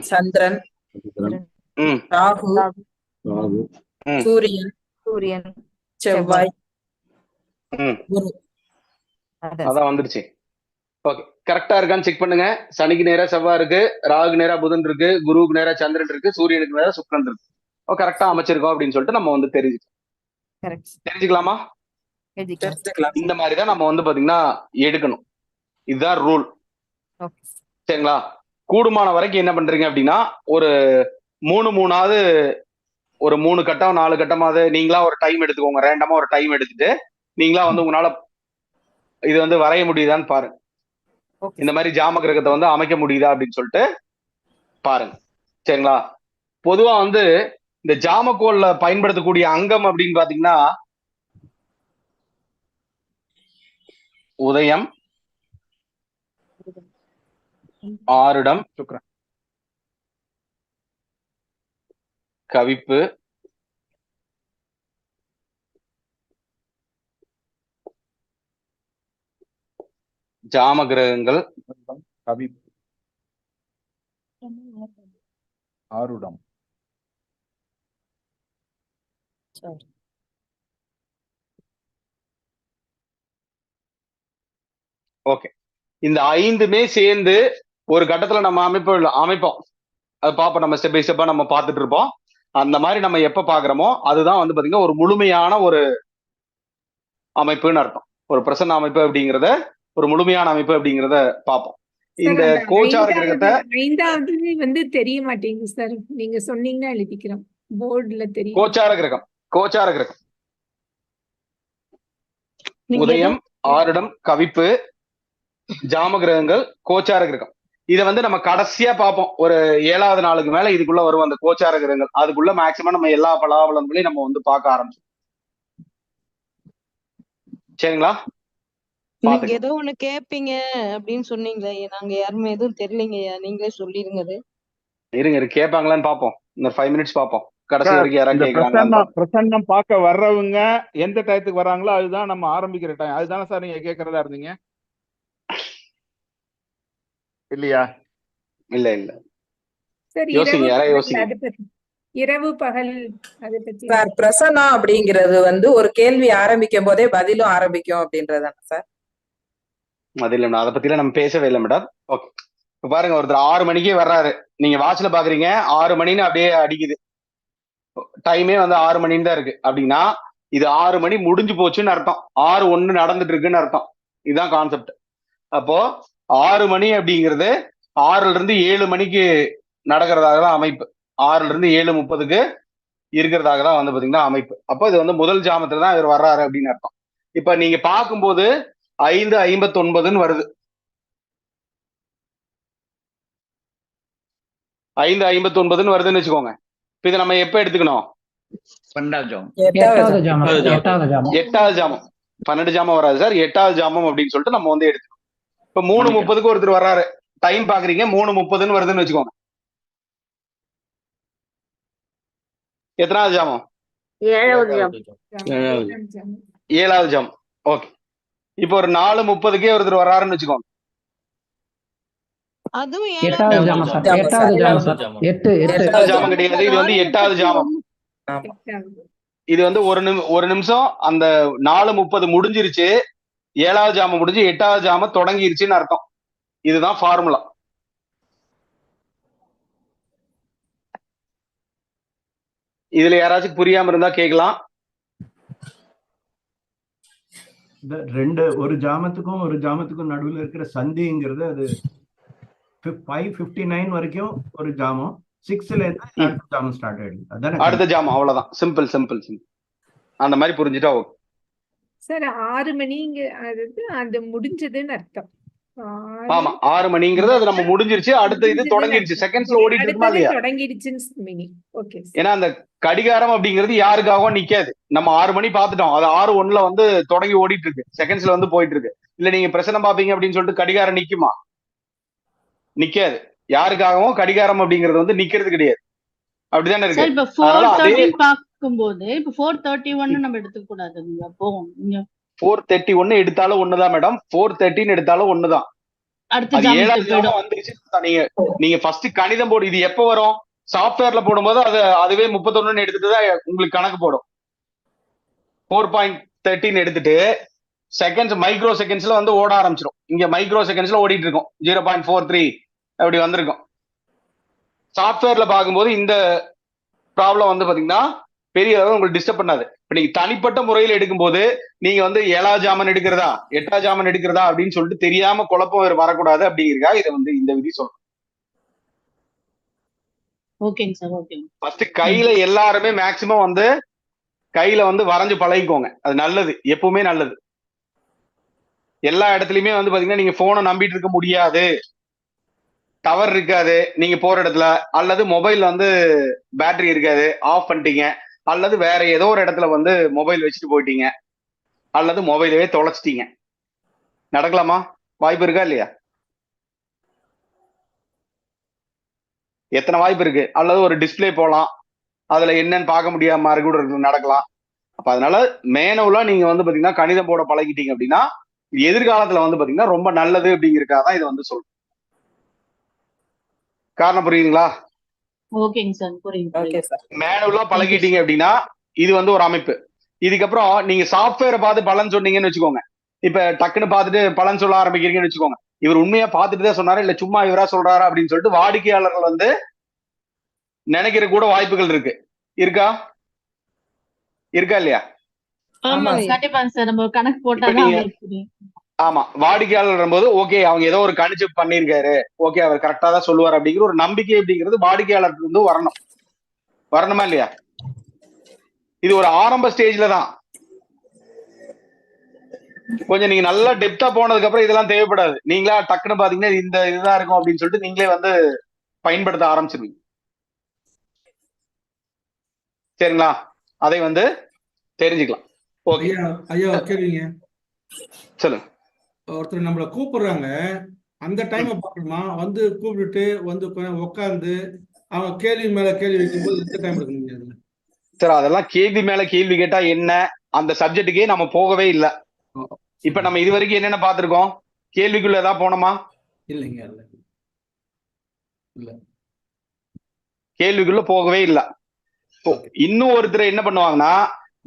சந்திரன், ராகு, சூரியன், செவ்வாய், குரு. அதான் வந்துருச்சு. ஓகே, கரெக்டா இருக்கான்னு செக் பண்ணுங்க. சனிக்கு நேரா செவ்வாய் இருக்கு, ராகுக்கு நேரா புதன் இருக்கு, குருவுக்கு நேரா சந்திரன் இருக்கு, சூரியனுக்கு நேரா சுக்கிரன் இருக்கு. கரெக்டா அமைச்சிருக்கோம் அப்படின்னு சொல்லிட்டு நம்ம வந்து தெரிஞ்சுக்கலாமா? இந்த மாதிரிதான் நம்ம வந்து பாத்தீங்கன்னா எடுக்கணும். இதுதான் ரூல். சரிங்களா? கூடுமான வரைக்கும் என்ன பண்றீங்க அப்படின்னா, ஒரு 3 ஒரு 3 கட்டம் 4 கட்டமாவது நீங்களா ஒரு டைம் எடுத்துக்கோங்க. ரேண்டமா ஒரு டைம் எடுத்துட்டு நீங்களா வந்து உங்களால இது வந்து வரைய முடியுதான்னு பாருங்க. இந்த மாதிரி ஜாம கிரகத்தை வந்து அமைக்க முடியுதா அப்படின்னு சொல்லிட்டு பாருங்க. சரிங்களா? பொதுவா வந்து இந்த ஜாமக்கோல்ல பயன்படுத்தக்கூடிய அங்கம் அப்படின்னு பாத்தீங்கன்னா, உதயம், ஆருடம், கவிப்பு, ஜாம கிரகங்கள், கவிப்பு, ஆருடம். ஓகே, இந்த 5மே சேர்ந்து ஒரு கட்டத்துல நம்ம அமைப்போம். அது பார்ப்போம். நம்ம ஸ்டெப் பை ஸ்டெப்பா நம்ம பார்த்துட்டு இருப்போம். அந்த மாதிரி நம்ம எப்ப பாக்குறோமோ அதுதான் வந்து பாத்தீங்கன்னா ஒரு முழுமையான ஒரு அமைப்புன்னு அர்த்தம். ஒரு பிரசன்ன அமைப்பு அப்படிங்கிறத, ஒரு முழுமையான அமைப்பு அப்படிங்கிறத பார்ப்போம். இந்த கோச்சார கிரகத்தை 5வது வந்து தெரிய மாட்டேங்குது சார். நீங்க சொன்னீங்கன்னா எழுதிக்கிறோம். போர்டுல தெரியும். கோச்சார கிரகம் உதயம், ஆருடம், கவிப்பு, ஜாம கிரகங்கள், கோச்சார கிரகம். இதை வந்து நம்ம கடைசியா பார்ப்போம். ஒரு 7வது நாளுக்கு மேல இதுக்குள்ள வரும் அந்த கோச்சார கிரகங்கள். அதுக்குள்ள மேக்சிமம் நம்ம எல்லா பலாபலன்களையும் நம்ம வந்து பார்க்க ஆரம்பிச்சோம். சரிங்களா? நீங்க ஏதோ ஒண்ணு கேப்பீங்க அப்படின்னு சொன்னீங்களே, நாங்க யாருமே எதுவும் தெரியலங்கய்யா. நீங்களே சொல்லிருங்க. இருங்க கேட்பாங்களான்னு பார்ப்போம். இந்த 5 மினிட்ஸ் பார்ப்போம். கடைசி வரைக்கும் யாராவது கேட்கறாங்க. பிரசன்னம் பார்க்க வர்றவங்க எந்த டயத்துக்கு வராங்களோ அதுதான் நம்ம ஆரம்பிக்கிற டைம். அதுதானே சார் நீங்க கேட்கறதா இருந்தீங்க இல்லையா? இல்ல சரி, இரவு பகல் அதை பத்தி சார் பிரசன்னா அப்படிங்கிறது வந்து ஒரு கேள்வி ஆரம்பிக்கும் போதே பதிலும் ஆரம்பிக்கும் அப்படின்றதானே சார்? அது இல்ல, அதை பத்திலாம் நம்ம பேசவே இல்லை மேடம். ஓகே, இப்ப பாருங்க, ஒருத்தர் 6 மணிக்கே வர்றாரு. நீங்க வாட்ச்ல பாக்குறீங்க 6 மணின்னு அப்படியே அடிக்குது. டைமே வந்து 6 மணின்னு தான் இருக்கு. அப்படின்னா இது 6 மணி முடிஞ்சு போச்சுன்னு அர்த்தம். 6:01 நடந்துட்டு இருக்குன்னு அர்த்தம். இதுதான் கான்செப்ட். அப்போ 6 மணி அப்படிங்கிறது 6ல இருந்து 7 மணிக்கு நடக்கிறதாக தான் அமைப்பு. 6ல இருந்து 7:30 இருக்கிறதாக தான் வந்து பாத்தீங்கன்னா அமைப்பு. அப்போ இது வந்து முதல் ஜாமத்துல தான் இவர் வர்றாரு அப்படின்னு அர்த்தம். இப்ப நீங்க பார்க்கும்போது 5:59 வருது. 5:59 வருதுன்னு வச்சுக்கோங்க. இதை நம்ம எப்ப எடுத்துக்கணும்? எட்டாவது ஜாமம். எட்டாவது ஜாமம். எட்டாவது ஜாமம். 12 ஜாமம் வராது சார், எட்டாவது ஜாமம் அப்படின்னு சொல்லிட்டு நம்ம வந்து எடுத்துக்கணும். இப்ப 3:30க்கு ஒருத்தர் வர்றாரு, டைம் பாக்குறீங்க 3:30 வருதுன்னு வச்சுக்கோங்க. எத்தனாவது ஜாமம்? ஏழாவது ஜாமம். ஏழாவது ஜாமம். ஓகே. இப்போ ஒரு 4:30க்கே ஒருத்தர் வர்றாருன்னு வச்சுக்கோங்க. அதுவும் எட்டாவது ஜாமம் சார். எட்டாவது ஜாமம் சார். எட்டாவது ஜாமம் கிடையாது, இது வந்து எட்டாவது ஜாமம். இது வந்து ஒரு நிமிஷம் அந்த 4:30 முடிஞ்சிருச்சு, ஏழாவது ஜாமம் முடிஞ்சு எட்டாவது ஜாமம் தொடங்கிருச்சுன்னு அர்த்தம். இதுதான் ஃபார்முலா. இதுல யாராச்சும் புரியாம இருந்தா கேட்கலாம். ஒரு ஜாமத்துக்கும் நடுவில் இருக்கிற சந்திங்கிறது அது 5:59 வரைக்கும் ஒரு ஜாமம், 6ல இருந்து அடுத்த ஜாமம் ஸ்டார்ட் ஆயிடுது. அடுத்த ஜாமம் அவ்வளவுதான். சிம்பிள். அந்த மாதிரி புரிஞ்சுட்டா ஓகே சார். 6 மணிங்க அது முடிஞ்சதுன்னு அர்த்தம். ஆமா, 6 மணிங்கிறது அது நம்ம முடிஞ்சிருச்சு, அடுத்த இது தொடங்கிருச்சு, செகண்ட்ஸ்ல ஓடிட்டு இருக்குமா இல்லையா? ஏன்னா அந்த கடிகாரம் அப்படிங்கிறது யாருக்காகவும் நிக்காது. நம்ம 6 மணி பாத்துட்டோம், அது 6:01 வந்து தொடங்கி ஓடிட்டு இருக்கு, செகண்ட்ஸ்ல வந்து போயிட்டு இருக்கு. இல்ல நீங்க பிரச்சனை பாப்பீங்க அப்படின்னு சொல்லிட்டு கடிகாரம் நிக்குமா? நிக்காது. யாருக்காகவும் கடிகாரம் அப்படிங்கிறது வந்து நிக்கிறது கிடையாது. அப்படிதானே இருக்கு. இப்ப 4:30 பாக்கும்போது இப்ப 4:31 நம்ம எடுத்துக்க கூடாது. அப்போ 4:31 எடுத்தாலும் ஒண்ணுதான் மேடம், 4:13 எடுத்தாலும் ஒண்ணுதான். அது ஏழாவது ஜாமம் வந்துருச்சு. நீங்க ஃபர்ஸ்ட் கணிதம் போடு. இது எப்ப வரும்? சாஃப்ட்வேர்ல போடும்போது அதுவே 31 எடுத்துட்டுதான் உங்களுக்கு கணக்கு போடும். 4.13 எடுத்துட்டு செகண்ட்ஸ் மைக்ரோ செகண்ட்ஸ்ல வந்து ஓட ஆரம்பிச்சிடும். இங்க மைக்ரோ செகண்ட்ஸ்ல ஓடிட்டு இருக்கும். 0.43 அப்படி வந்திருக்கும். சாஃப்ட்வேர்ல பார்க்கும்போது இந்த ப்ராப்ளம் வந்து பாத்தீங்கன்னா பெரிய அளவு உங்களுக்கு டிஸ்டர்ப் பண்ணாது. இப்ப நீங்க தனிப்பட்ட முறையில் எடுக்கும்போது நீங்க வந்து 7வது ஜாமன் எடுக்கிறதா 8வது ஜாமன் எடுக்கிறதா அப்படின்னு சொல்லிட்டு தெரியாம குழப்பம் வரக்கூடாது அப்படிங்கிறா இதை வந்து இந்த விதி சொல்றோம். ஓகேங்க சார். ஓகே. ஃபர்ஸ்ட் கையில எல்லாருமே மேக்சிமம் வந்து கையில வந்து வரைஞ்சு பழகிக்கோங்க. அது நல்லது, எப்பவுமே நல்லது. எல்லா இடத்துலயுமே வந்து பாத்தீங்கன்னா நீங்க போனை நம்பிட்டு இருக்க முடியாது, டவர் இருக்காது நீங்க போற இடத்துல, அல்லது மொபைல் வந்து பேட்டரி இருக்காது, ஆஃப் பண்ணிட்டீங்க, அல்லது வேற ஏதோ ஒரு இடத்துல வந்து மொபைல் வச்சுட்டு போயிட்டீங்க, அல்லது மொபைலவே தொலைச்சிட்டீங்க. நடக்கலாமா? வாய்ப்பு இருக்கா இல்லையா? எத்தனை வாய்ப்பு இருக்கு. அல்லது ஒரு டிஸ்பிளே போகலாம், அதுல என்னன்னு பார்க்க முடியாம கூட நடக்கலாம். அப்ப அதனால மேனுவலா நீங்க வந்து பாத்தீங்கன்னா கணிதம் போட பழகிட்டீங்க அப்படின்னா எதிர்காலத்துல வந்து பாத்தீங்கன்னா ரொம்ப நல்லது அப்படிங்கிறதுக்காக தான் இதை வந்து சொல்றேன். காரணம் புரியுதுங்களா? ஓகேங்க சார். புரியுது. மேனுவலா பழகிட்டீங்க அப்படின்னா இது வந்து ஒரு அமைப்பு. இதுக்கப்புறம் நீங்க சாஃப்ட்வேரை பார்த்து பலன் சொன்னீங்கன்னு வச்சுக்கோங்க. இப்ப டக்குன்னு பார்த்துட்டு பலன் சொல்ல ஆரம்பிக்கிறீங்கன்னு வச்சுக்கோங்க. இவர் உண்மையா பார்த்துட்டு தான் சொன்னாரா இல்ல சும்மா இவரா சொல்றாரா அப்படின்னு சொல்லிட்டு வாடிக்கையாளர்கள் வந்து நினைக்கிற கூட வாய்ப்புகள் இருக்கு. இருக்கா இல்லையா? கண்டிப்பா சார். நம்ம கணக்கு போட்டாதான். ஆமா, வாடிக்கையாளர் போது ஓகே அவங்க ஏதோ ஒரு கணிச்சு பண்ணிருக்காரு, ஓகே அவர் கரெக்டா தான் சொல்லுவார் அப்படிங்கிற ஒரு நம்பிக்கை அப்படிங்கிறது வாடிக்கையாளருக்கு வந்து வரணுமா இல்லையா? இது ஒரு ஆரம்ப ஸ்டேஜ்ல தான். கொஞ்சம் நீங்க நல்லா டெப்தா போனதுக்கு அப்புறம் இதெல்லாம் தேவைப்படாது. நீங்களா டக்குன்னு பாத்தீங்கன்னா இந்த இதுதான் இருக்கும் அப்படின்னு சொல்லிட்டு நீங்களே வந்து பயன்படுத்த ஆரம்பிச்சிருவீங்க. சரிங்களா? அதை வந்து தெரிஞ்சுக்கலாம். ஓகே ஐயா கேளுங்க. சொல்லுங்க. ஒருத்தர் நம்மளை கூப்பிடுறாங்க, அந்த டைமை பார்க்கணுமா? வந்து கூப்பிட்டுட்டு வந்து உட்காந்து அவன் கேள்வி மேல கேள்வி வைக்கும்போது எந்த டைம் எடுக்கணும் சார்? அதெல்லாம் கேள்வி மேல கேள்வி கேட்டா என்ன, அந்த சப்ஜெக்டுக்கே நம்ம போகவே இல்லை. இப்ப நம்ம இது வரைக்கும் என்னென்ன பார்த்திருக்கோம்? கேள்விக்குள்ள ஏதாவது போனோமா? இல்லைங்க. இல்ல, கேள்விக்குள்ள போகவே இல்லை. இன்னும் ஒருத்தர் என்ன பண்ணுவாங்கன்னா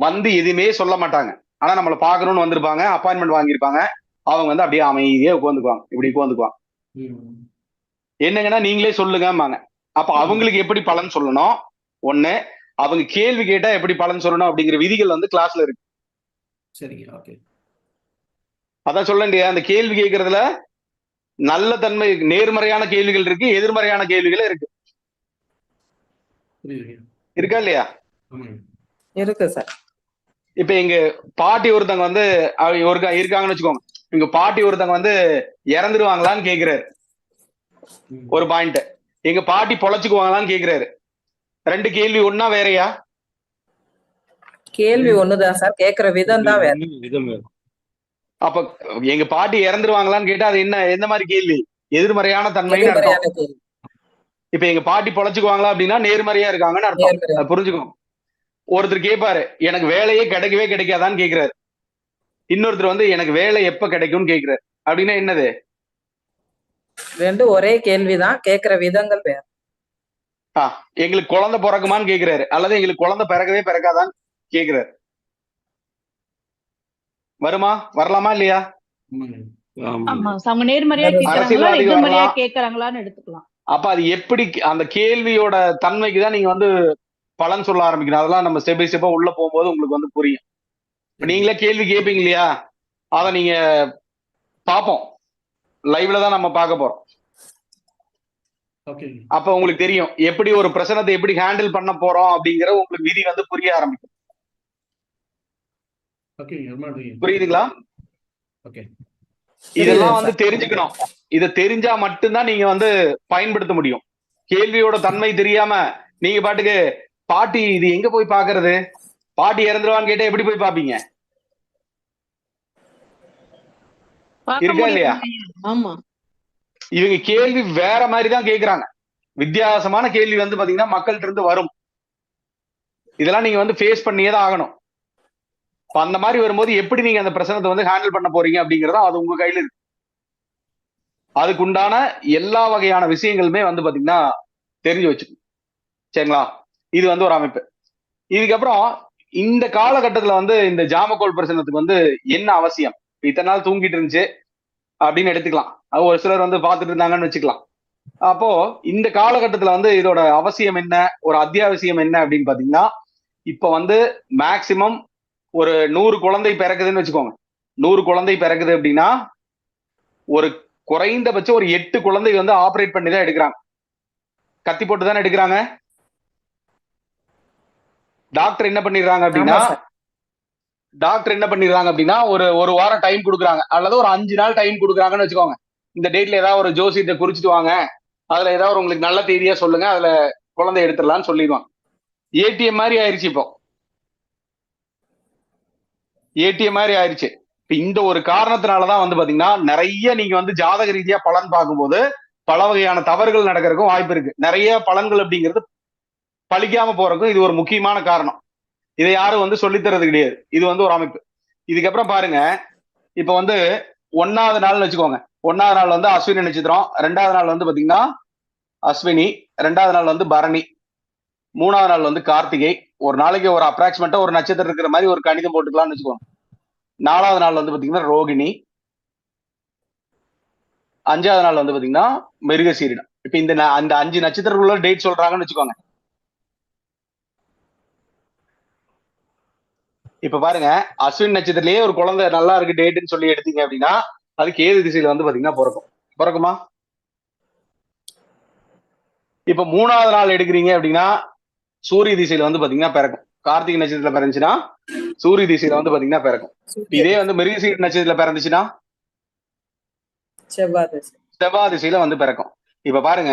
வந்து எதுவுமே சொல்ல மாட்டாங்க, ஆனா நம்மளை பாக்கணும்னு வந்திருப்பாங்க, அப்பாயின்மெண்ட் வாங்கியிருப்பாங்க. அவங்க வந்து அப்படியே அமைதியே உட்காந்துக்குவாங்க, இப்படி உட்காந்துக்குவாங்க. என்னங்கன்னா நீங்களே சொல்லுங்கம்பாங்க. அப்ப அவங்களுக்கு எப்படி பலன் சொல்லணும், ஒண்ணு அவங்க கேள்வி கேட்டா எப்படி பலன் சொல்லணும் அப்படிங்கிற விதிகள் வந்து கிளாஸ்ல இருக்கு. சரிங்க. ஓகே. அதான் சொல்ல அந்த கேள்வி கேட்கறதுல நல்ல தன்மை நேர்மறையான கேள்விகள் இருக்கு, எதிர்மறையான கேள்விகள் இருக்கு. இருக்கா இல்லையா? இருக்கு சார். இப்ப எங்க பாட்டி ஒருத்தங்க வந்து இருக்காங்கன்னு வச்சுக்கோங்க. எங்க பாட்டி ஒருத்தங்க வந்து இறந்துருவாங்களான்னு கேக்குறாரு, ஒரு பாயிண்ட். எங்க பாட்டி பொழைச்சுக்குவாங்களான்னு கேக்குறாரு. ரெண்டு கேள்வி ஒன்னா வேறையா? கேள்வி ஒண்ணுதான் சார், கேக்குற விதம் தான் வேற. அப்ப எங்க பாட்டி இறந்துருவாங்களான்னு கேட்டா அது என்ன, எந்த மாதிரி கேள்வி? எதிர்மறையான தன்மைன்னு எதிர்மறையான அர்த்தம். கேள்வி. இப்ப எங்க பாட்டி பொழைச்சுக்குவாங்களா அப்படின்னா நேர்மறையா இருக்காங்கன்னு அர்த்தம். நேர்மறையா. அது புரிஞ்சுக்கோங்க. ஒருத்தர் கேட்பாரு, எனக்கு வேலையே கிடைக்கவே கிடைக்காதான்னு கேக்குறாரு. இன்னொருத்தர் வந்து எனக்கு வேலை எப்ப கிடைக்கும்னு கேக்குறாரு. அப்படின்னா என்னது? ரெண்டும் ஒரே கேள்விதான், கேக்குற விதங்கள் வேற. எங்களுக்கு குழந்தை பிறக்குமான்னு கேக்குறாரு, அல்லது எங்களுக்கு குழந்தை பிறக்கவே பிறக்காதான்னு கேக்குறாரு. வரலாமா இல்லையா? ஆமா, அவங்க நேர்மறையா கேக்குறாங்களா அரசியல்வாதிகள் எதிர்மறையா வரலாம். கேக்குறாங்களான்னு எடுத்துக்கலாம். அப்ப அது எப்படி அந்த கேள்வியோட தன்மைக்கு தான் நீங்க வந்து பலன் சொல்ல ஆரம்பிக்கணும். அதெல்லாம் நம்ம ஸ்டெப் பை ஸ்டெப்பா உள்ள போகும்போது உங்களுக்கு வந்து புரியும். இப்ப நீங்களே கேள்வி கேட்பீங்க இல்லையா, அதை நீங்க பார்ப்போம், லைவ்ல தான் நம்ம பார்க்க போறோம். அப்ப உங்களுக்கு தெரியும் எப்படி ஒரு பிரச்சனத்தை எப்படி ஹேண்டில் பண்ண போறோம் அப்படிங்கிற உங்களுக்கு விதி வந்து புரிய ஆரம்பிக்கும். புரியுதுங்களா? இதெல்லாம் வந்து தெரிஞ்சுக்கணும். இதை தெரிஞ்சா மட்டும்தான் நீங்க வந்து பயன்படுத்த முடியும். கேள்வியோட தன்மை தெரியாம நீங்க பாட்டுக்கு பாட்டி இது எங்க போய் பாக்குறது, பாட்டி இறந்துருவான்னு கேட்டா எப்படி போய் பாப்பீங்க? இருக்கா இல்லையா? ஆமா, இவங்க கேள்வி வேற மாதிரிதான் கேக்குறாங்க. வித்தியாசமான கேள்வி வந்து பாத்தீங்கன்னா மக்கள்கிட்ட இருந்து வரும். இதெல்லாம் நீங்க வந்து ஃபேஸ் பண்ணியே தான் ஆகணும். அந்த மாதிரி வரும்போது எப்படி நீங்க அந்த பிரச்சனத்தை வந்து ஹேண்டில் பண்ண போறீங்க அப்படிங்கறத அது உங்க கையில இருக்கு. அதுக்குண்டான எல்லா வகையான விஷயங்களுமே வந்து பாத்தீங்கன்னா தெரிஞ்சு வச்சுக்கணும். சரிங்களா? இது வந்து ஒரு அமைப்பு. இதுக்கப்புறம் இந்த காலகட்டத்துல வந்து இந்த ஜாமக்கோல் பிரச்சனத்துக்கு வந்து என்ன அவசியம்? இத்தனை நாள் தூங்கிட்டு இருந்துச்சு அப்படின்னு எடுத்துக்கலாம். அது ஒரு சிலர் வந்து பார்த்துட்டு இருந்தாங்கன்னு வச்சுக்கலாம். அப்போ இந்த காலகட்டத்துல வந்து இதோட அவசியம் என்ன, ஒரு அத்தியாவசியம் என்ன அப்படின்னு பாத்தீங்கன்னா, இப்ப வந்து மேக்சிமம் ஒரு 100 குழந்தை பிறக்குதுன்னு வச்சுக்கோங்க. 100 குழந்தை பிறக்குது அப்படின்னா ஒரு குறைந்தபட்சம் ஒரு 8 குழந்தை வந்து ஆபரேட் பண்ணி தான் எடுக்கிறாங்க. கத்தி போட்டு தானே எடுக்கிறாங்க. டாக்டர் என்ன பண்ணிடுறாங்க அப்படின்னா ஒரு வாரம் டைம் கொடுக்குறாங்க, அல்லது ஒரு 5 நாள் டைம் கொடுக்குறாங்கன்னு வச்சுக்கோங்க. இந்த டேட்ல ஏதாவது ஒரு ஜோசியத்தை குறிச்சிட்டு வாங்க, அதுல ஏதாவது உங்களுக்கு நல்ல தேதியா சொல்லுங்க, அதுல குழந்தை எடுத்துடலாம்னு சொல்லிடுவாங்க. ஏடிஎம் மாதிரி ஆயிடுச்சு. இப்போ ஏடிஎம் மாதிரி ஆயிடுச்சு. இப்ப இந்த ஒரு காரணத்தினாலதான் வந்து பாத்தீங்கன்னா நிறைய நீங்க வந்து ஜாதக ரீதியா பலன் பார்க்கும்போது பல வகையான தவறுகள் நடக்கிறதுக்கும் வாய்ப்பு இருக்கு. நிறைய பலன்கள் அப்படிங்கிறது பழிக்காம போறதுக்கும் இது ஒரு முக்கியமான காரணம். இதை யாரும் வந்து சொல்லித்தரது கிடையாது. இது வந்து ஒரு அமைப்பு. இதுக்கப்புறம் பாருங்க, இப்ப வந்து 1வது நாள்னு வச்சுக்கோங்க. 1வது நாள் வந்து அஸ்வினி நட்சத்திரம், 2வது நாள் வந்து பாத்தீங்கன்னா அஸ்வினி, 2வது நாள் வந்து பரணி, 3வது நாள் வந்து கார்த்திகை. ஒரு நாளைக்கு ஒரு அப்ராக்சிமேட்டா ஒரு நட்சத்திரம் இருக்கிற மாதிரி ஒரு கணிதம் போட்டுக்கலாம்னு வச்சுக்கோங்க. 4வது நாள் வந்து பாத்தீங்கன்னா ரோகிணி, 5வது நாள் வந்து பாத்தீங்கன்னா மிருகசீரிடம். இப்ப அந்த 5 நட்சத்திரக்குள்ள டேட் சொல்றாங்கன்னு வச்சுக்கோங்க. இப்ப பாருங்க, அஸ்வின் நட்சத்திரத்திலேயே ஒரு குழந்தை நல்லா இருக்கு டேட்டுன்னு சொல்லி எடுத்தீங்க அப்படின்னா அது கேது திசையில வந்து பாத்தீங்கன்னா பிறக்குமா? இப்ப 3வது நாள் எடுக்கிறீங்க அப்படின்னா சூரிய திசையில வந்து பாத்தீங்கன்னா பிறக்கும். கார்த்திகை நட்சத்திரத்துல பிறந்துச்சுன்னா சூரிய திசையில வந்து பாத்தீங்கன்னா பிறக்கும். இதே வந்து மிருகசீரிட நட்சத்திரத்துல பிறந்துச்சுன்னா செவ்வாய் திசையில வந்து பிறக்கும். இப்ப பாருங்க,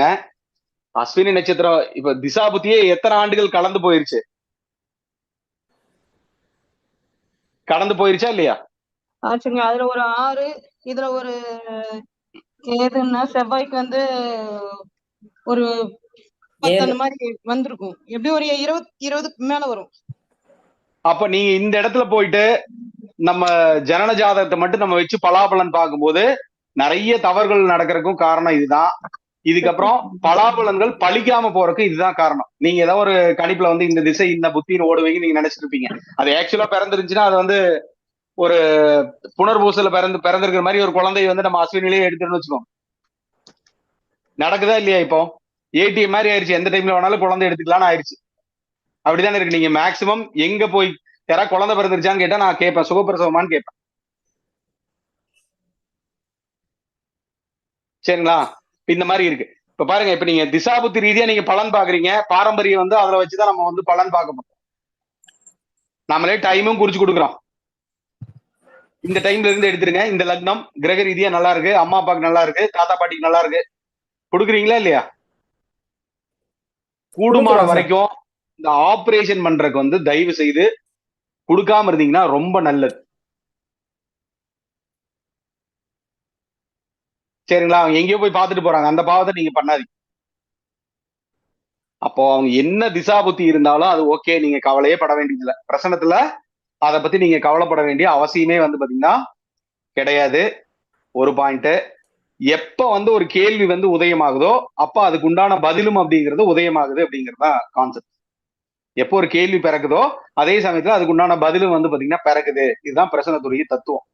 அஸ்வினி நட்சத்திரம் இப்ப திசாபுத்தியே எத்தனை ஆண்டுகள் கடந்து போயிருச்சா இல்லையா? ஆச்சுங்க. அதுல ஒரு 6, இதுல ஒரு கேதுன்னா செவ்வாய்க்கு வந்து ஒரு 10 அந்த மாதிரி வந்திருக்கும். எப்படி ஒரு 20க்கு மேல வரும். அப்ப நீங்க இந்த இடத்துல போயிட்டு நம்ம ஜனன ஜாதகத்தை மட்டும் நம்ம வச்சு பலாபலன் பார்க்கும்போது நிறைய தவறுகள் நடக்கிறதுக்கும் காரணம் இதுதான். இதுக்கப்புறம் பலாபலன்கள் பழிக்காம போறதுக்கு இதுதான் காரணம். நீங்க ஏதாவது ஒரு கணிப்புல வந்து இந்த திசை இந்த புத்தின்னு ஓடுவீங்க நீங்க நினைச்சிருப்பீங்க. அது ஆக்சுவலா பிறந்துருந்துச்சுன்னா அது வந்து ஒரு புனர்பூசல பிறந்திருக்கிற மாதிரி ஒரு குழந்தைய வந்து நம்ம அஸ்வினிலேயே எடுத்துன்னு வச்சுக்கோங்க. நடக்குதா இல்லையா? இப்போ ஏடிஎம் மாதிரி ஆயிடுச்சு. எந்த டைம்ல வேணாலும் குழந்தை எடுத்துக்கலாம்னு ஆயிடுச்சு. அப்படித்தானே இருக்கு. நீங்க மேக்சிமம் எங்க போய் யாராவது குழந்தை பிறந்துருச்சான்னு கேட்டா நான் கேட்பேன், சுகப்பிரசவமான்னு கேட்பேன். சரிங்களா? இந்த மாதிரி இருக்கு. இப்ப பாருங்க, இப்ப நீங்க திசாபுத்தி ரீதியா நீங்க பலன் பாக்குறீங்க, பாரம்பரியம் வந்து அதுல வச்சுதான் நம்ம வந்து பலன் பார்க்க போறோம். நம்மளே டைமும் குறிச்சு கொடுக்குறோம். இந்த டைம்ல இருந்து எடுத்துருங்க, இந்த லக்னம் கிரக ரீதியா நல்லா இருக்கு, அம்மா அப்பாவுக்கு நல்லா இருக்கு, தாத்தா பாட்டிக்கு நல்லா இருக்கு, கொடுக்குறீங்களா இல்லையா? கூடுமான வரைக்கும் இந்த ஆபரேஷன் பண்றதுக்கு வந்து தயவு செய்து கொடுக்காம இருந்தீங்கன்னா ரொம்ப நல்லது. சரிங்களா? அவங்க எங்கேயோ போய் பார்த்துட்டு போறாங்க, அந்த பாவத்தை நீங்க பண்ணாதீங்க. அப்போ அவங்க என்ன திசா புத்தி இருந்தாலும் அது ஓகே, நீங்க கவலையே பட வேண்டியதில்லை. பிரசனத்துல அதை பத்தி நீங்க கவலைப்பட வேண்டிய அவசியமே வந்து பாத்தீங்கன்னா கிடையாது. ஒரு பாயிண்ட். எப்ப வந்து ஒரு கேள்வி வந்து உதயமாகுதோ அப்ப அதுக்கு உண்டான பதிலும் அப்படிங்கிறது உதயமாகுது அப்படிங்கிறது தான் கான்செப்ட். எப்போ ஒரு கேள்வி பிறக்குதோ அதே சமயத்துல அதுக்கு உண்டான பதிலும் வந்து பாத்தீங்கன்னா பிறக்குது. இதுதான் பிரசனத்துடைய தத்துவம்.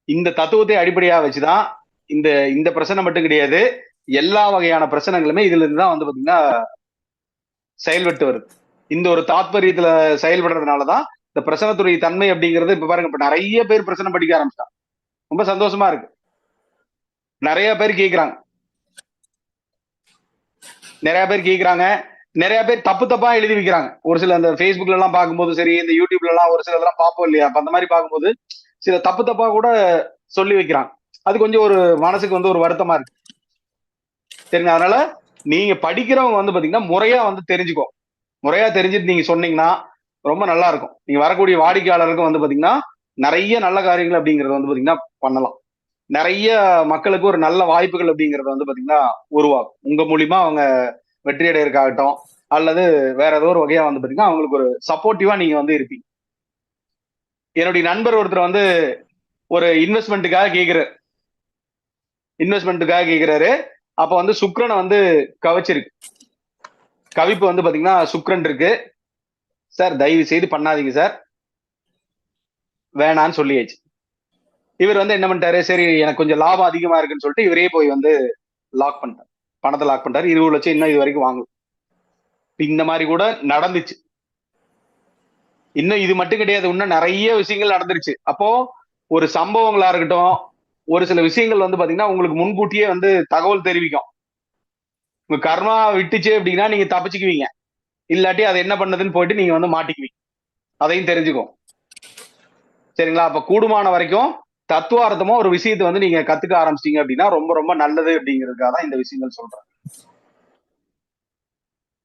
இந்த தத்துவத்தை அடிப்படையா வச்சுதான் இந்த இந்த பிரச்சனை மட்டும் கிடையாது, எல்லா வகையான பிரச்சனைகளுமே இதுல இருந்து தான் வந்து பாத்தீங்கன்னா செயல்பட்டு வருது. இந்த ஒரு தாத்பரியத்துல செயல்படுறதுனாலதான் இந்த பிரச்சனத்துடைய தன்மை அப்படிங்கிறது இப்ப பாருங்க, இப்ப நிறைய பேர் பிரச்சனை படிக்க ஆரம்பிச்சிட்டாங்க. ரொம்ப சந்தோஷமா இருக்கு. நிறைய பேர் கேக்குறாங்க, நிறைய பேர் தப்பு தப்பா எழுதி வைக்கிறாங்க. ஒரு சில அந்த Facebookல எல்லாம் பார்க்கும்போது சரி, இந்த யூடியூப்ல எல்லாம் ஒரு சில இதெல்லாம் பார்ப்போம் இல்லையா, அப்ப அந்த மாதிரி பார்க்கும்போது சில தப்பு தப்பா கூட சொல்லி வைக்கிறாங்க. அது கொஞ்சம் ஒரு மனசுக்கு வந்து ஒரு வருத்தமா இருக்கு. சரிங்க. அதனால நீங்க படிக்கிறவங்க வந்து பாத்தீங்கன்னா முறையா வந்து தெரிஞ்சுக்கோ. முறையா தெரிஞ்சுட்டு நீங்க சொன்னீங்கன்னா ரொம்ப நல்லா இருக்கும். நீங்க வரக்கூடிய வாடிக்கையாளருக்கும் வந்து பாத்தீங்கன்னா நிறைய நல்ல காரியங்கள் அப்படிங்கறது வந்து பாத்தீங்கன்னா பண்ணலாம். நிறைய மக்களுக்கு ஒரு நல்ல வாய்ப்புகள் அப்படிங்கறது வந்து பாத்தீங்கன்னா உருவாகும். உங்க மூலியமா அவங்க வெற்றி அடையறதுக்காகட்டும் அல்லது வேற ஏதோ ஒரு வகையா வந்து பாத்தீங்கன்னா அவங்களுக்கு ஒரு சப்போர்ட்டிவா நீங்க வந்து இருப்பீங்க. என்னுடைய நண்பர் ஒருத்தர் வந்து ஒரு இன்வெஸ்ட்மெண்ட்டுக்காக கேக்குறாரு. அப்ப வந்து சுக்கிரனை வந்து கவச்சிருக்கு. கவிப்பு வந்து பாத்தீங்கன்னா சுக்கிரன் இருக்கு. சார் தயவு செய்து பண்ணாதீங்க சார், வேணான்னு சொல்லியாச்சு. இவர் வந்து என்ன பண்ணிட்டாரு, சரி எனக்கு கொஞ்சம் லாபம் அதிகமா இருக்குன்னு சொல்லிட்டு இவரே போய் வந்து லாக் பண்ணிட்டார். பணத்தை லாக் பண்ணிட்டாரு. 20 லட்சம் இன்னும் இது வரைக்கும் வாங்கல. இந்த மாதிரி கூட நடந்துச்சு. இன்னும் இது மட்டும் கிடையாது, இன்னும் நிறைய விஷயங்கள் நடந்துருச்சு. அப்போ ஒரு சம்பவங்களா இருக்கட்டும், ஒரு சில விஷயங்கள் வந்து பாத்தீங்கன்னா உங்களுக்கு முன்கூட்டியே வந்து தகவல் தெரிவிக்கும். உங்க கர்மா விட்டுச்சு அப்படின்னா நீங்க தப்பிச்சுக்குவீங்க, இல்லாட்டி அது என்ன பண்ணதுன்னு போயிட்டு நீங்க வந்து மாட்டிக்குவீங்க. அதையும் தெரிஞ்சுக்கும். சரிங்களா? அப்ப கூடுமான வரைக்கும் தத்துவார்த்தமா ஒரு விஷயத்தை வந்து நீங்க கத்துக்க ஆரம்பிச்சிட்டீங்க அப்படின்னா ரொம்ப ரொம்ப நல்லது அப்படிங்கிறதுக்காக தான் இந்த விஷயங்கள் சொல்றேன்.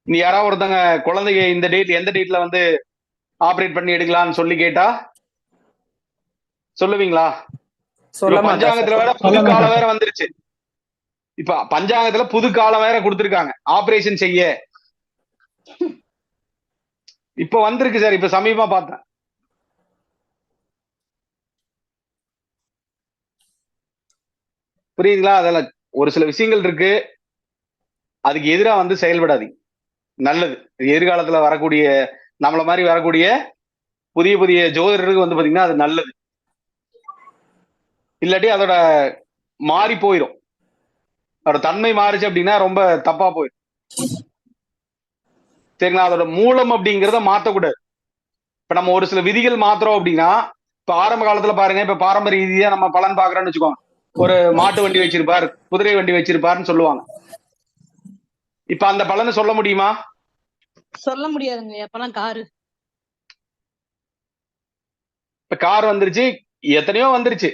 நீ யாராவது ஒருத்தங்க குழந்தைங்க இந்த டேட் எந்த டேட்ல வந்து ஆபரேட் பண்ணி எடுக்கலாம்னு சொல்லி கேட்டா சொல்லுவீங்களா? பஞ்சாங்கத்துல வேற புது காலம் வேற வந்துருச்சு. இப்ப பஞ்சாங்கத்துல புது காலம் வேற கொடுத்திருக்காங்க ஆபரேஷன் செய்ய. இப்ப வந்திருக்கு சார், இப்ப சமீபமா பார்த்தேன். புரியுதுங்களா? அதெல்லாம் ஒரு சில விஷயங்கள் இருக்கு, அதுக்கு எதிரா வந்து செயல்படாதீங்க. நல்லது. எதிர்காலத்துல வரக்கூடிய நம்மள மாதிரி வரக்கூடிய புதிய புதிய ஜோதிடருக்கு வந்து பாத்தீங்கன்னா அது நல்லது. இல்லாட்டி அதோட மாறி போயிடும். அதோட தன்மை மாறிச்சு அப்படின்னா ரொம்ப தப்பா போயிடும். சரிங்களா? அதோட மூலம் அப்படிங்கிறத மாத்தக்கூடாது. இப்ப நம்ம ஒரு சில விதிகள் மாத்துறோம் அப்படின்னா, இப்ப ஆரம்ப காலத்துல பாருங்க, இப்ப பாரம்பரிய ரீதியா நம்ம பலன் பாக்குறோம்னு வச்சுக்கோங்க. ஒரு மாட்டு வண்டி வச்சிருப்பார், குதிரை வண்டி வச்சிருப்பாருன்னு சொல்லுவாங்க. இப்ப அந்த பலனை சொல்ல முடியுமா? சொல்ல முடியாதுங்க. அப்பெல்லாம் காரு. இப்ப கார் வந்துருச்சு, எத்தனையோ வந்துருச்சு.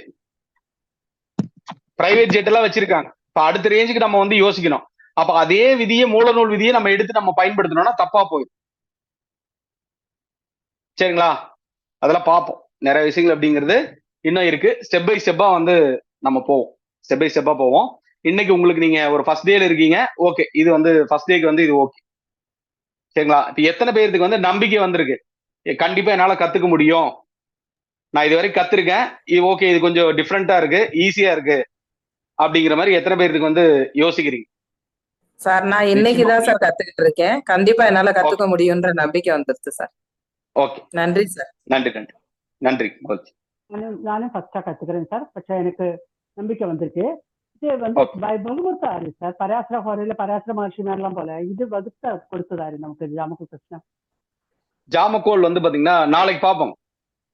பிரைவேட் ஜெட் எல்லாம் வச்சிருக்காங்க. இப்ப அடுத்த ரேஞ்சுக்கு நம்ம வந்து யோசிக்கணும். அப்ப அதே விதியை, மூலநூல் விதியை நம்ம எடுத்து நம்ம பயன்படுத்தணும்னா தப்பா போயிடும். சரிங்களா? அதெல்லாம் பார்ப்போம். நிறைய விஷயங்கள் அப்படிங்கிறது இன்னும் இருக்கு. ஸ்டெப் பை ஸ்டெப்பா வந்து நம்ம போவோம். ஸ்டெப் பை ஸ்டெப்பா போவோம். இன்னைக்கு உங்களுக்கு நீங்க ஒரு ஃபர்ஸ்ட் டேல இருக்கீங்க, ஓகே, இது வந்து ஃபர்ஸ்ட் டேக்கு வந்து இது ஓகே. சரிங்களா? இப்ப எத்தனை பேருக்கு வந்து நம்பிக்கை வந்திருக்கு, கண்டிப்பா என்னால கத்துக்க முடியும், நான் இது வரைக்கும் கத்துருக்கேன், இது ஓகே, இது கொஞ்சம் டிஃப்ரெண்டா இருக்கு, ஈஸியா இருக்கு அப்படிங்கிற மாதிரி எத்தனை பேருக்கு வந்து யோசிக்கிறீங்க? சார் நான் இன்னைக்குதான் சார் கத்துக்கிட்டு இருக்கேன். கண்டிப்பா என்னால கத்துக்க முடியும்ன்ற நம்பிக்கை வந்துருச்சு சார். ஓகே, நன்றி சார். நன்றி நன்றி நன்றி. ஓகே, நானும் ஃபர்ஸ்டா கத்துக்கிறேன் சார். பட் எனக்கு நம்பிக்கை வந்திருக்கு. இது வந்து பகவத்தாரு சார், பராசர ஹோரையில பராசர மகர்ஷி மேலாம் போல இது வகுத்த கொடுத்ததாரு நமக்கு ஜாமக்கோல் பிரச்சனை. ஜாமக்கோல் வந்து பாத்தீங்கன்னா நாளைக்கு பார்ப்போம்.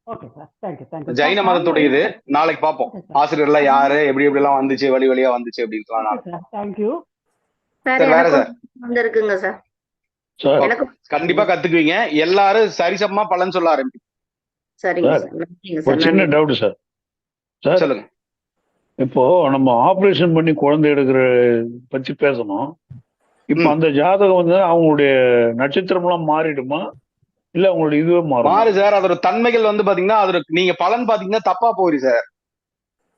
Okay sir, thank you thank you. Jaina மதத்துடையது, நாளைக்கு பார்ப்போம். ஆசிரியர்லாம் யாரு, எப்படி எப்படி எல்லாம் வந்துச்சு, வழி வழியா வந்துச்சு அப்படின்னு. Thank you sir. வேற சார் வந்திருக்குங்க சார். எனக்கு கண்டிப்பா கத்துக்குவீங்க. எல்லாரும் சரிசமமா பலன் சொல்ல ஆரம்பிக்கும். சரிங்க ஒரு சின்ன டவுட் சார். சார் சொல்லுங்க. இப்போ நம்ம ஆபரேஷன் பண்ணி குழந்தை எடுக்கிற பத்தி பேசணும். இப்ப அந்த ஜாதகம் வந்து அவங்களுடைய நட்சத்திரம் எல்லாம் மாறிடுமா, இல்ல உங்களுடைய இதுவே மாறும். மாறு சார். அதோட தன்மைகள் வந்து பாத்தீங்கன்னா அதோட நீங்க பலன் பாத்தீங்கன்னா தப்பா போயிரு சார்.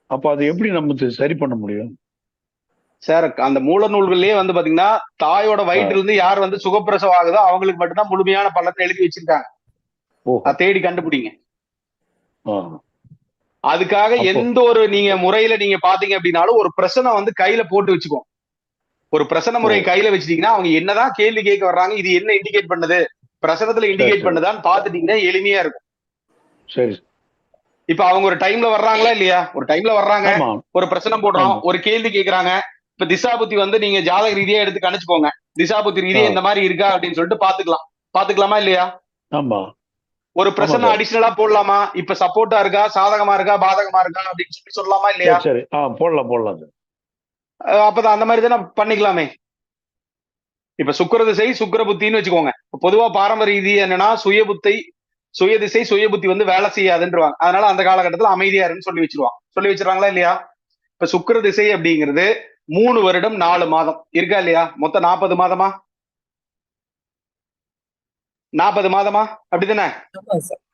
அப்ப அது எப்படி நம்ம சரி பண்ண முடியும் சார்? அந்த மூல நூல்கள்லயே வந்து பாத்தீங்கன்னா தாயோட வயிற்றுல இருந்து யார் வந்து சுகப்பிரசவம் ஆகுதோ அவங்களுக்கு மட்டும்தான் முழுமையான பலன் எழுதி வச்சிருக்காங்க. அதை தேடி கண்டுபிடிங்க. அதுக்காக எந்த ஒரு நீங்க முறையில நீங்க பாத்தீங்க அப்படின்னாலும் ஒரு பிரச்சனை வந்து கையில போட்டு வச்சுக்கோ. ஒரு பிரச்சனை முறையை கையில வச்சுட்டீங்கன்னா அவங்க என்னதான் கேள்வி கேட்க வர்றாங்க, இது என்ன இண்டிகேட் பண்ணுது, பிரசனத்துல இண்டிகேட் பண்ணுதான்னு பாத்துட்டீங்கன்னா எளிமையா இருக்கும். சரி. இப்ப அவங்க ஒரு டைம்ல வர்றாங்களா இல்லையா? ஒரு டைம்ல வர்றாங்க, ஒரு பிரச்சனை போடுறோம், ஒரு கேள்வி கேட்கறாங்க. இப்ப திசாபுத்தி வந்து நீங்க ஜாதக ரீதியா எடுத்து கணிச்சுக்கோங்க. திசாபுத்தி ரீதியா இந்த மாதிரி இருக்கா அப்படின்னு சொல்லிட்டு பாத்துக்கலாமா இல்லையா? ஆமா. ஒரு பிரச்சனை அடிஷனலா போடலாமா? இப்ப சப்போர்ட்டா இருக்கா, சாதகமா இருக்கா, பாதகமா இருக்கா அப்படின்னு சொல்லி சொல்லலாமா இல்லையா? சரி. போடலாம். அப்பதான் அந்த மாதிரி தானே பண்ணிக்கலாமே. இப்ப சுக்கிர திசை சுக்கிர புத்தின்னு வச்சுக்கோங்க. பொதுவா பாரம்பரிய ரீதி என்னன்னா சுய திசை சுய புத்தி வந்து வேலை செய்யாதுன்றவாங்க. அதனால அந்த காலகட்டத்துல அமைதியா இருக்குன்னு சொல்லி வச்சிருவாங்களா இல்லையா? இப்ப சுக்கிர திசை அப்படிங்கிறது 3 வருடம் 4 மாதம் இருக்கா இல்லையா? மொத்தம் 40 மாதமா? 40 மாதமா? அப்படிதானே?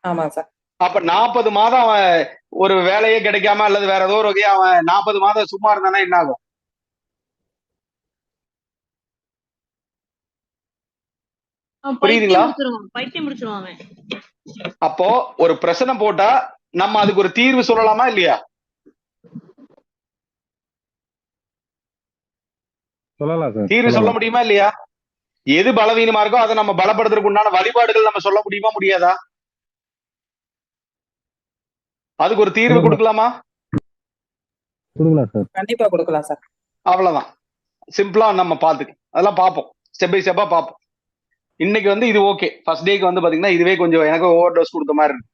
ஆமா சார். அப்ப 40 மாதம் அவன் ஒரு வேலையே கிடைக்காம அல்லது வேற ஏதோ ஒரு வகையா அவன் 40 மாதம் சும்மா இருந்தானா என்ன ஆகும்? புரியுதுங்களா? பைத்தியம் முடிச்சிருவாங்க. அப்போ ஒரு பிரச்சனை போட்டா நம்ம அதுக்கு ஒரு தீர்வு சொல்லலாமா இல்லையா? சொல்லலாம் சார். தீர்வு சொல்ல முடியுமா இல்லையா? எது பலவீனமா இருக்கோ அதை நம்ம பலப்படுத்துறதுக்கு உண்டான வழிபாடுகள் நம்ம சொல்ல முடியுமா முடியாதா? அதுக்கு ஒரு தீர்வு கொடுக்கலாமா? கொடுக்கலாம் சார். கண்டிப்பா கொடுக்கலாம் சார். அவ்வளவுதான். சிம்பிளா நம்ம அதெல்லாம் பார்ப்போம். ஸ்டெப் பை ஸ்டெப்பா பார்ப்போம். இன்னைக்கு வந்து இது ஓகே. ஃபர்ஸ்ட் டேக்கு வந்து பாத்தீங்கன்னா இதுவே கொஞ்சம் எனக்கு ஓவர் டோஸ் கொடுத்த மாதிரி இருக்கு.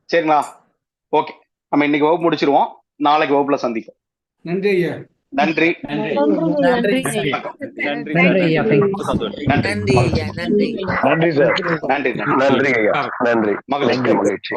சரிங்களா? ஓகே, நம்ம இன்னைக்கு வகுப்பு முடிச்சிருவோம். நாளைக்கு வகுப்புல சந்திப்போம். நன்றி ஐயா. நன்றி. நன்றி மகிழ்ச்சி.